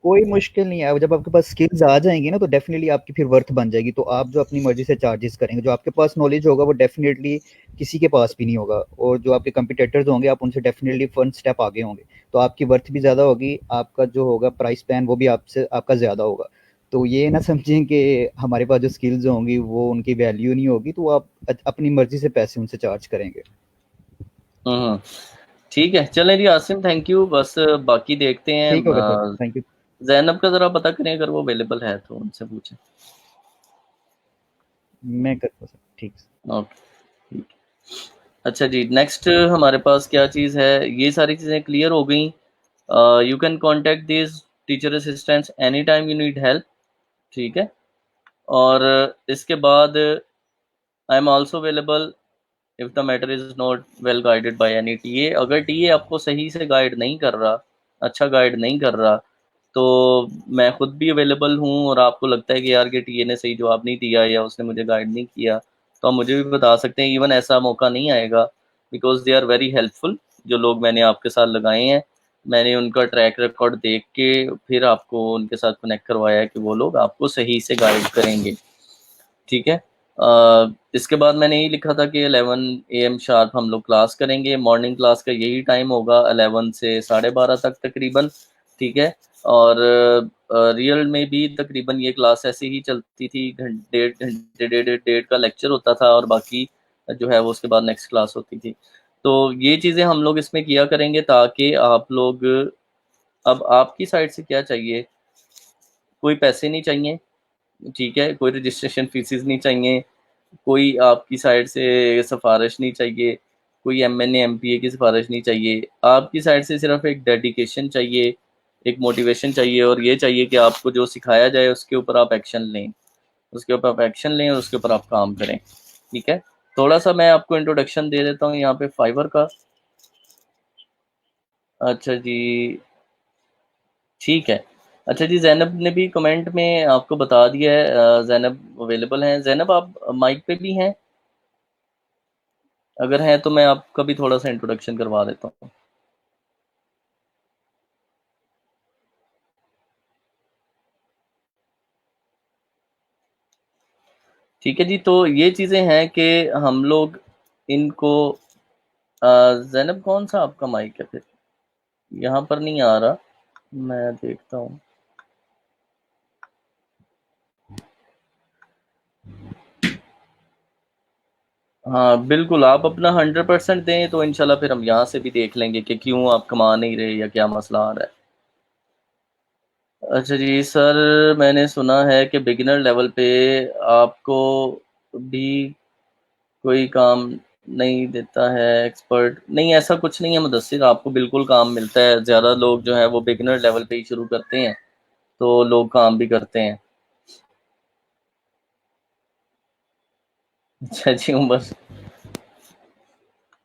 कोई मुश्किल नहीं है, अब जब आपके पास स्किल्स आ जाएंगी ना, तो डेफिनेटली आपकी फिर वर्थ बन जाएगी, तो आप जो अपनी मर्जी से चार्जेस करेंगे, जो आपके पास नॉलेज होगा वो डेफिनेटली किसी के पास भी नहीं होगा, और जो आपके कंपिटेटर्स होंगे आप उनसे डेफिनेटली वन स्टेप आगे होंगे। तो आपकी वर्थ भी ज़्यादा होगी, आपका जो होगा प्राइस पैन वो भी आपसे आपका ज़्यादा होगा। तो ये ना समझें कि हमारे पास जो स्किल्स होंगी वो उनकी वैल्यू नहीं होगी, तो आप अपनी मर्जी से पैसे उनसे चार्ज करेंगे। हम्म, ठीक है, चलें जी आसिम, थैंक यू। बस बाकी देखते हैं। ठीक होगा सर, थैंक यू। जैनब का ज़रा पता करें, अगर वो अवेलेबल है तो उनसे पूछें। मैं करता हूँ सर, ठीक। ओके, ठीक। अच्छा जी, नेक्स्ट हमारे पास क्या चीज़ है, ये सारी चीज़ें क्लियर हो गई। You can contact this teacher assistants any time you need help, ठीक है। और इसके बाद I am also available if the matter is not well guided by any TA. अगर टीए आपको सही से गाइड नहीं कर रहा, अच्छा गाइड नहीं कर रहा, तो मैं खुद भी अवेलेबल हूँ। और आपको लगता है कि यार कि टीए ने सही जवाब नहीं दिया या उसने मुझे गाइड नहीं किया, तो आप मुझे भी बता सकते हैं। इवन ऐसा मौका नहीं आएगा, because they are very helpful. जो लोग मैंने आपके साथ लगाए हैं, मैंने उनका ट्रैक रिकॉर्ड देख के फिर आपको उनके साथ कनेक्ट करवाया है कि वो लोग आपको सही से गाइड करेंगे, ठीक है। इसके बाद मैंने यही लिखा था कि 11 AM शार्प हम लोग क्लास करेंगे। मॉर्निंग क्लास का यही टाइम होगा, 11 से 12:30 तक तकरीबन, ठीक है। और रियल में भी तकरीबन ये क्लास ऐसे ही चलती थी, डेढ़ का लेक्चर होता था और बाकी जो है वो उसके बाद नेक्स्ट क्लास होती थी। तो ये चीज़ें हम लोग इसमें किया करेंगे ताकि आप लोग, अब आपकी साइड से क्या चाहिए, कोई पैसे नहीं चाहिए, ठीक है, कोई रजिस्ट्रेशन फीसिस नहीं चाहिए, कोई आपकी साइड से सिफारिश नहीं चाहिए, कोई एमएनए एमपीए की सिफारिश नहीं चाहिए। आपकी साइड से सिर्फ एक डेडिकेशन चाहिए, एक मोटिवेशन चाहिए, और ये चाहिए कि आपको जो सिखाया जाए उसके ऊपर आप एक्शन लें, उसके ऊपर आप एक्शन लें और उसके ऊपर आप काम करें, ठीक है। थोड़ा सा मैं आपको इंट्रोडक्शन दे देता हूँ यहाँ पे फाइवर का। अच्छा जी, ठीक है। अच्छा जी, ज़ैनब ने भी कमेंट में आपको बता दिया है, ज़ैनब अवेलेबल हैं। ज़ैनब आप माइक पे भी हैं? अगर हैं तो मैं आपका भी थोड़ा सा इंट्रोडक्शन करवा देता हूँ। ठीक है जी, तो ये चीज़ें हैं कि हम लोग इनको, ज़ैनब कौन सा आपका माइक है फिर? यहाँ पर नहीं आ रहा, मैं देखता हूँ। हाँ बिल्कुल, आप अपना 100% दें तो इंशाल्लाह फिर हम यहाँ से भी देख लेंगे कि क्यों आप कमा नहीं रहे या क्या मसला आ रहा है। अच्छा जी सर, मैंने सुना है कि बिगिनर लेवल पे आपको भी कोई काम नहीं देता है, एक्सपर्ट नहीं, ऐसा कुछ नहीं है मुदस्सिर, आपको बिल्कुल काम मिलता है। ज़्यादा लोग जो है वो बिगिनर लेवल पे ही शुरू करते हैं, तो लोग काम भी करते हैं। अच्छा जी उमर,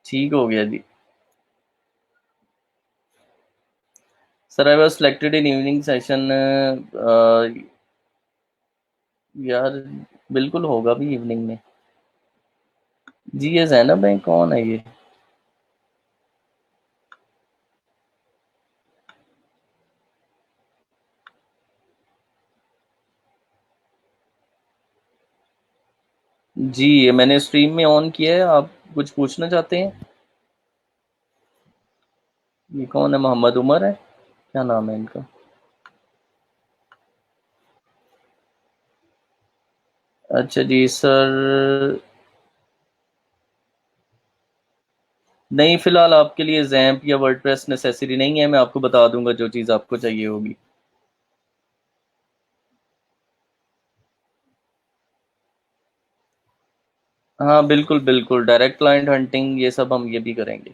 ठीक हो गया जी। Sir I was selected in evening session, यार बिल्कुल होगा भी इवनिंग में। जी ये जैनब है, कौन है ये? जी ये मैंने स्ट्रीम में ऑन किया है, आप कुछ पूछना चाहते हैं? ये कौन है, मोहम्मद उमर है, क्या नाम है इनका? अच्छा जी सर, नहीं फिलहाल आपके लिए जैम्प या वर्डप्रेस नेसेसरी नहीं है, मैं आपको बता दूंगा जो चीज़ आपको चाहिए होगी। हाँ बिल्कुल बिल्कुल, डायरेक्ट क्लाइंट हंटिंग ये सब हम ये भी करेंगे।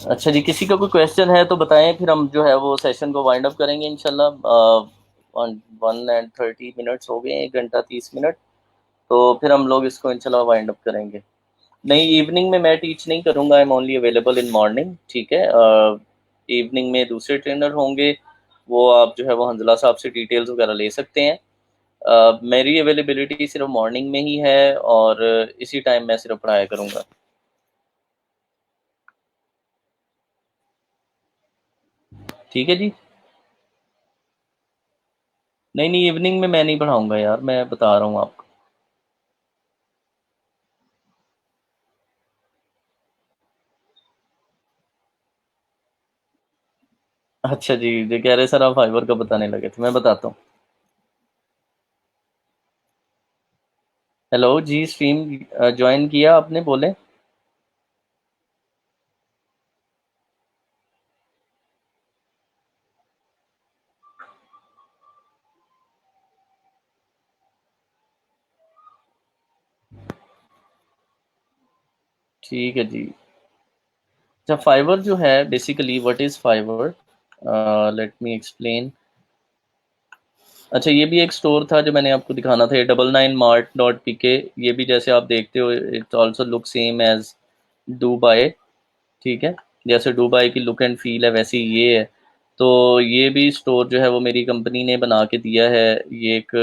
अच्छा जी, किसी का कोई क्वेश्चन है तो बताएं, फिर हम जो है वो सेशन को वाइंड अप करेंगे इंशाल्लाह। 1:30 हो गए, 1 घंटा 30 मिनट, तो फिर हम लोग इसको इंशाल्लाह वाइंड अप करेंगे। नहीं, इवनिंग में मैं टीच नहीं करूँगा, I am only available in morning, ठीक है। इवनिंग में दूसरे ट्रेनर होंगे, वो आप जो है वो हंजला साहब से डिटेल्स वगैरह ले सकते हैं। मेरी अवेलेबिलिटी सिर्फ मॉर्निंग में ही है और इसी टाइम मैं सिर्फ पढ़ाया करूँगा। ठीक है जी। नहीं नहीं, इवनिंग में मैं नहीं पढ़ाऊंगा यार, मैं बता रहा हूँ आपको। अच्छा जी, जो कह रहे सर आप फाइबर का बताने लगे थे, मैं बताता हूँ। हेलो जी, स्ट्रीम ज्वाइन किया आपने, बोले। ठीक है जी। अच्छा, फाइवर जो है basically what is Fiverr, let me explain. अच्छा, ये भी एक स्टोर था जो मैंने आपको दिखाना था, ये 99mart.pk। ये भी जैसे आप देखते हो, it's also look same as Dubai. ठीक है, जैसे दुबई की लुक एंड फील है वैसे ही ये है। तो ये भी स्टोर जो है वो मेरी कंपनी ने बना के दिया है। ये एक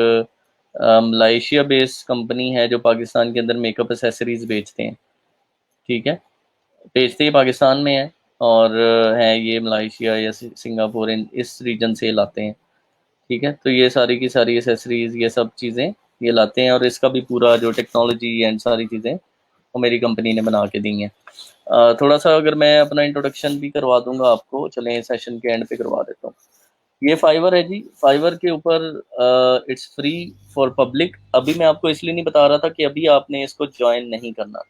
मलाइशिया बेस्ड कंपनी है जो पाकिस्तान के अंदर मेकअप एसेसरीज बेचते हैं। ठीक है, बेचते ही पाकिस्तान में है, और हैं ये मलाइशिया या सिंगापुर, इन इस रीजन से लाते हैं। ठीक है, तो ये सारी की सारी एसेसरीज, ये सब चीज़ें ये लाते हैं, और इसका भी पूरा जो टेक्नोलॉजी एंड सारी चीज़ें वो मेरी कंपनी ने बना के दी हैं। थोड़ा सा अगर मैं अपना इंट्रोडक्शन भी करवा दूंगा आपको, चलें सेशन के एंड पे करवा देता हूँ। ये फाइवर है जी, फाइवर के ऊपर इट्स फ्री फॉर पब्लिक। अभी मैं आपको इसलिए नहीं बता रहा था कि अभी आपने इसको ज्वाइन नहीं करना।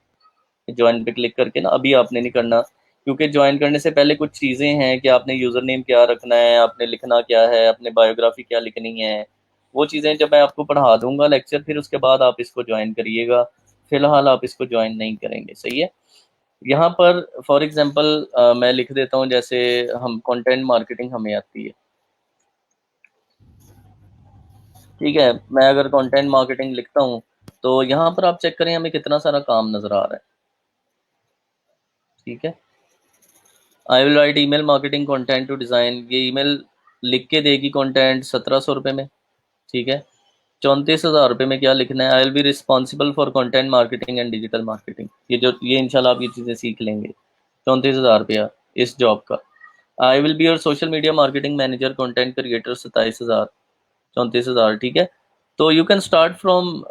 ज्वाइन पे क्लिक करके ना अभी आपने नहीं करना, क्योंकि ज्वाइन करने से पहले कुछ चीज़ें हैं कि आपने यूज़र नेम क्या रखना है, आपने लिखना क्या है, अपने बायोग्राफी क्या लिखनी है। वो चीज़ें जब मैं आपको पढ़ा दूंगा लेक्चर, फिर उसके बाद आप इसको ज्वाइन करिएगा। फिलहाल आप इसको ज्वाइन नहीं करेंगे, सही है। यहाँ पर फॉर एग्जांपल मैं लिख देता हूँ, जैसे हम कंटेंट मार्केटिंग हमें आती है। ठीक है, मैं अगर कंटेंट मार्केटिंग लिखता हूँ, तो यहाँ पर आप चेक करें हमें कितना सारा काम नज़र आ रहा है। ठीक है, I will write email marketing content to design, ये ईमेल लिख के देगी कंटेंट 1700 रुपये में। ठीक है, 34,000 रुपये में क्या लिखना है, I will be responsible for content marketing and digital marketing. ये इंशाल्लाह आप ये चीज़ें सीख लेंगे। 34,000 रुपया इस जॉब का। आई will be your social media marketing manager content creator, 27,000, 34,000। ठीक है, तो you can start from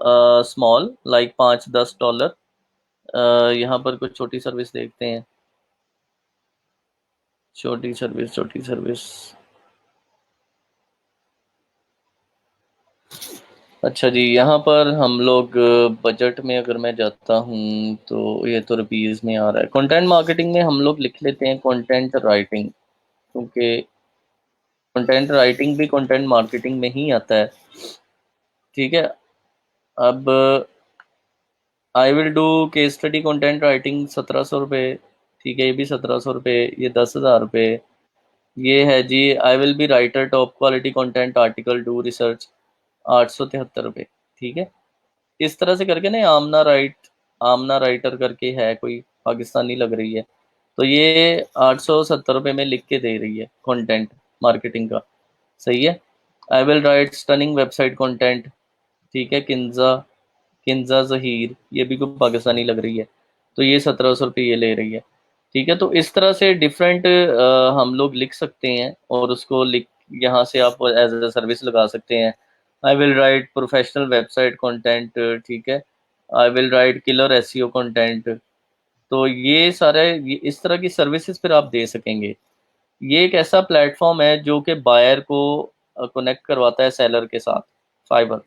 small like $5-10। यहाँ पर कुछ छोटी सर्विस देखते हैं। छोटी सर्विस, छोटी सर्विस। अच्छा जी, यहाँ पर हम लोग बजट में अगर मैं जाता हूँ तो ये तो रुपीज़ में आ रहा है। कंटेंट मार्केटिंग में हम लोग लिख लेते हैं कंटेंट राइटिंग, क्योंकि कंटेंट राइटिंग भी कंटेंट मार्केटिंग में ही आता है। ठीक है, अब I will do case study content writing, 1700 रुपये। ठीक है, ये भी 1700 रुपये, ये 10,000 रुपये। ये है जी, I will be writer top quality content article do research, 873 रुपये। ठीक है, इस तरह से करके ना, आमना राइटर करके है कोई, पाकिस्तानी लग रही है, तो ये 870 रुपये में लिख के दे रही है कंटेंट मार्केटिंग का। सही है, I will right stunning website content. ठीक है, किन्जा किन्जा जहीर, ये भी कोई पाकिस्तानी लग रही है, तो ये 1700 रुपये ये ले रही है। ठीक है, तो इस तरह से डिफरेंट हम लोग लिख सकते हैं, और उसको लिख यहाँ से आप एज ए सर्विस लगा सकते हैं। आई will right professional website content. ठीक है, I will right killer SEO content. तो ये सारे इस तरह की सर्विसेज फिर आप दे सकेंगे। ये एक ऐसा प्लेटफॉर्म है जो कि बायर को कनेक्ट करवाता है सेलर के साथ, फाइबर।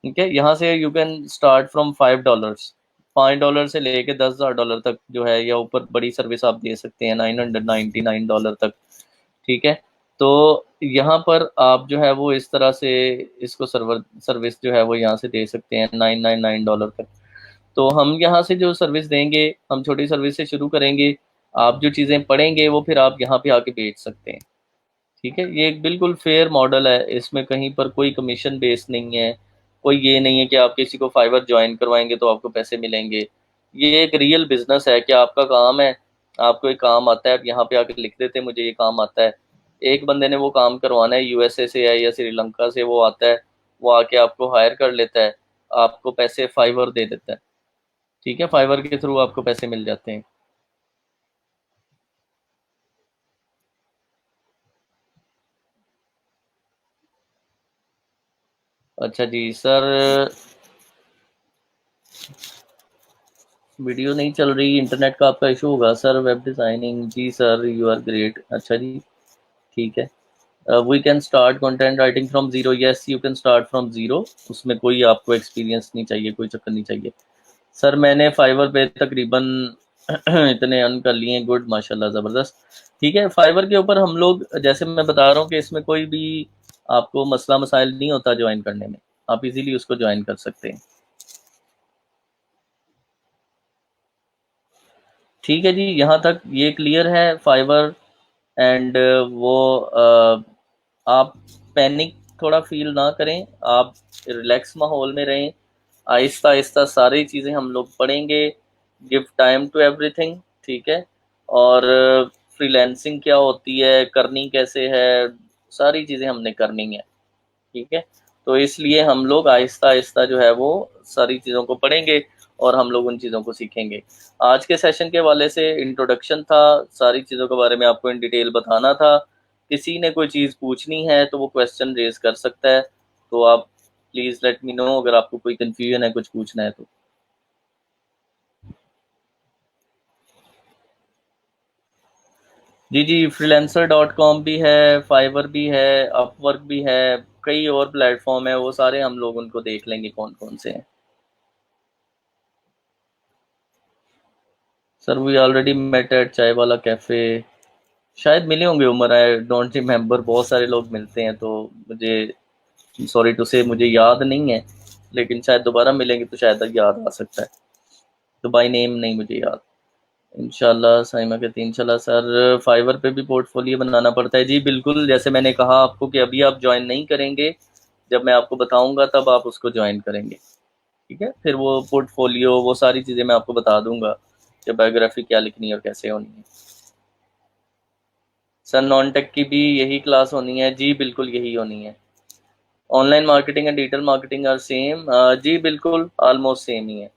ठीक है, यहाँ से यू कैन स्टार्ट फ्रॉम $5, $5 से लेके $10,000 तक जो है, या ऊपर बड़ी सर्विस आप दे सकते हैं $999 तक। ठीक है, तो यहाँ पर आप जो है वो इस तरह से इसको सर्विस जो है वो यहाँ से दे सकते हैं $999 तक। तो हम यहाँ से जो सर्विस देंगे, हम छोटी सर्विस से शुरू करेंगे। आप जो चीज़ें पढ़ेंगे वो फिर आप यहाँ पे आके बेच सकते हैं। ठीक है, ये एक बिल्कुल फेयर मॉडल है, इसमें कहीं पर कोई कमीशन बेस नहीं है। कोई ये नहीं है कि आप किसी को फाइवर ज्वाइन करवाएंगे तो आपको पैसे मिलेंगे। ये एक रियल बिजनेस है कि आपका काम है, आपको एक काम आता है, आप यहाँ पे आके लिख देते हैं मुझे ये काम आता है। एक बंदे ने वो काम करवाना है, यूएसए से है या श्रीलंका से, वो आता है, वो आके आपको हायर कर लेता है, आपको पैसे फाइवर दे देता है। ठीक है, फाइवर के थ्रू आपको पैसे मिल जाते हैं। अच्छा जी सर, वीडियो नहीं चल रही, इंटरनेट का आपका इशू होगा सर। वेब डिज़ाइनिंग, जी सर यू आर ग्रेट। अच्छा जी, ठीक है। We can start content writing from zero, yes you can start from zero. उसमें कोई आपको एक्सपीरियंस नहीं चाहिए, कोई चक्कर नहीं चाहिए। सर मैंने फाइवर पे तकरीबन इतने अर्न कर लिए हैं, गुड माशाल्लाह, ज़बरदस्त। ठीक है, फाइवर के ऊपर हम लोग, जैसे मैं बता रहा हूँ कि इसमें कोई भी आपको मसला मसाइल नहीं होता ज्वाइन करने में, आप इजीली उसको ज्वाइन कर सकते हैं। ठीक है जी, यहाँ तक ये क्लियर है फाइवर। एंड वो आप पैनिक थोड़ा फील ना करें, आप रिलैक्स माहौल में रहें। आहिस्ता आहिस्ता सारी चीज़ें हम लोग पढ़ेंगे, गिव टाइम टू एवरीथिंग। ठीक है, और फ्रीलैंसिंग क्या होती है, करनी कैसे है, सारी चीज़ें हमने करनी है। ठीक है, तो इसलिए हम लोग आहिस्ता आहिस्ता जो है वो सारी चीज़ों को पढ़ेंगे और हम लोग उन चीज़ों को सीखेंगे। आज के सेशन के हवाले से इंट्रोडक्शन था, सारी चीज़ों के बारे में आपको इन डिटेल बताना था। किसी ने कोई चीज़ पूछनी है तो वो क्वेश्चन रेज कर सकता है, तो आप प्लीज़ लेट मी नो अगर आपको कोई कन्फ्यूजन है, कुछ पूछना है तो। जी जी, freelancer.com भी है, फाइवर भी है, अपवर्क भी है, कई और प्लेटफॉर्म है, वो सारे हम लोग उनको देख लेंगे कौन कौन से हैं। Sir we already met at chai wala cafe, शायद मिले होंगे उमर, आई डोंट रिमेम्बर, बहुत सारे लोग मिलते हैं तो मुझे, सॉरी टू से, मुझे याद नहीं है, लेकिन शायद दोबारा मिलेंगे तो शायद याद आ सकता है, तो बाई नेम नहीं मुझे याद। इंशाल्लाह साइमा कहती हैं इंशाल्लाह सर फाइवर पे भी पोर्टफोलियो बनाना पड़ता है। जी बिल्कुल, जैसे मैंने कहा आपको कि अभी आप ज्वाइन नहीं करेंगे, जब मैं आपको बताऊंगा तब आप उसको ज्वाइन करेंगे। ठीक है, फिर वो पोर्टफोलियो, वो सारी चीज़ें मैं आपको बता दूंगा कि बायोग्राफी क्या लिखनी है और कैसे होनी है। सर नॉन टेक की भी यही क्लास होनी है? जी बिल्कुल यही होनी है। Online marketing and digital marketing are same? जी बिल्कुल, ऑलमोस्ट सेम ही है।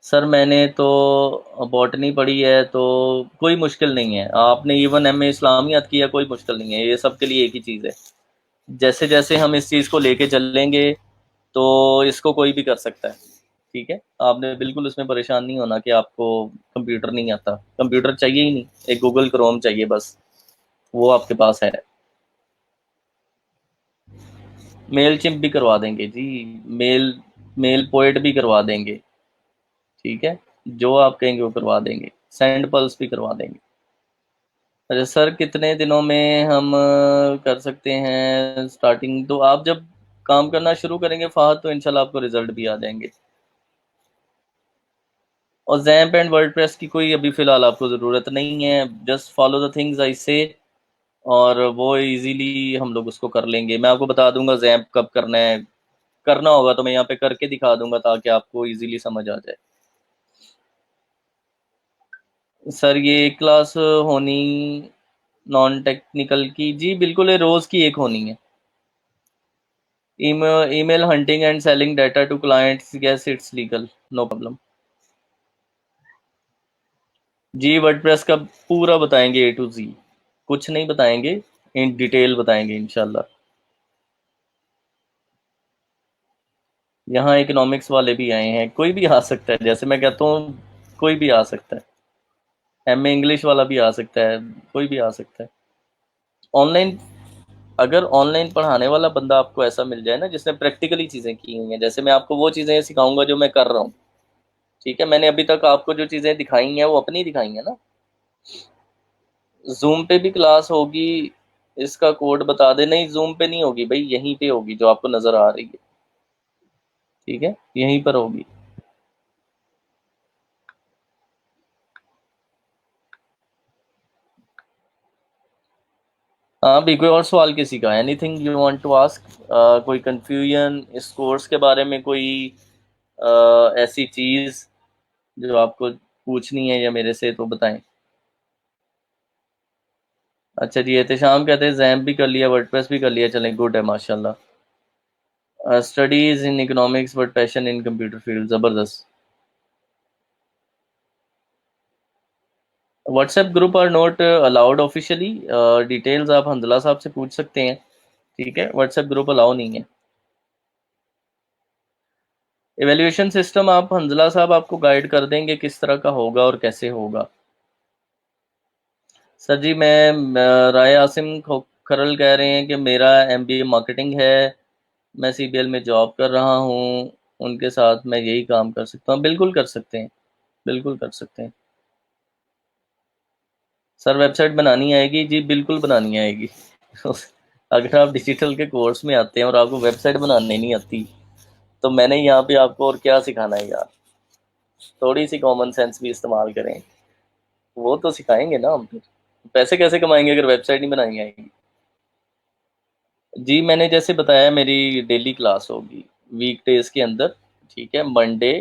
सर मैंने तो बॉटनी पढ़ी है, तो कोई मुश्किल नहीं है। आपने इवन एमए इस्लामियात किया, कोई मुश्किल नहीं है, ये सबके लिए एक ही चीज़ है। जैसे जैसे हम इस चीज़ को लेके चलेंगे तो इसको कोई भी कर सकता है। ठीक है, आपने बिल्कुल उसमें परेशान नहीं होना कि आपको कंप्यूटर नहीं आता, कंप्यूटर चाहिए ही नहीं, एक गूगल क्रोम चाहिए बस, वो आपके पास है। मेल चिम्प भी करवा देंगे जी, मेल मेल पोएट भी करवा देंगे। ठीक है, जो आप कहेंगे वो करवा देंगे, सेंड पल्स भी करवा देंगे। अच्छा सर, कितने दिनों में हम कर सकते हैं स्टार्टिंग? तो आप जब काम करना शुरू करेंगे फ़हद, तो इंशाल्लाह आपको रिजल्ट भी आ जाएंगे। और जैम्प एंड वर्डप्रेस की कोई अभी फ़िलहाल आपको ज़रूरत नहीं है, just follow the things I से, और वो इजीली हम लोग उसको कर लेंगे। मैं आपको बता दूंगा जैम्प कब करना है, करना होगा तो मैं यहाँ पे करके दिखा दूंगा ताकि आपको इजीली समझ आ जाए। सर ये क्लास होनी नॉन टेक्निकल की? जी बिल्कुल, ये रोज़ की एक होनी है। Email hunting and selling data to clients, yes it's legal, no problem. जी वर्डप्रेस का पूरा बताएंगे ए टू जी, कुछ नहीं बताएंगे, इन डिटेल बताएंगे इंशाल्लाह। यहाँ इकोनॉमिक्स वाले भी आए हैं, कोई भी आ सकता है, जैसे मैं कहता हूँ कोई भी आ सकता है। एमए इंग्लिश वाला भी आ सकता है, कोई भी आ सकता है। ऑनलाइन, अगर ऑनलाइन पढ़ाने वाला बंदा आपको ऐसा मिल जाए ना जिसने प्रैक्टिकली चीज़ें की हुई हैं, जैसे मैं आपको वो चीज़ें सिखाऊंगा जो मैं कर रहा हूँ। ठीक है, मैंने अभी तक आपको जो चीज़ें दिखाई हैं वो अपनी दिखाई हैं ना। जूम पे भी क्लास होगी, इसका कोड बता दे। नहीं, जूम पे नहीं होगी भाई, यहीं पे होगी जो आपको नज़र आ रही है। ठीक है, यहीं पर होगी। हाँ भी, कोई और सवाल किसी का? Anything you want to ask? कोई कंफ्यूजन इस कोर्स के बारे में, कोई ऐसी चीज़ जो आपको पूछनी है या मेरे से, तो बताएं। अच्छा जी, एहतशाम कहते हैं जैम भी कर लिया, वर्डप्रेस भी कर लिया, चलें गुड है माशाल्लाह। Studies in economics but passion in computer field, ज़बरदस्त। WhatsApp group are not allowed officially, details आप हमदला साहब से पूछ सकते हैं। ठीक है, व्हाट्सएप ग्रुप अलाउ नहीं है। एवेल्यूएशन सिस्टम आप हंजला साहब आपको गाइड कर देंगे किस तरह का होगा और कैसे होगा। सर जी राय आसिम खरल कह रहे हैं कि मेरा एमबीए मार्केटिंग है, मैं सीबीएल में जॉब कर रहा हूँ, उनके साथ मैं यही काम कर सकता हूँ। बिल्कुल कर सकते हैं, बिल्कुल कर सकते हैं। सर वेबसाइट बनानी आएगी? जी बिल्कुल बनानी आएगी। अगर आप डिजिटल के कोर्स में आते हैं और आपको वेबसाइट बनाने नहीं आती तो मैंने यहाँ पे आपको और क्या सिखाना है यार। थोड़ी सी कॉमन सेंस भी इस्तेमाल करें, वो तो सिखाएंगे ना हम। फिर पैसे कैसे कमाएंगे अगर वेबसाइट नहीं बनानी आएगी? जी मैंने जैसे बताया मेरी डेली क्लास होगी वीक डेज के अंदर, ठीक है, मंडे,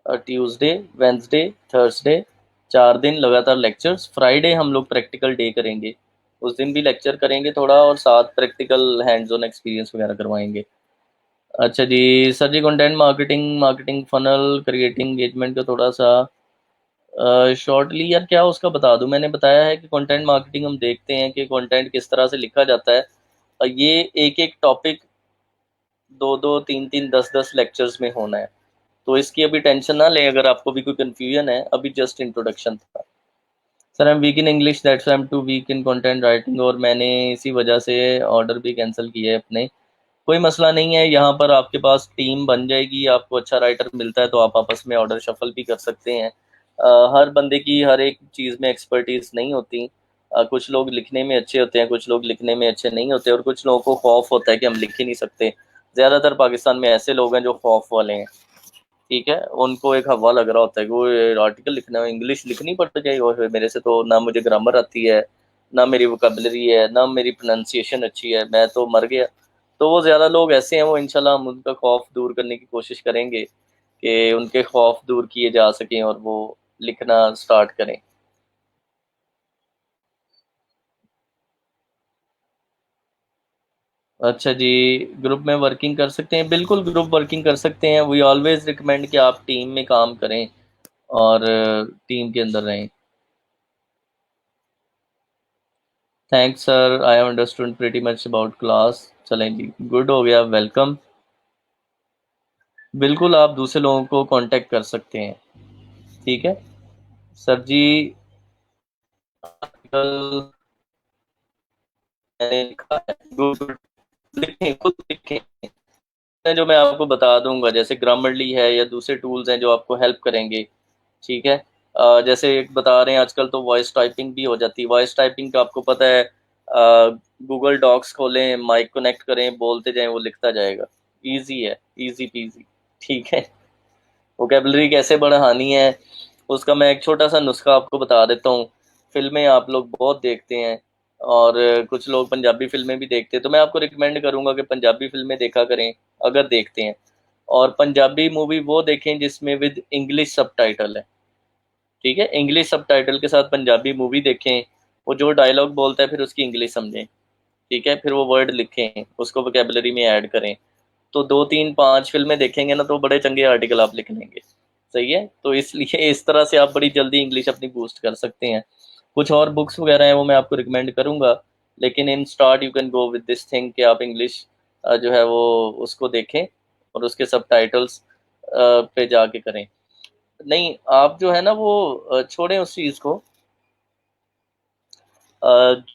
ट्यूसडे, वेंसडे, थर्सडे, 4 दिन लगातार लेक्चर्स। फ्राइडे हम लोग प्रैक्टिकल डे करेंगे, उस दिन भी लेक्चर करेंगे थोड़ा और साथ प्रैक्टिकल हैंड्स ऑन एक्सपीरियंस वगैरह करवाएंगे। अच्छा जी सर जी, content marketing, marketing funnel, creating engagement का थोड़ा सा शॉर्टली यार क्या उसका बता दूं। मैंने बताया है कि कंटेंट मार्केटिंग हम देखते हैं कि कंटेंट किस तरह से लिखा जाता है। ये एक एक टॉपिक 2-2, 3-3, 10-10 लेक्चर्स में होना है, तो इसकी अभी टेंशन ना लें अगर आपको भी कोई कंफ्यूजन है, अभी जस्ट इंट्रोडक्शन था। Sir I am weak in English that's I am too weak in content writing, और मैंने इसी वजह से ऑर्डर भी कैंसिल किए है अपने। कोई मसला नहीं है, यहाँ पर आपके पास टीम बन जाएगी, आपको अच्छा राइटर मिलता है तो आप आपस में ऑर्डर शफल भी कर सकते हैं। हर बंदे की हर एक चीज़ में एक्सपर्टीज नहीं होती। कुछ लोग लिखने में अच्छे होते हैं, कुछ लोग लिखने में अच्छे नहीं होते, और कुछ लोगों को खौफ होता है कि हम लिख ही नहीं सकते। ज़्यादातर पाकिस्तान में ऐसे लोग हैं जो खौफ वाले हैं, ठीक है, उनको एक हवा लग रहा होता है कि वो आर्टिकल लिखना है, इंग्लिश लिखनी पड़ जाएगी, और मेरे से तो ना मुझे ग्रामर आती है, ना मेरी वोकेबलरी है, ना मेरी प्रोनाउंसिएशन अच्छी है, मैं तो मर गया। तो वो ज़्यादा लोग ऐसे हैं, वो इंशाल्लाह हम उनका खौफ दूर करने की कोशिश करेंगे कि उनके खौफ दूर किए जा सकें और वो लिखना स्टार्ट करें। अच्छा जी, ग्रुप में वर्किंग कर सकते हैं, बिल्कुल ग्रुप वर्किंग कर सकते हैं। वी ऑलवेज रिकमेंड कि आप टीम में काम करें और टीम के अंदर रहें। Thanks sir, I have understood pretty much about class. चलें जी, गुड हो गया, वेलकम। बिल्कुल आप दूसरे लोगों को कांटेक्ट कर सकते हैं, ठीक है। सर जी आर्टिकल मैंने लिखा है, गुड, लिखें, खुद लिखें, जो मैं आपको बता दूंगा, जैसे ग्रामरली है या दूसरे टूल्स हैं जो आपको हेल्प करेंगे, ठीक है। जैसे एक बता रहे हैं आजकल तो वॉइस टाइपिंग भी हो जाती है। वॉइस टाइपिंग का आपको पता है, गूगल डॉक्स खोलें, माइक कनेक्ट करें, बोलते जाएं, वो लिखता जाएगा। इजी है, इजी पीजी, ठीक है। वोकेबलरी कैसे बढ़ानी है उसका मैं एक छोटा सा नुस्खा आपको बता देता हूँ। फिल्में आप लोग बहुत देखते हैं और कुछ लोग पंजाबी फिल्में भी देखते हैं, तो मैं आपको रिकमेंड करूंगा कि पंजाबी फिल्में देखा करें अगर देखते हैं, और पंजाबी मूवी वो देखें जिसमें विद इंग्लिश सबटाइटल है, ठीक है। इंग्लिश सबटाइटल के साथ पंजाबी मूवी देखें, वो जो डायलॉग बोलता है फिर उसकी इंग्लिश समझें, ठीक है, फिर वो वर्ड लिखें, उसको वोकेबलरी में ऐड करें। तो 2-3-5 फिल्में देखेंगे ना तो बड़े चंगे आर्टिकल आप लिख लेंगे, सही है। तो इसलिए इस तरह से आप बड़ी जल्दी इंग्लिश अपनी बूस्ट कर सकते हैं। कुछ और बुक्स वगैरह हैं वो मैं आपको रिकमेंड करूंगा, लेकिन in start you can go with this thing कि आप इंग्लिश जो है वो उसको देखें और उसके सबटाइटल्स पे जाके करें। नहीं आप जो है ना वो छोड़ें उस चीज़ को।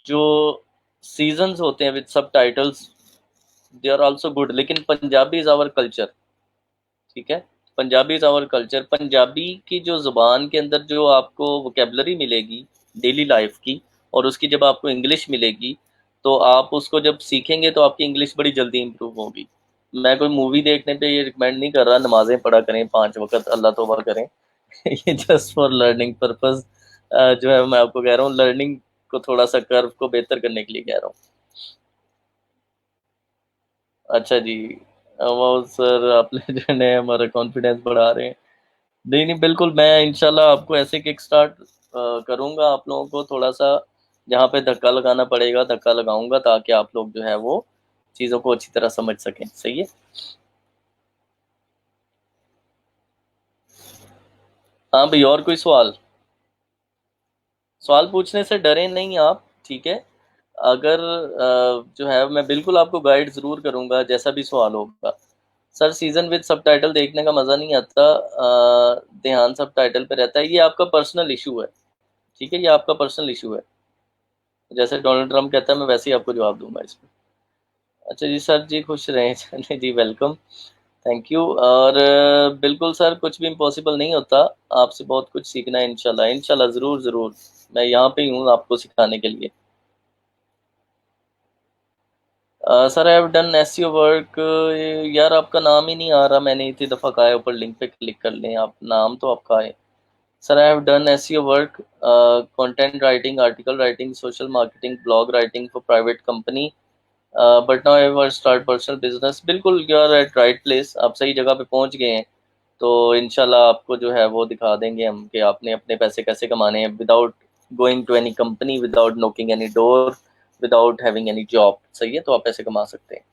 जो सीजन्स होते हैं with subtitles they are also good, लेकिन पंजाबी इज़ आवर कल्चर, ठीक है। Punjabi is our culture, Punjabi की जो ज़ुबान के अंदर जो आपको वोकेबलरी मिलेगी डेली लाइफ की, और उसकी जब आपको इंग्लिश मिलेगी तो आप उसको जब सीखेंगे तो आपकी इंग्लिश बड़ी जल्दी इंप्रूव होगी। मैं कोई मूवी देखने पे ये रिकमेंड नहीं कर रहा नमाजें पढ़ा करें 5 वक्त, अल्लाह तौबा करें। ये जस्ट फॉर लर्निंग पर्पस जो है मैं आपको कह रहा हूँ, लर्निंग को थोड़ा सा कर्व को बेहतर करने के लिए कह रहा हूँ। अच्छा जी, वो सर आप लेजेंड है, हमारा कॉन्फिडेंस बढ़ा रहे हैं। नहीं नहीं बिल्कुल, मैं इंशाल्लाह आपको ऐसे किक स्टार्ट करूंगा, आप लोगों को थोड़ा सा जहाँ पे धक्का लगाना पड़ेगा धक्का लगाऊंगा, ताकि आप लोग जो है वो चीज़ों को अच्छी तरह समझ सकें, सही है। हाँ भाई, और कोई सवाल? सवाल पूछने से डरें नहीं आप, ठीक है। अगर जो है मैं बिल्कुल आपको गाइड ज़रूर करूँगा जैसा भी सवाल होगा। सर सीज़न विद सबटाइटल देखने का मज़ा नहीं आता, ध्यान सबटाइटल पे रहता है। ये आपका पर्सनल इशू है, ठीक है? ये आपका पर्सनल इशू है। जैसे डोनाल्ड ट्रंप कहता है मैं वैसे ही आपको जवाब दूँगा इसमें। अच्छा जी सर जी, खुश रहें। चलिए जी, वेलकम, थैंक यू। और बिल्कुल सर, कुछ भी इम्पॉसिबल नहीं होता, आपसे बहुत कुछ सीखना है इंशाल्लाह, इंशाल्लाह ज़रूर ज़रूर। मैं यहाँ पे ही हूँ आपको सिखाने के लिए। Sir I have done SEO work. यार आपका नाम ही नहीं आ रहा, मैंने इतनी दफ़ा कहा है ऊपर लिंक पे क्लिक कर लें, आप नाम तो आपका है। Sir I have done SEO work, content writing, article writing, social marketing, blog writing for private company, but now I want start personal business. बिल्कुल you are at right place, आप सही जगह पे पहुंच गए हैं। तो इंशाल्लाह आपको जो है वो दिखा देंगे हम कि आपने अपने पैसे कैसे कमाने हैं without going to any company, without knocking any door, without having any job. सही है, तो आप पैसे कमा सकते हैं।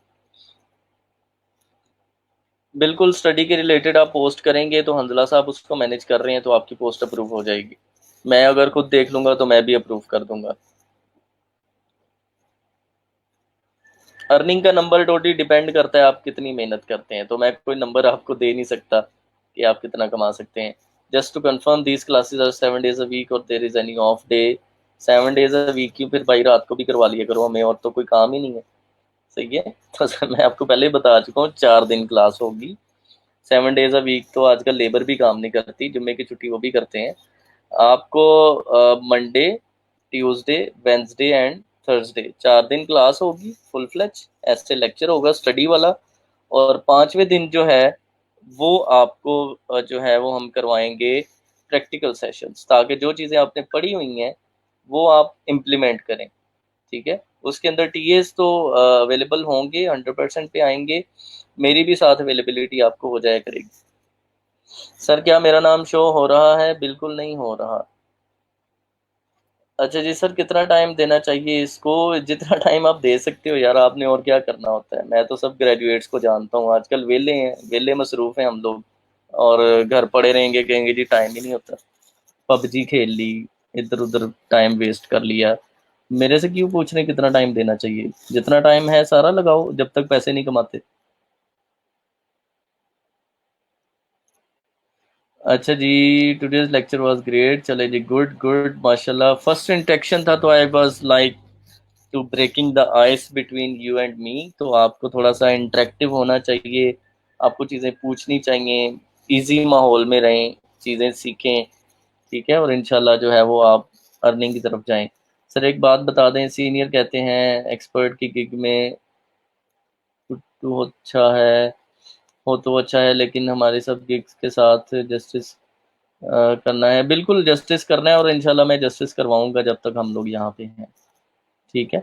बिल्कुल, स्टडी के रिलेटेड आप पोस्ट करेंगे तो हंजला साहब उसको मैनेज कर रहे हैं, तो आपकी पोस्ट अप्रूव हो जाएगी। मैं अगर खुद देख लूंगा तो मैं भी अप्रूव कर दूंगा। अर्निंग का नंबर टोटली डिपेंड करता है आप कितनी मेहनत करते हैं, तो मैं कोई नंबर आपको दे नहीं सकता कि आप कितना कमा सकते हैं। Just to confirm, these classes are 7 days a week और there is any off day. 7 days a week क्यों, फिर भाई रात को भी करवा लिया करो, हमें और तो कोई काम ही नहीं है। सही है। तो सर मैं आपको पहले ही बता चुका हूँ 4 दिन क्लास होगी। 7 days a week तो आजकल लेबर भी काम नहीं करती, जुम्मे की छुट्टी वो भी करते हैं। आपको Monday, Tuesday, Wednesday and Thursday 4 दिन क्लास होगी फुल फ्लेज, ऐसे लेक्चर होगा स्टडी वाला। और 5वें दिन जो है वो आपको जो है वो हम करवाएंगे प्रैक्टिकल सेशंस, ताकि जो चीज़ें आपने पढ़ी हुई हैं वो आप इम्प्लीमेंट करें। ठीक है, उसके अंदर टीएस तो अवेलेबल होंगे, 100% पे आएंगे। मेरी भी साथ अवेलेबिलिटी आपको हो जाया करेगी। सर क्या मेरा नाम शो हो रहा है? बिल्कुल नहीं हो रहा। अच्छा जी सर, कितना टाइम देना चाहिए इसको? जितना टाइम आप दे सकते हो यार, आपने और क्या करना होता है। मैं तो सब ग्रेजुएट्स को जानता हूँ, आजकल वेले हैं, वेले मसरूफ हैं हम लोग, और घर पड़े रहेंगे, कहेंगे जी टाइम ही नहीं होता। पबजी खेल ली, इधर उधर टाइम वेस्ट कर लिया। मेरे से क्यों पूछ रहे हैं कितना टाइम देना चाहिए? जितना टाइम है सारा लगाओ जब तक पैसे नहीं कमाते। अच्छा जी, टुडेज लेक्चर वाज ग्रेट। चले जी, गुड गुड, माशाल्लाह। फर्स्ट इंटरेक्शन था तो I was like to breaking the ice between you and me. तो आपको थोड़ा सा इंटरेक्टिव होना चाहिए, आपको चीज़ें पूछनी चाहिए, इजी माहौल में रहें, चीज़ें सीखें। ठीक है, और इंशाल्लाह जो है वो आप अर्निंग की तरफ जाएं। सर एक बात बता दें, सीनियर कहते हैं एक्सपर्ट की गिग में तो अच्छा है, हो तो अच्छा है, लेकिन हमारे सब गिग्स के साथ जस्टिस करना है। बिल्कुल जस्टिस करना है, और इंशाल्लाह मैं जस्टिस करवाऊंगा जब तक हम लोग यहाँ पे हैं। ठीक है,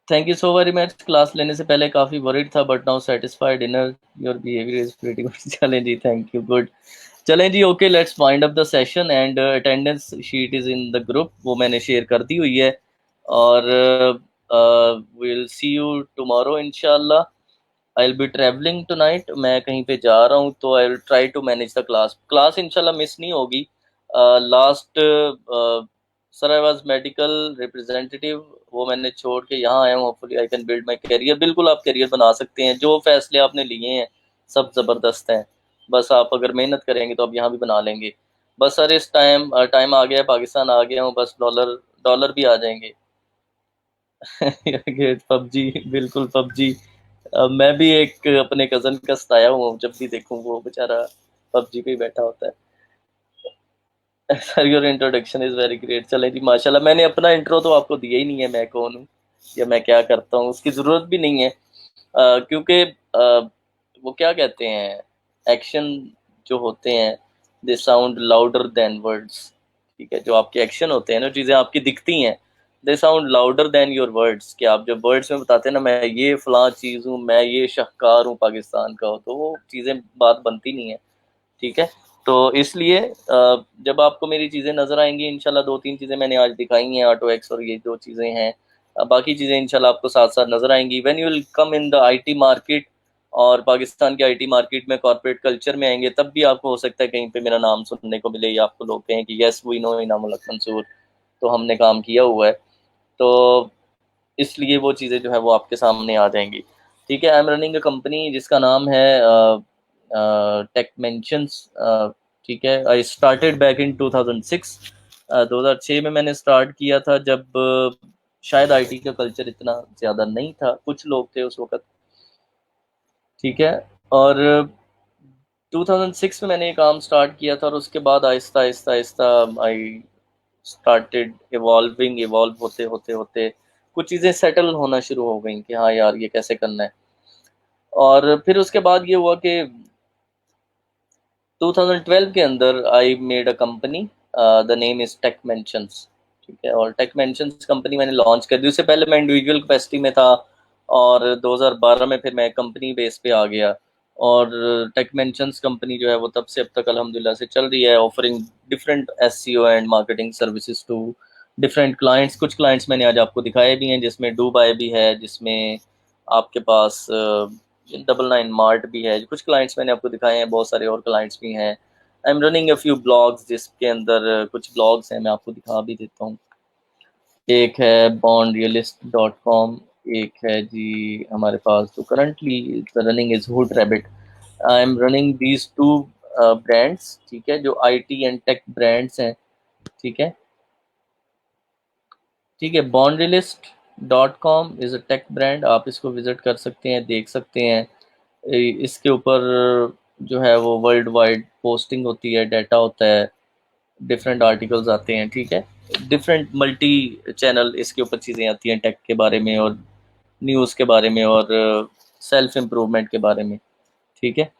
thank you so very much. Class लेने से पहले काफ़ी वरीड था, but now satisfied, inner your behaviour is pretty good. चलें जी, थैंक यू, गुड। चलें जी, okay, let's find up the session and attendance sheet is in the group, वो मैंने शेयर कर दी हुई है। और विल सी यू टुमारो इंशाल्लाह। I will be travelling tonight, मैं कहीं पे जा रहा हूँ, तो I will try to manage the class. Class इंशाल्लाह मिस नहीं होगी। Last sir I was medical representative, वो मैंने छोड़ के यहाँ आया हूँ। Hopefully I can build my career. बिल्कुल आप करियर बना सकते हैं, जो फैसले आपने लिए हैं सब ज़बरदस्त हैं। बस आप अगर मेहनत करेंगे तो आप यहाँ भी बना लेंगे। बस सर इस टाइम टाइम आ गया है, पाकिस्तान आ गया हूँ, बस डॉलर डॉलर भी आ जाएंगे। पबजी, बिल्कुल पबजी। मैं भी एक अपने कज़न का सताया हूँ, जब भी देखूँ वो बेचारा पबजी पे ही बैठा होता है। Sir your introduction is very great. चले जी, माशाल्लाह। मैंने अपना इंट्रो तो आपको दिया ही नहीं है, मैं कौन हूँ या मैं क्या करता हूँ, उसकी ज़रूरत भी नहीं है। क्योंकि वो क्या कहते हैं, एक्शन जो होते हैं they sound louder than words. ठीक है, जो आपके एक्शन होते हैं ना, चीज़ें आपकी दिखती हैं, they sound louder than your words. कि आप जब वर्ड्स में बताते हैं ना, मैं ये फ़लाँ चीज़ हूँ, मैं ये शाहकार हूँ पाकिस्तान का, तो वो चीज़ें बात बनती नहीं है। ठीक है, तो इसलिए जब आपको मेरी चीज़ें नज़र आएंगी इंशाल्लाह, 2-3 चीज़ें मैंने आज दिखाई हैं, ऑटो एक्स और ये 2 चीज़ें हैं। बाकी चीज़ें इंशाल्लाह आपको साथ साथ नज़र आएंगी when you will come in the IT market. और पाकिस्तान के आईटी मार्केट में कॉर्पोरेट कल्चर में आएंगे, तब भी आपको हो सकता है कहीं पे मेरा नाम सुनने को मिले, या आपको लोग कहें कि यस वी नो इनामुल हक मंसूर। तो हमने काम किया हुआ है, तो इसलिए वो चीज़ें जो है वो आपके सामने आ जाएंगी। ठीक है, I am running a company जिसका नाम है टेक मेंशंस। ठीक है, आई स्टार्टेड बैक इन 2006। 2006 में मैंने स्टार्ट किया था, जब शायद आईटी का कल्चर इतना ज़्यादा नहीं था, कुछ लोग थे उस वक्त। ठीक है, और 2006 में मैंने ये काम स्टार्ट किया था, और उसके बाद Aahista Aahista Aahista I started evolve होते होते होते कुछ चीज़ें सेटल होना शुरू हो गई कि हाँ यार ये कैसे करना है। और फिर उसके बाद ये हुआ कि 2012 के अंदर I made a company, the name is Tech Mentions. ठीक है, और टेक मेंशंस कंपनी मैंने लॉन्च कर दी। उससे पहले मैं इंडिविजुअल कैपेसिटी में था, और 2012 में फिर मैं कंपनी बेस पे आ गया। और टेक मेंशंस कंपनी जो है वो तब से अब तक अल्हम्दुलिल्लाह से चल रही है, offering different SEO and marketing services to different clients. कुछ क्लाइंट्स मैंने आज आपको दिखाए भी हैं, जिसमें डुबाई भी है, जिसमें आपके पास 99 मार्ट भी है। कुछ क्लाइंट्स मैंने आपको दिखाए हैं, बहुत सारे और क्लाइंट्स भी हैं। आई am running a few blogs, जिसके अंदर कुछ ब्लॉग्स हैं, मैं आपको दिखा भी देता हूँ। एक है bondrealist.com, एक है जी हमारे पास तो currently running is hood rabbit. I am running these two brands, ठीक है, जो आईटी एंड टेक ब्रांड्स हैं। ठीक है, ठीक है, bondrealist.com is a tech brand, आप इसको विजिट कर सकते हैं, देख सकते हैं। इसके ऊपर जो है वो वर्ल्ड वाइड पोस्टिंग होती है, डाटा होता है, डिफरेंट आर्टिकल्स आते हैं। ठीक है, डिफरेंट मल्टी चैनल इसके ऊपर चीज़ें आती हैं टेक के बारे में, और न्यूज़ के बारे में, और सेल्फ इम्प्रूवमेंट के बारे में। ठीक है,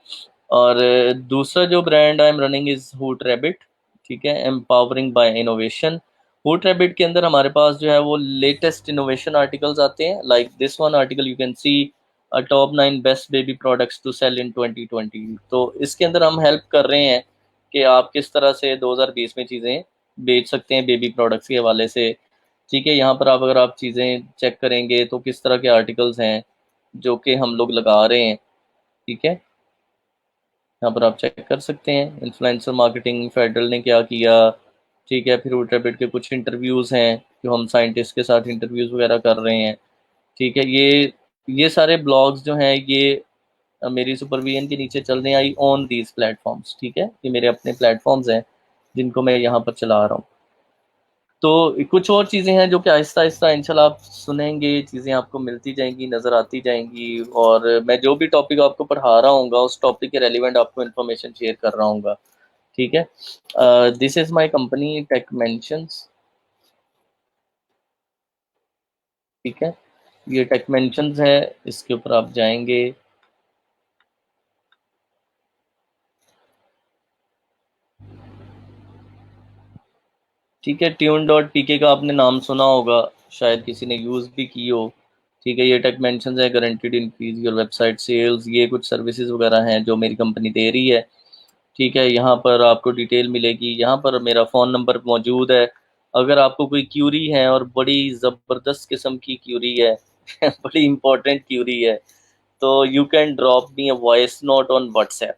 और दूसरा जो brand I am running is Hoot Rabbit. ठीक है, empowering by innovation. Hoot Rabbit के अंदर हमारे पास जो है वो लेटेस्ट इनोवेशन आर्टिकल्स आते हैं, like this one article you can see top 9 best baby products to sell in 2020। तो इसके अंदर हम हेल्प कर रहे हैं कि आप किस तरह से 2020 में चीज़ें बेच सकते हैं बेबी प्रोडक्ट्स के हवाले से। ठीक है, यहाँ पर आप अगर आप चीज़ें चेक करेंगे तो किस तरह के आर्टिकल्स हैं जो कि हम लोग लगा रहे हैं। ठीक है, यहाँ पर आप चेक कर सकते हैं इन्फ्लुएंसर मार्केटिंग फेडरल ने क्या किया। ठीक है, फिर रूट के कुछ इंटरव्यूज़ हैं जो हम साइंटिस्ट के साथ इंटरव्यूज़ वगैरह कर रहे हैं। ठीक है, ये सारे ब्लॉग्स जो हैं ये मेरी सुपरविजन के नीचे चल रहे हैं। आई ऑन दीज प्लेटफॉर्म्स। ठीक है, ये मेरे अपने प्लेटफॉर्म्स हैं जिनको मैं यहाँ पर चला रहा हूँ। तो कुछ और चीज़ें हैं जो कि आहिस्ता आहिस्ता इंशाल्लाह आप सुनेंगे, चीज़ें आपको मिलती जाएंगी, नज़र आती जाएंगी, और मैं जो भी टॉपिक आपको पढ़ा रहा हूँ उस टॉपिक के रेलिवेंट आपको इन्फॉर्मेशन शेयर कर रहा हूँ। ठीक है, this is my company Tech Mentions. ठीक है, ये टेक मेंशंस है, इसके ऊपर आप जाएंगे। ठीक है, tune.pk का आपने नाम सुना होगा, शायद किसी ने यूज़ भी की हो। ठीक है, ये टेक मेंशंस है, guaranteed increase your website sales. ये कुछ सर्विसेज वगैरह हैं जो मेरी कंपनी दे रही है। ठीक है, यहाँ पर आपको डिटेल मिलेगी, यहाँ पर मेरा फ़ोन नंबर मौजूद है। अगर आपको कोई क्यूरी है और बड़ी ज़बरदस्त किस्म की क्यूरी है बड़ी इंपॉर्टेंट क्यूरी है, तो you can drop me a voice note on WhatsApp.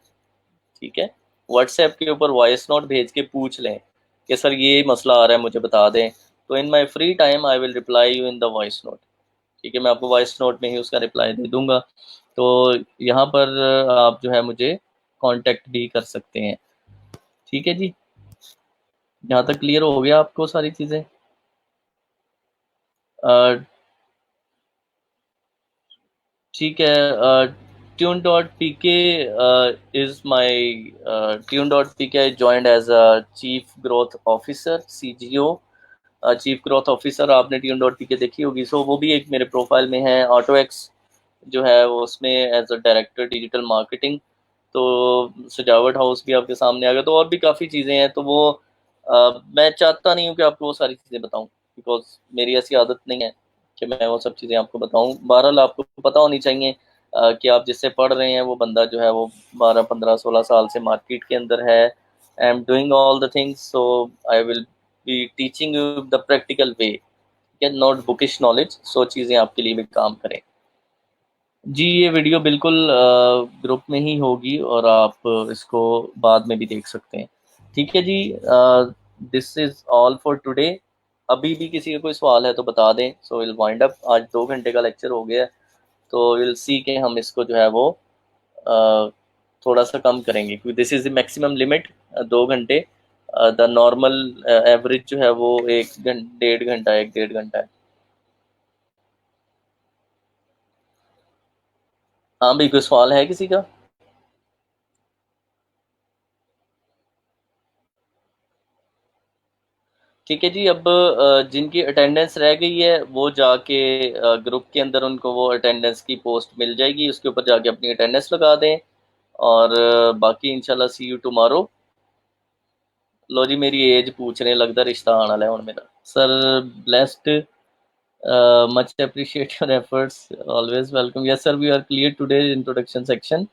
ठीक है, व्हाट्सएप के ऊपर वॉइस नोट भेज के पूछ लें कि सर ये मसला आ रहा है, मुझे बता दें। तो in my free time I will reply you in the voice note. ठीक है, मैं आपको वॉइस नोट में ही उसका रिप्लाई दे दूंगा। तो यहाँ पर आप जो है मुझे कांटेक्ट भी कर सकते हैं। ठीक है जी, यहाँ तक क्लियर हो गया आपको सारी चीज़ें? ठीक है, tune.pk is my tune.pk I joined as a chief growth officer, CGO। Chief growth officer आपने tune.pk देखी होगी, सो वो भी एक मेरे प्रोफाइल में है। ऑटोएक्स जो है वो उसमें as a director digital marketing. तो सजावट हाउस भी आपके सामने आ गया, तो और भी काफ़ी चीज़ें हैं। तो वो मैं चाहता नहीं हूँ कि आपको वो सारी चीज़ें बताऊँ, बिकॉज मेरी ऐसी आदत नहीं है कि मैं वो सब चीज़ें आपको बताऊँ। बहरहाल आपको पता होनी चाहिए कि आप जिससे पढ़ रहे हैं वो बंदा जो है वो 12 15 16 साल से मार्केट के अंदर है। I am doing all the things, so I will be teaching you the practical way, not bookish knowledge, so चीज़ें आपके लिए भी काम करें। जी, ये वीडियो बिल्कुल ग्रुप में ही होगी, और आप इसको बाद में भी देख सकते हैं। ठीक है जी, this is all for today. अभी भी किसी का कोई सवाल है तो बता दें। So will wind up. आज 2 घंटे का लेक्चर हो गया है, तो विल सी के हम इसको जो है वो थोड़ा सा कम करेंगे, क्योंकि this is the maximum limit 2 घंटे। द नॉर्मल एवरेज जो है वो 1.5 घंटा 1.5 घंटा है। हाँ भाई, कोई सवाल है किसी का? ठीक है जी। अब जिनकी अटेंडेंस रह गई है वो जाके ग्रुप के अंदर उनको वो अटेंडेंस की पोस्ट मिल जाएगी, उसके ऊपर जाके अपनी अटेंडेंस लगा दें। और बाकी इंशाल्लाह सी यू टुमारो। लो जी, मेरी एज पूछ रहे हैं, लगता रिश्ता आने वाला है हुण मेरा। Sir blessed, much appreciate your efforts, always welcome. Yes sir, we are clear today introduction section.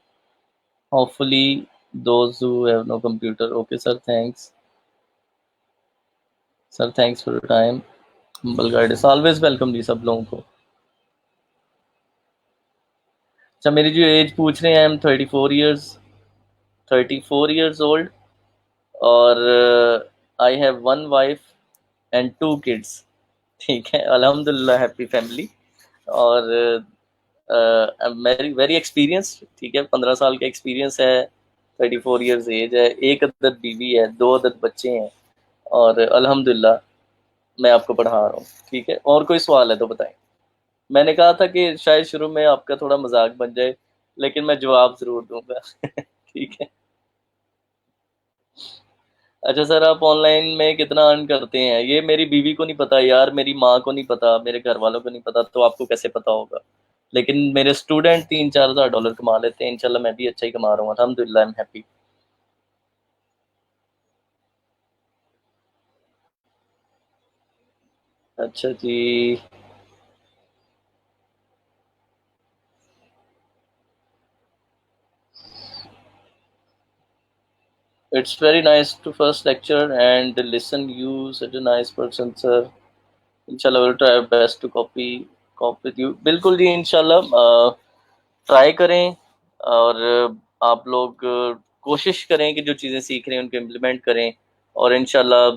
Hopefully those who have no computer. Okay sir, thanks. Sir thanks for your time. humble guidance always welcome जी सब लोगों को। अच्छा, मेरी जो as पूछ रहे हैं, I am 34 years old, और I have 1 wife and 2 kids. ठीक है, अल्हम्दुलिल्लाह, हैप्पी फैमिली। और वेरी वेरी एक्सपीरियंस। ठीक है, 15 साल का एक्सपीरियंस है, 34 years एज है, 1 अदद बीवी है, 2 अदद बच्चे हैं, और अल्हम्दुलिल्लाह मैं आपको पढ़ा रहा हूँ। ठीक है, और कोई सवाल है तो बताएं। मैंने कहा था कि शायद शुरू में आपका थोड़ा मजाक बन जाए, लेकिन मैं जवाब जरूर दूंगा। ठीक है। अच्छा सर, आप ऑनलाइन में कितना अर्न करते हैं? ये मेरी बीवी को नहीं पता यार, मेरी माँ को नहीं पता, मेरे घर वालों को नहीं पता, तो आपको कैसे पता होगा? लेकिन मेरे स्टूडेंट 3-4 हज़ार डॉलर कमा लेते हैं। इंशाल्लाह मैं भी अच्छा ही कमा रहा हूँ, अल्हम्दुलिल्लाह, आई एम हैप्पी। अच्छा जी। It's very nice to first lecture and listen you, such a nice person sir. इंशाल्लाह will try best to copy with you. बिल्कुल जी, इंशाल्लाह ट्राई करें। और आप लोग कोशिश करें कि जो चीज़ें सीख रहे हैं उनको इम्प्लीमेंट करें। और इंशाल्लाह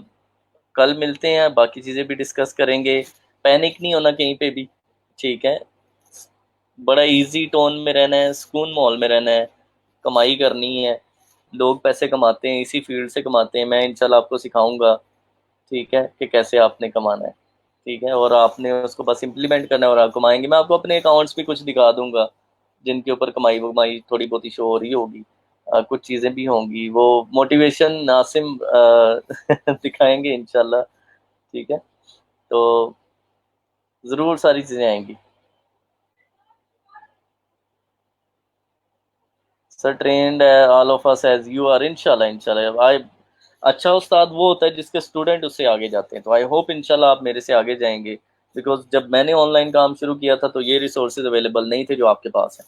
कल मिलते हैं, बाकी चीज़ें भी डिस्कस करेंगे। पैनिक नहीं होना कहीं पे भी, ठीक है। बड़ा इजी टोन में रहना है, सुकून माहौल में रहना है, कमाई करनी है। लोग पैसे कमाते हैं, इसी फील्ड से कमाते हैं। मैं इंशाल्लाह आपको सिखाऊंगा, ठीक है, कि कैसे आपने कमाना है। ठीक है, और आपने उसको बस इम्प्लीमेंट करना है और आप कमाएंगे। मैं आपको अपने अकाउंट्स भी कुछ दिखा दूंगा जिनके ऊपर कमाई वमाई थोड़ी बहुत ही शो हो रही होगी। कुछ चीज़ें भी होंगी, वो मोटिवेशन नासिम दिखाएंगे इंशाल्लाह। ठीक है, तो ज़रूर सारी चीज़ें आएंगी। Sir trained all of us as you are, इंशाल्लाह इंशाल्लाह। आई अच्छा उस्ताद वो होता है जिसके स्टूडेंट उससे आगे जाते हैं, तो आई होप इंशाल्लाह आप मेरे से आगे जाएंगे। बिकॉज जब मैंने ऑनलाइन काम शुरू किया था तो ये रिसोर्सेज अवेलेबल नहीं थे जो आपके पास हैं।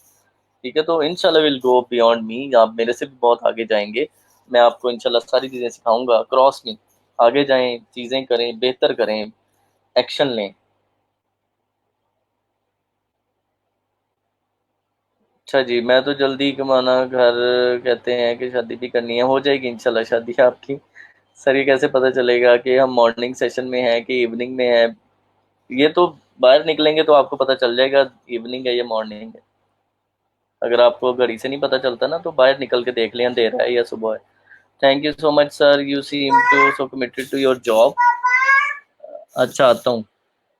ठीक है, तो इंशाल्लाह विल गो बियॉन्ड मी, आप मेरे से भी बहुत आगे जाएंगे। मैं आपको इंशाल्लाह सारी चीज़ें सिखाऊंगा। क्रॉस में आगे जाएं, चीज़ें करें, बेहतर करें, एक्शन लें। अच्छा जी, मैं तो जल्दी कमाना घर, कहते हैं कि शादी भी करनी है, हो जाएगी इंशाल्लाह शादी आपकी। सर ये कैसे पता चलेगा कि हम मॉर्निंग सेशन में हैं कि इवनिंग में है? ये तो बाहर निकलेंगे तो आपको पता चल जाएगा इवनिंग है या मॉर्निंग है। अगर आपको घड़ी से नहीं पता चलता ना, तो बाहर निकल के देख लें अंधेरा है या सुबह है। Thank you so much sir, you seem to so committed to your job. अच्छा, आता हूँ।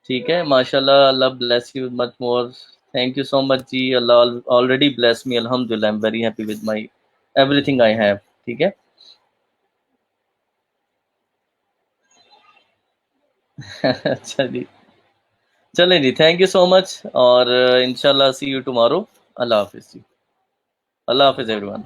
ठीक है, माशाल्लाह, अल्लाह bless you much more. Thank you so much जी। अल्लाह ऑलरेडी ब्लेस मी, अल्हम्दुलिल्लाह, I am very happy with my everything I have. ठीक है। अच्छा जी, चलें जी, थैंक यू सो मच, और इंशाल्लाह सी यू टुमारो। अल्लाह हाफिज़ जी। अल्लाह हाफिज़ एवरीवन।